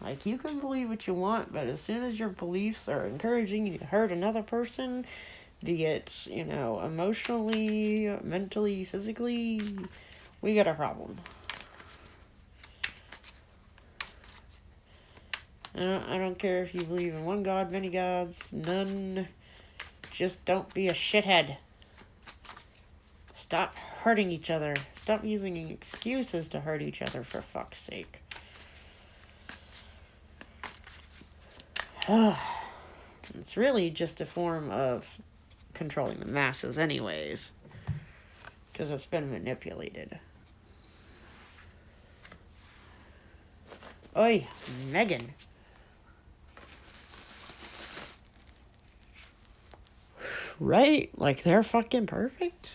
Like, you can believe what you want, but as soon as your beliefs are encouraging you to hurt another person, be it, emotionally, mentally, physically, we got a problem. I don't care if you believe in one God, many gods, none. Just don't be a shithead. Stop hurting each other. Stop using excuses to hurt each other, for fuck's sake. It's really just a form of controlling the masses anyways, because it's been manipulated. Oi, Megan. Right? Like, they're fucking perfect?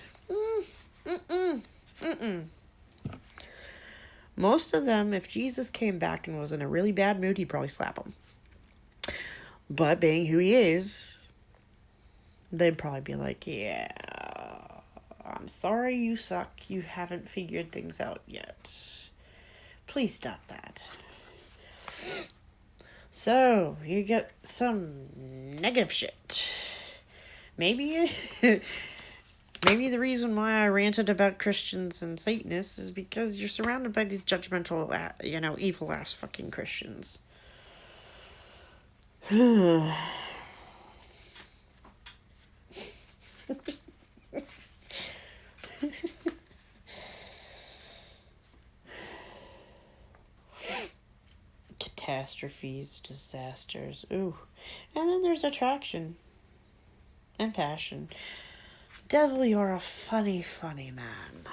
Most of them, if Jesus came back and was in a really bad mood, he'd probably slap them. But being who he is, they'd probably be like, yeah, I'm sorry you suck. You haven't figured things out yet. Please stop that. So, you get some negative shit. Maybe the reason why I ranted about Christians and Satanists is because you're surrounded by these judgmental, evil-ass fucking Christians. Catastrophes, disasters, ooh. And then there's attraction and passion. Devil, you're a funny, funny man.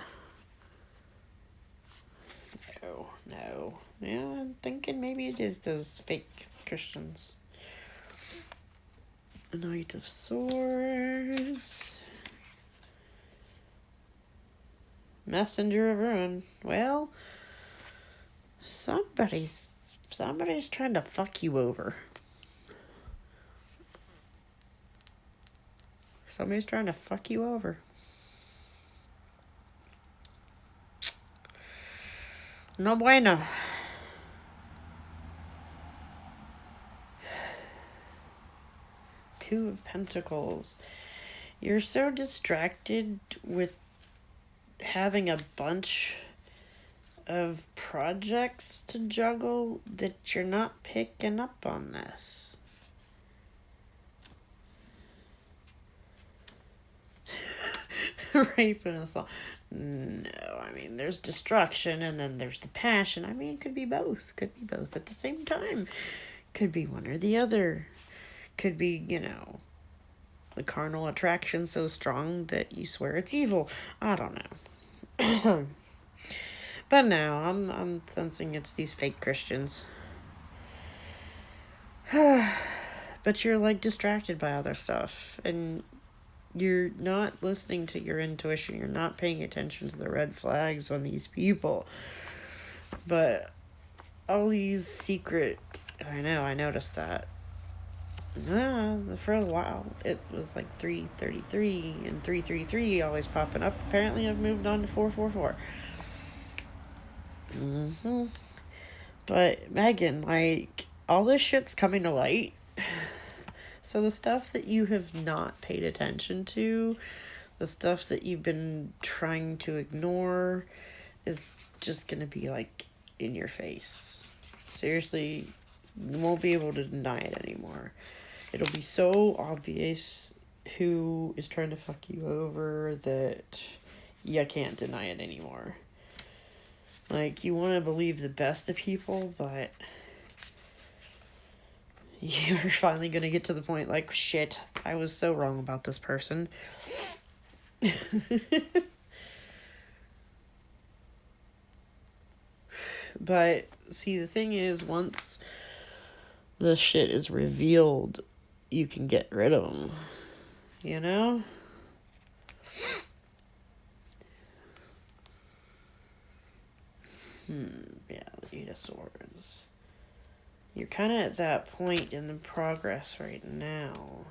No. Yeah, I'm thinking maybe it is those fake Christians. Knight of Swords. Messenger of Ruin. Well, somebody's trying to fuck you over. Somebody's trying to fuck you over. No bueno. Two of Pentacles. You're so distracted with having a bunch of projects to juggle that you're not picking up on this. Raping us all. No, I mean, there's destruction and then there's the passion. I mean, it could be both. Could be both at the same time. Could be one or the other. Could be, the carnal attraction so strong that you swear it's evil. I don't know. But no, I'm sensing it's these fake Christians. But you're like distracted by other stuff, and you're not listening to your intuition. You're not paying attention to the red flags on these people. But all these secret, I noticed that. For a while, it was like 333 and 333 always popping up. Apparently, I've moved on to 444. But Megan, like, all this shit's coming to light. So the stuff that you have not paid attention to, the stuff that you've been trying to ignore, is just gonna be like in your face. Seriously, you won't be able to deny it anymore. It'll be so obvious who is trying to fuck you over that you can't deny it anymore. Like, you want to believe the best of people, but you're finally going to get to the point like, shit, I was so wrong about this person. But, see, the thing is, once the shit is revealed, you can get rid of them. You know? Yeah, the Eight of Swords. You're kind of at that point in the progress right now.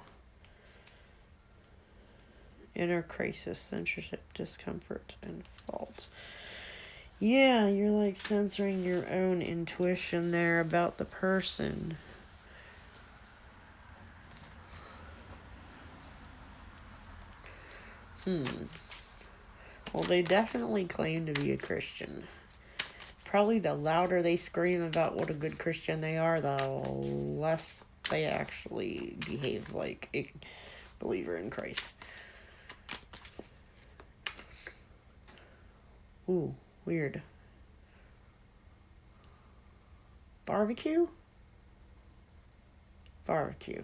Inner crisis, censorship, discomfort, and fault. Yeah, you're like censoring your own intuition there about the person. Well, they definitely claim to be a Christian. Probably the louder they scream about what a good Christian they are, the less they actually behave like a believer in Christ. Ooh, weird. Barbecue? Barbecue.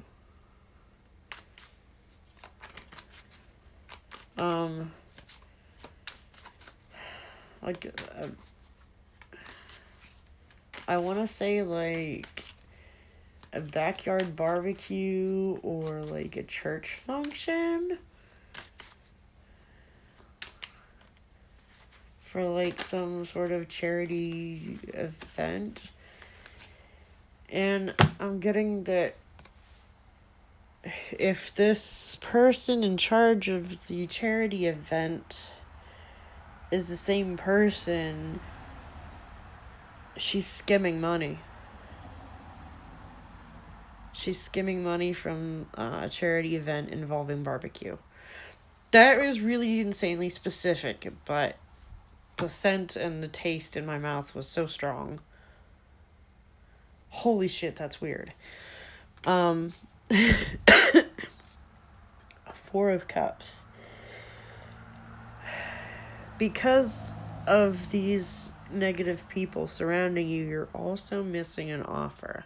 Like, I want to say, like, a backyard barbecue or, like, a church function for, like, some sort of charity event. And I'm getting that if this person in charge of the charity event is the same person, she's skimming money. She's skimming money from a charity event involving barbecue. That was really insanely specific, but the scent and the taste in my mouth was so strong. Holy shit, that's weird. Four of Cups. Because of these negative people surrounding you, you're also missing an offer.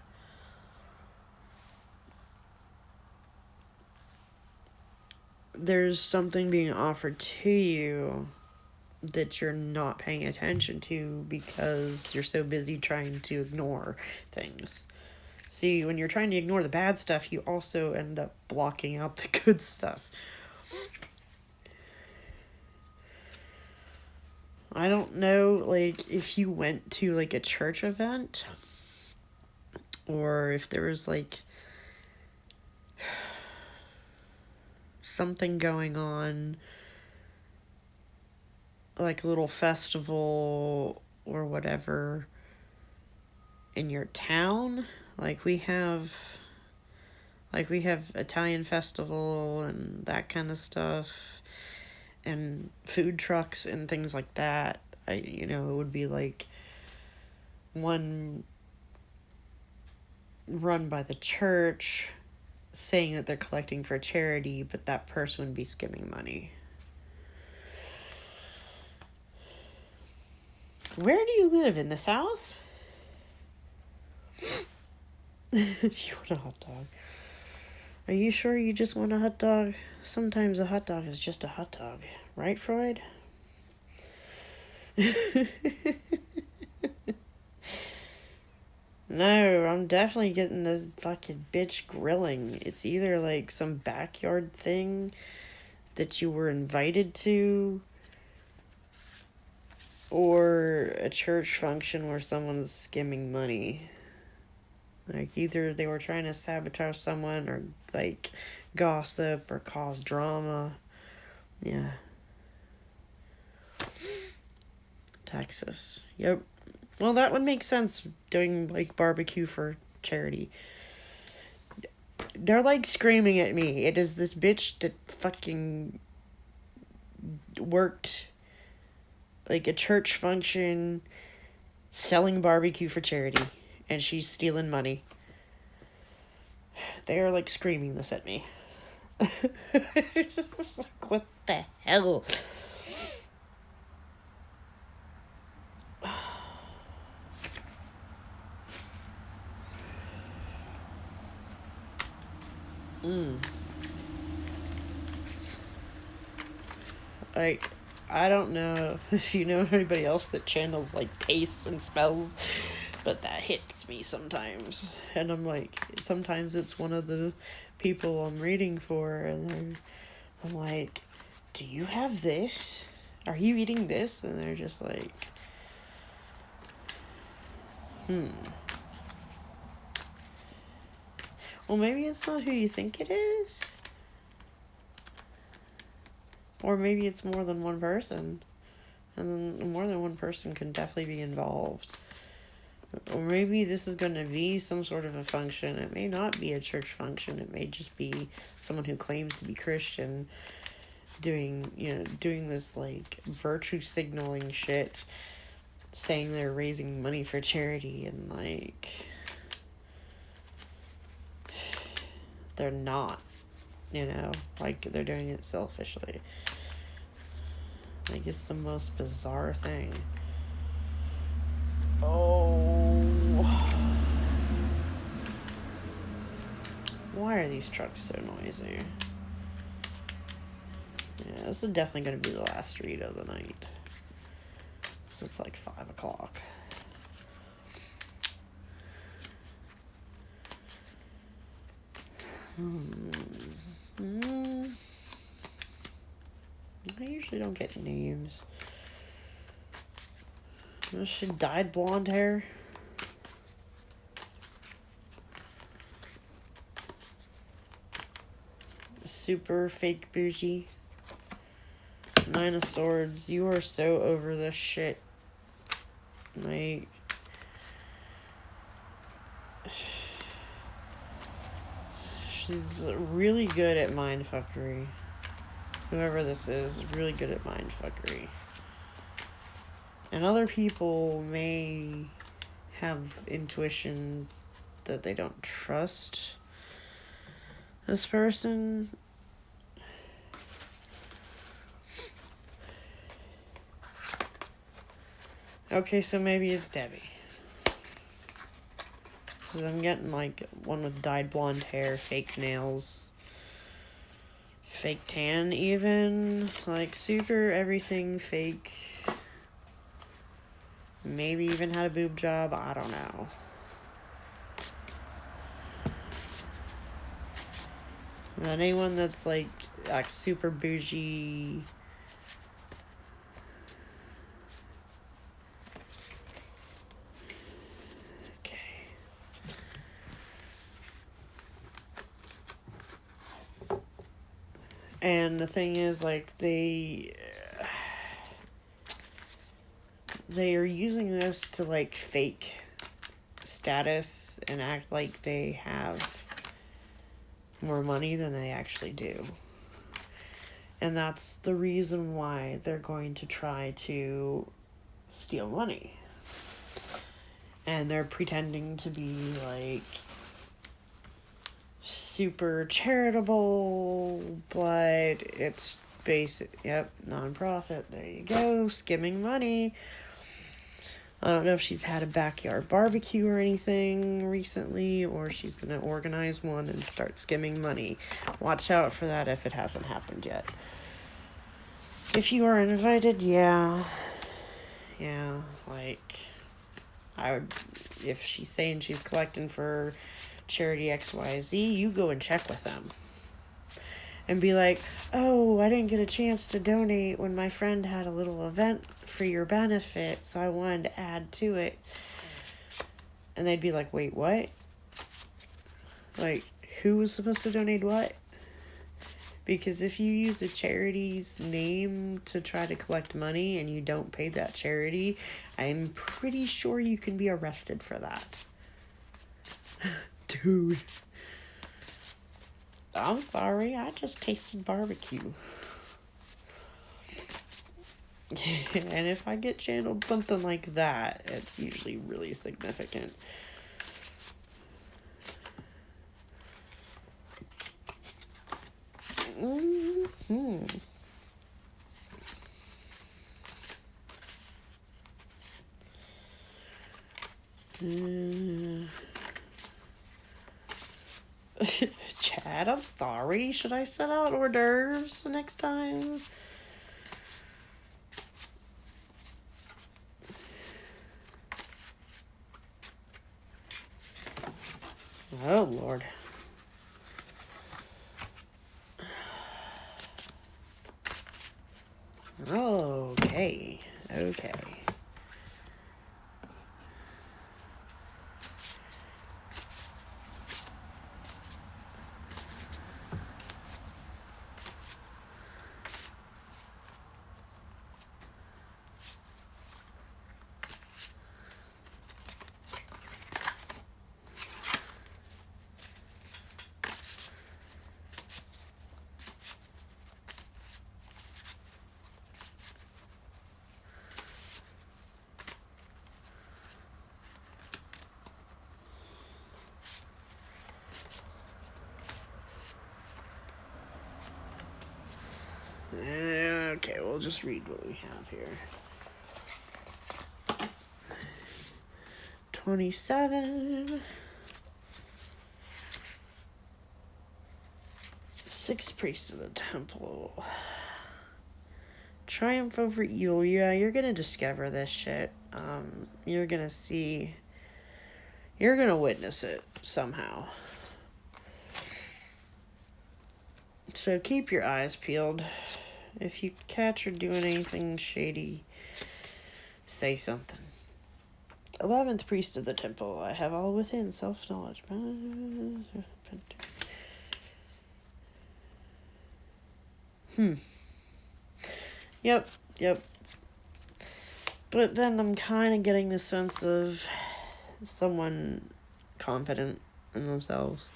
There's something being offered to you that you're not paying attention to because you're so busy trying to ignore things. See, when you're trying to ignore the bad stuff, you also end up blocking out the good stuff. I don't know, like, if you went to, like, a church event, or if there was, like, something going on, like a little festival or whatever in your town. Like we have Italian festival and that kind of stuff, and food trucks and things like that. It would be like one run by the church saying that they're collecting for charity, but that person would be skimming money. Where do you live? In the South? You want a hot dog? Are you sure you just want a hot dog? Sometimes a hot dog is just a hot dog. Right, Freud? No, I'm definitely getting this fucking bitch grilling. It's either like some backyard thing that you were invited to, or a church function where someone's skimming money. Like, either they were trying to sabotage someone, or, like, gossip, or cause drama. Yeah. Texas. Yep. Well, that would make sense, doing, like, barbecue for charity. They're, like, screaming at me. It is this bitch that fucking worked, like, a church function selling barbecue for charity, and she's stealing money. They are, like, screaming this at me. What the hell? Like, I don't know if you know anybody else that channels, like, tastes and smells, but that hits me sometimes. And I'm like, sometimes it's one of the people I'm reading for, and I'm like, do you have this? Are you eating this? And they're just like, Well, maybe it's not who you think it is. Or maybe it's more than one person. And then more than one person can definitely be involved. Or maybe this is going to be some sort of a function. It may not be a church function. It may just be someone who claims to be Christian doing this, like, virtue signaling shit, saying they're raising money for charity, and, like, they're not, like, they're doing it selfishly. Like, it's the most bizarre thing. Oh. Why are these trucks so noisy? Yeah, this is definitely going to be the last read of the night. So it's like 5 o'clock. I usually don't get names. She dyed blonde hair. Super fake bougie. 9 of Swords. You are so over this shit. Like, she's really good at mindfuckery. Whoever this is really good at mindfuckery. And other people may have intuition that they don't trust this person. Okay, so maybe it's Debbie. Because I'm getting, like, one with dyed blonde hair, fake nails, fake tan even. Like, super everything fake. Maybe even had a boob job. I don't know. But anyone that's, like super bougie... And the thing is, like, they are using this to, like, fake status and act like they have more money than they actually do. And that's the reason why they're going to try to steal money. And they're pretending to be, like, super charitable, but it's basic. Yep, non-profit. There you go, skimming money. I don't know if she's had a backyard barbecue or anything recently, or she's gonna organize one and start skimming money. Watch out for that if it hasn't happened yet. If you are invited, yeah, like, if she's saying she's collecting for charity XYZ, you go and check with them. And be like, oh, I didn't get a chance to donate when my friend had a little event for your benefit, so I wanted to add to it. And they'd be like, wait, what? Like, who was supposed to donate what? Because if you use a charity's name to try to collect money and you don't pay that charity, I'm pretty sure you can be arrested for that. Dude. I'm sorry, I just tasted barbecue. And if I get channeled something like that, it's usually really significant. Mm-hmm. Chad, I'm sorry. Should I set out hors d'oeuvres next time? Oh, Lord. Okay. just read what we have here. 27. 6 Priest of the Temple. Triumph over evil. Yeah, you're gonna discover this shit. You're gonna see. You're gonna witness it somehow. So keep your eyes peeled. If you catch her doing anything shady, say something. 11th Priest of the Temple. I have all within self-knowledge. Yep. But then I'm kind of getting the sense of someone confident in themselves.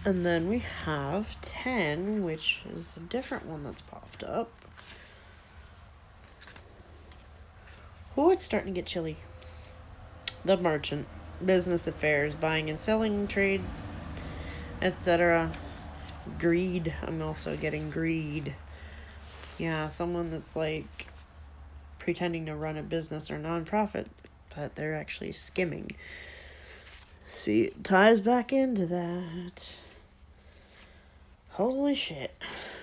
And then we have 10, which is a different one that's popped up. Oh, it's starting to get chilly. The Merchant. Business affairs, buying and selling, trade, etc. Greed. I'm also getting greed. Yeah, someone that's like pretending to run a business or nonprofit, but they're actually skimming. See, it ties back into that. Holy shit.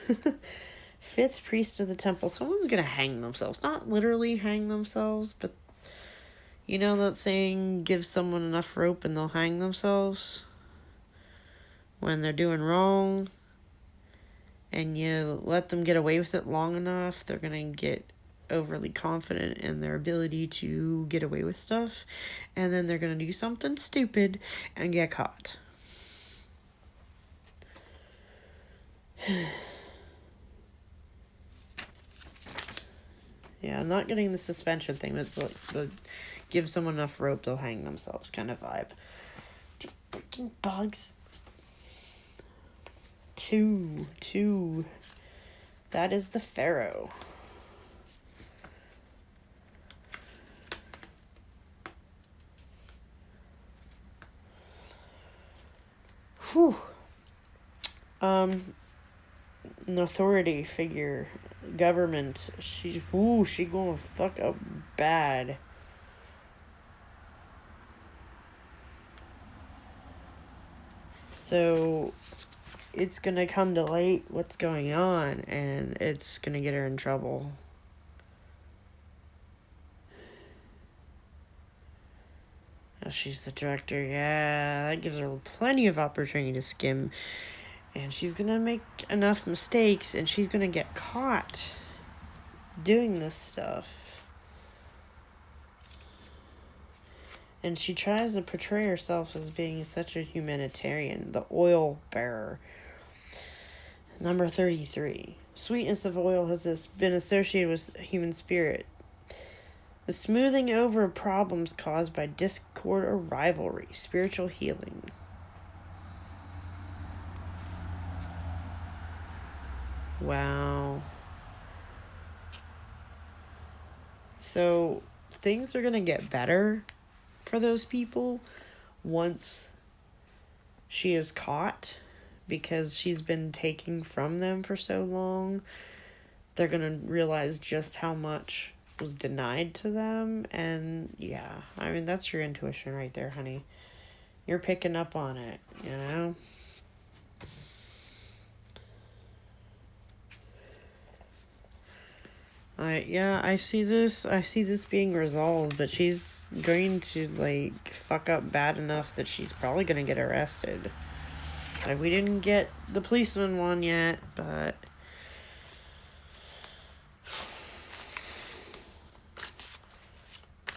5th Priest of the Temple. Someone's gonna hang themselves. Not literally hang themselves, but you know that saying, give someone enough rope and they'll hang themselves? When they're doing wrong and you let them get away with it long enough, they're gonna get overly confident in their ability to get away with stuff, and then they're gonna do something stupid and get caught. Yeah, I'm not getting the suspension thing, but it's like the give someone enough rope, they'll hang themselves kind of vibe. You freaking bugs. 2. That is the Pharaoh. Whew. An authority figure, government. She gonna fuck up bad. So it's gonna come to light what's going on, and it's gonna get her in trouble. Oh, she's the director. Yeah, that gives her plenty of opportunity to skim. And she's gonna make enough mistakes, and she's gonna get caught doing this stuff. And she tries to portray herself as being such a humanitarian, the oil bearer. Number 33. Sweetness of oil has been associated with human spirit. The smoothing over of problems caused by discord or rivalry. Spiritual healing. Wow. So things are going to get better for those people once she is caught, because she's been taking from them for so long. They're going to realize just how much was denied to them. And yeah, I mean, that's your intuition right there, honey. You're picking up on it, you know? I see this being resolved, but she's going to, like, fuck up bad enough that she's probably going to get arrested. Like, we didn't get the policeman one yet, but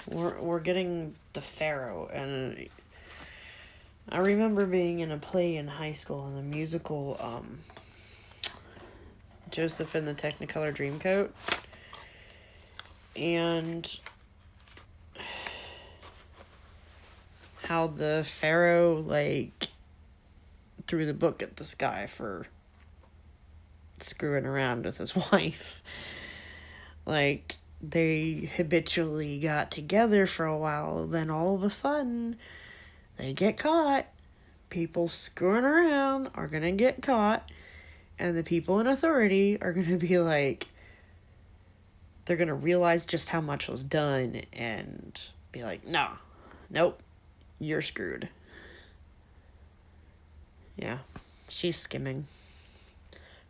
we're getting the Pharaoh. And I remember being in a play in high school, in the musical, Joseph and the Technicolor Dreamcoat. And how the Pharaoh, like, threw the book at this guy for screwing around with his wife. Like, they habitually got together for a while, then all of a sudden, they get caught. People screwing around are gonna get caught, And the people in authority are going to be like, they're going to realize just how much was done and be like, nah, nope, you're screwed. Yeah, she's skimming.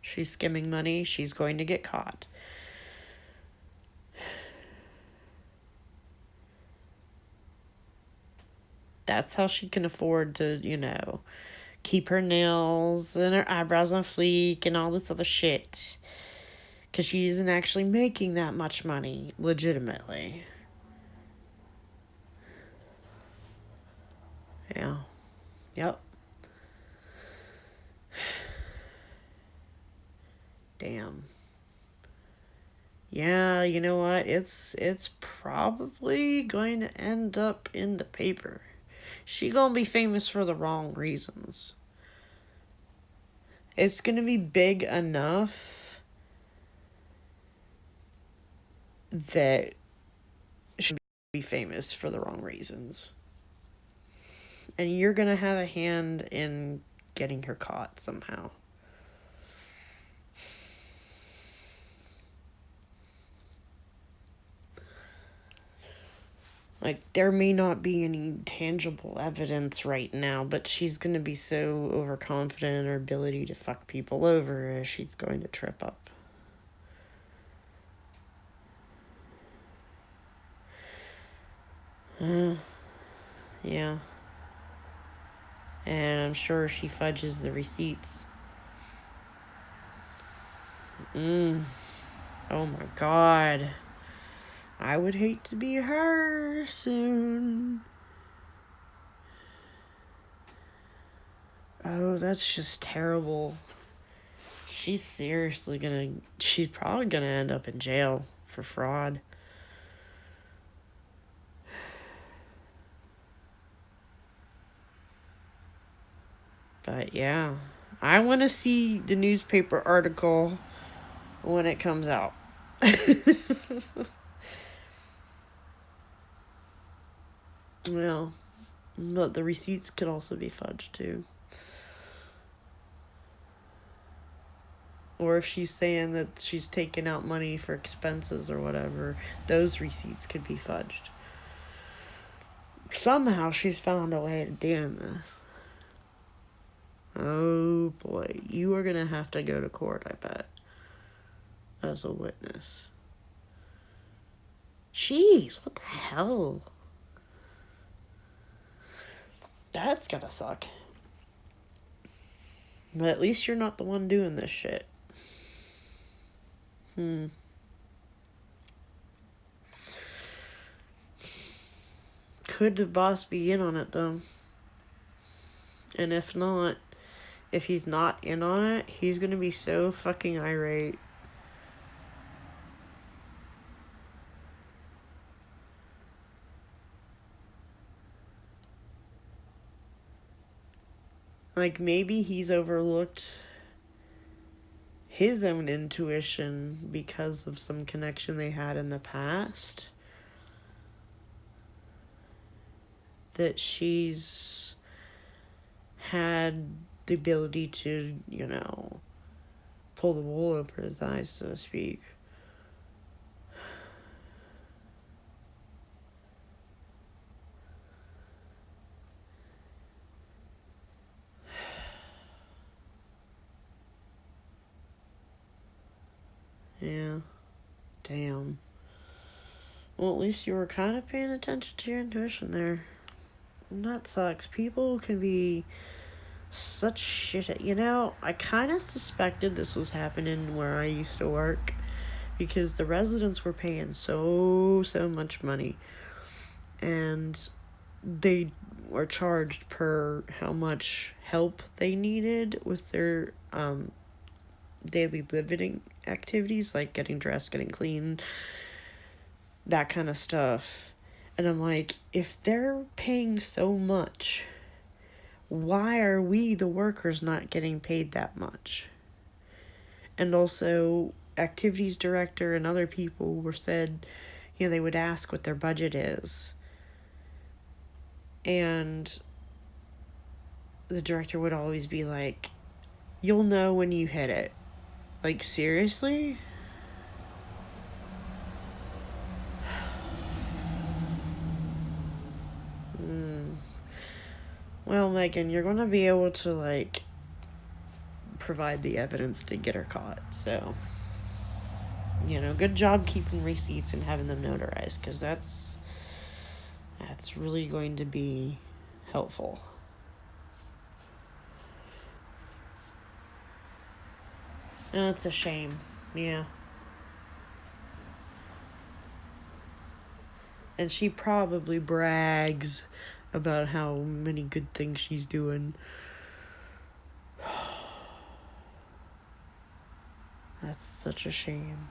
She's skimming money. She's going to get caught. That's how she can afford to, keep her nails and her eyebrows on fleek and all this other shit. Because she isn't actually making that much money, legitimately. Yeah. Yep. Damn. Yeah, you know what? It's probably going to end up in the paper. She gonna be famous for the wrong reasons. It's gonna be big enough that she be famous for the wrong reasons. And you're gonna have a hand in getting her caught somehow. Like, there may not be any tangible evidence right now, but she's gonna be so overconfident in her ability to fuck people over, she's going to trip up. Yeah. And I'm sure she fudges the receipts. Oh my god. I would hate to be her soon. Oh, that's just terrible. She's probably gonna end up in jail for fraud. But yeah, I want to see the newspaper article when it comes out. Well, but the receipts could also be fudged too. Or if she's saying that she's taking out money for expenses or whatever, those receipts could be fudged. Somehow she's found a way of doing this. Oh boy, you are gonna have to go to court, I bet, as a witness. Jeez, what the hell? That's gotta suck. But at least you're not the one doing this shit. Could the boss be in on it, though? And if not, if he's not in on it, he's gonna be so fucking irate. Like, maybe he's overlooked his own intuition because of some connection they had in the past. That she's had the ability to, pull the wool over his eyes, so to speak. Yeah. Damn. Well, at least you were kind of paying attention to your intuition there. And that sucks. People can be such shit. I kind of suspected this was happening where I used to work because the residents were paying so much money. And they were charged per how much help they needed with their daily living activities, like getting dressed, getting clean, that kind of stuff. And I'm like, if they're paying so much, why are we, the workers, not getting paid that much? And also, activities director and other people were said, they would ask what their budget is. And the director would always be like, You'll know when you hit it. Like, seriously? Well, Megan, you're going to be able to, like, provide the evidence to get her caught. So, you know, good job keeping receipts and having them notarized, because that's really going to be helpful. And it's a shame. Yeah. And she probably brags about how many good things she's doing. That's such a shame.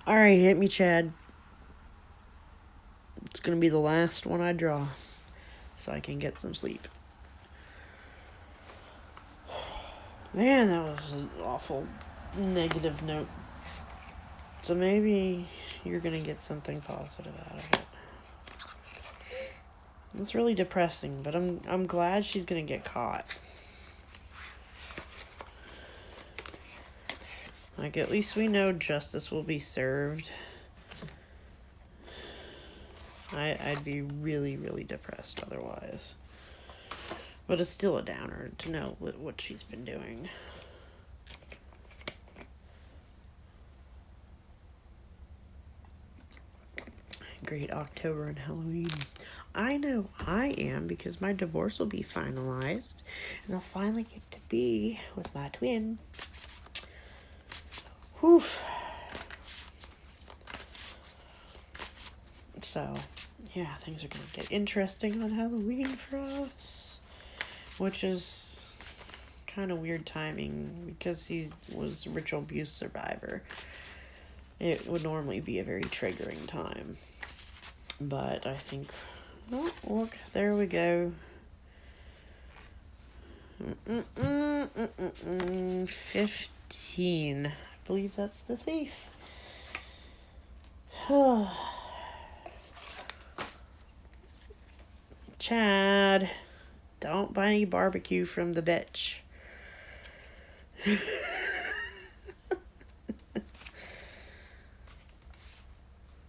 Alright, hit me, Chad. It's gonna be the last one I draw, so I can get some sleep. Man, that was an awful negative note. So maybe you're gonna get something positive out of it. It's really depressing, but I'm glad she's gonna get caught. Like, at least we know justice will be served. I'd be really, really depressed otherwise. But it's still a downer to know what she's been doing. Great October and Halloween. I know I am, because my divorce will be finalized and I'll finally get to be with my twin. Whew. So, yeah, things are going to get interesting on Halloween for us, which is kind of weird timing because he was a ritual abuse survivor. It would normally be a very triggering time. But I think, oh, look, there we go. 15. I believe that's the thief. Chad, don't buy any barbecue from the bitch.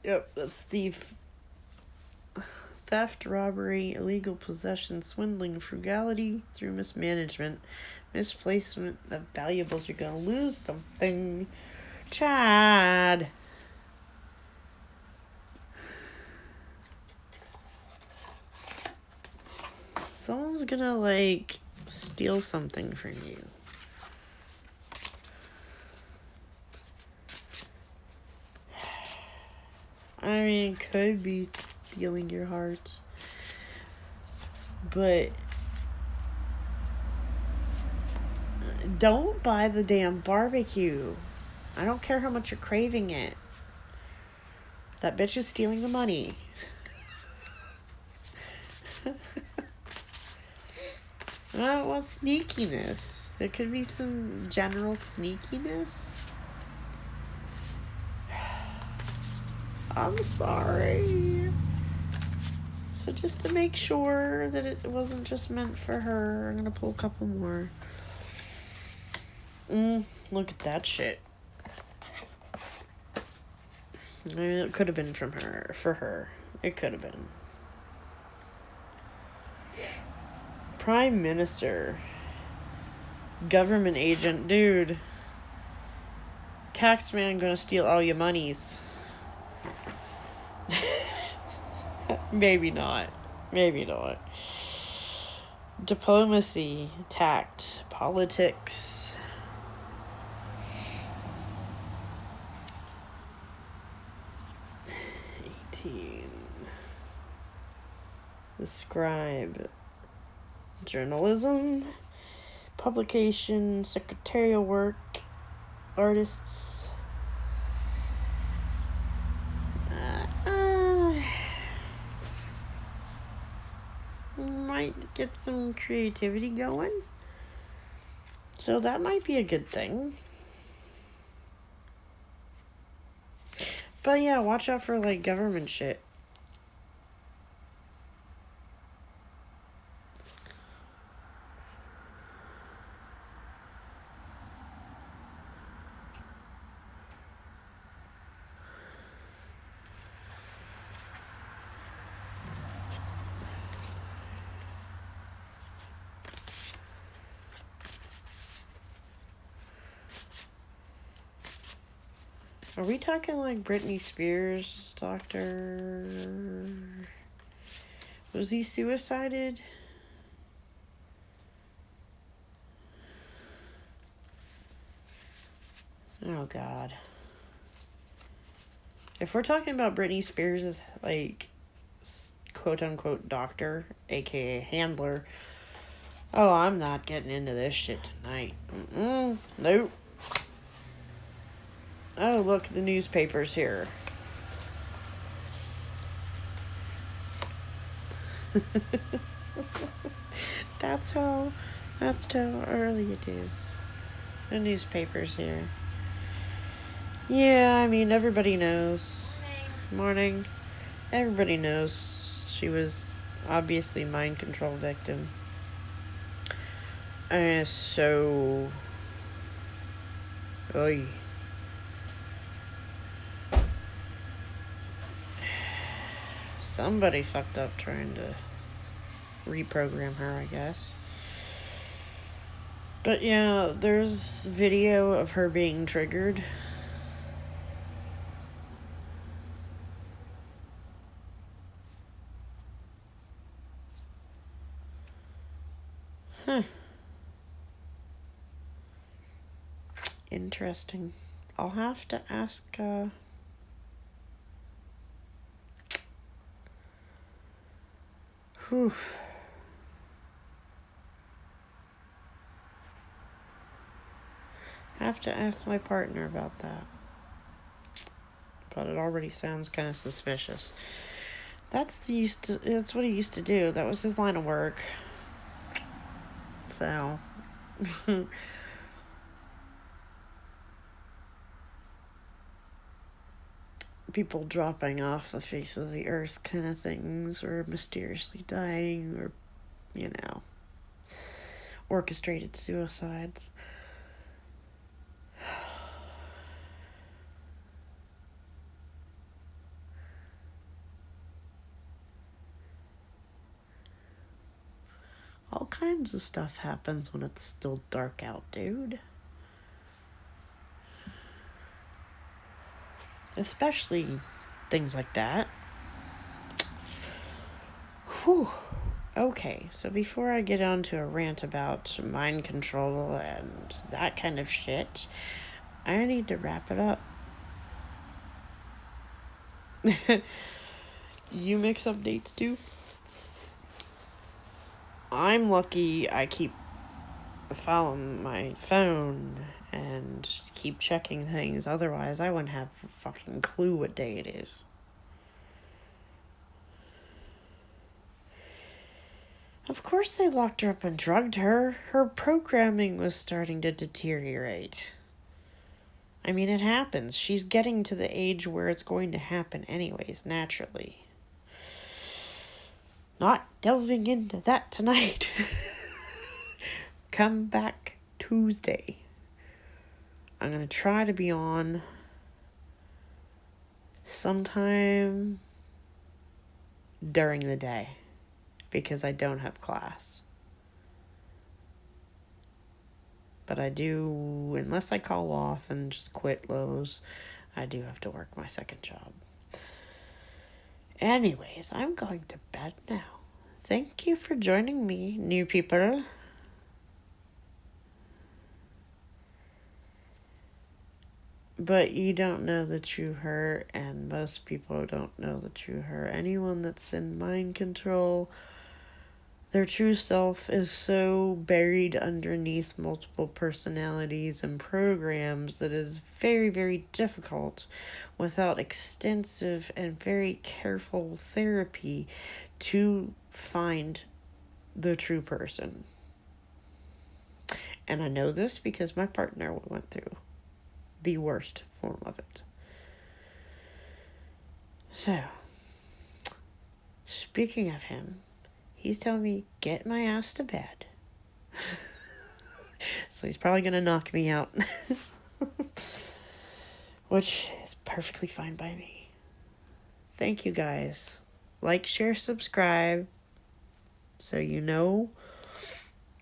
Yep, that's thief. Theft, robbery, illegal possession, swindling, frugality through mismanagement, misplacement of valuables. You're gonna lose something. Chad. Someone's gonna, like, steal something from you. I mean, it could be stealing your heart. But don't buy the damn barbecue. I don't care how much you're craving it. That bitch is stealing the money. I don't want sneakiness. There could be some general sneakiness. I'm sorry. So just to make sure that it wasn't just meant for her, I'm gonna pull a couple more. Look at that shit. I mean, it could have been for her. It could have been. Prime Minister. Government agent. Dude. Taxman gonna steal all your monies. Maybe not. Maybe not. Diplomacy. Tact. Politics. The scribe. Journalism. Publication. Secretarial work. Artists. Might get some creativity going. So that might be a good thing. But yeah, watch out for, like, government shit. Are we talking like Britney Spears' doctor? Was he suicided? Oh, God. If we're talking about Britney Spears' like quote-unquote doctor, aka handler, oh, I'm not getting into this shit tonight. Nope. Oh, look, the newspaper's here. That's how early it is. The newspaper's here. Yeah, I mean, everybody knows. Morning. Everybody knows she was obviously mind control victim. And so... Oy. Somebody fucked up trying to reprogram her, I guess. But yeah, there's video of her being triggered. Huh. Interesting. I'll have to ask, Whew. Have to ask my partner about that. But it already sounds kind of suspicious. That's what he used to do. That was his line of work. So... people dropping off the face of the earth kind of things, or mysteriously dying, or, orchestrated suicides. All kinds of stuff happens when it's still dark out, dude. Especially things like that. Whew. Okay, so before I get on to a rant about mind control and that kind of shit, I need to wrap it up. You mix updates too? I'm lucky I keep following my phone and just keep checking things. Otherwise, I wouldn't have a fucking clue what day it is. Of course they locked her up and drugged her. Her programming was starting to deteriorate. I mean, it happens. She's getting to the age where it's going to happen anyways, naturally. Not delving into that tonight. Come back Tuesday. I'm going to try to be on sometime during the day because I don't have class. But I do, unless I call off and just quit Lowe's, I do have to work my second job. Anyways, I'm going to bed now. Thank you for joining me, new people. But you don't know the true her, and most people don't know the true her. Anyone that's in mind control, their true self is so buried underneath multiple personalities and programs that it is very, very difficult without extensive and very careful therapy to find the true person. And I know this because my partner went through the worst form of it. So, speaking of him, he's telling me, get my ass to bed. So he's probably going to knock me out. Which is perfectly fine by me. Thank you guys. Like, share, subscribe. So you know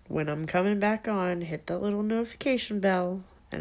when I'm coming back on. Hit that little notification bell.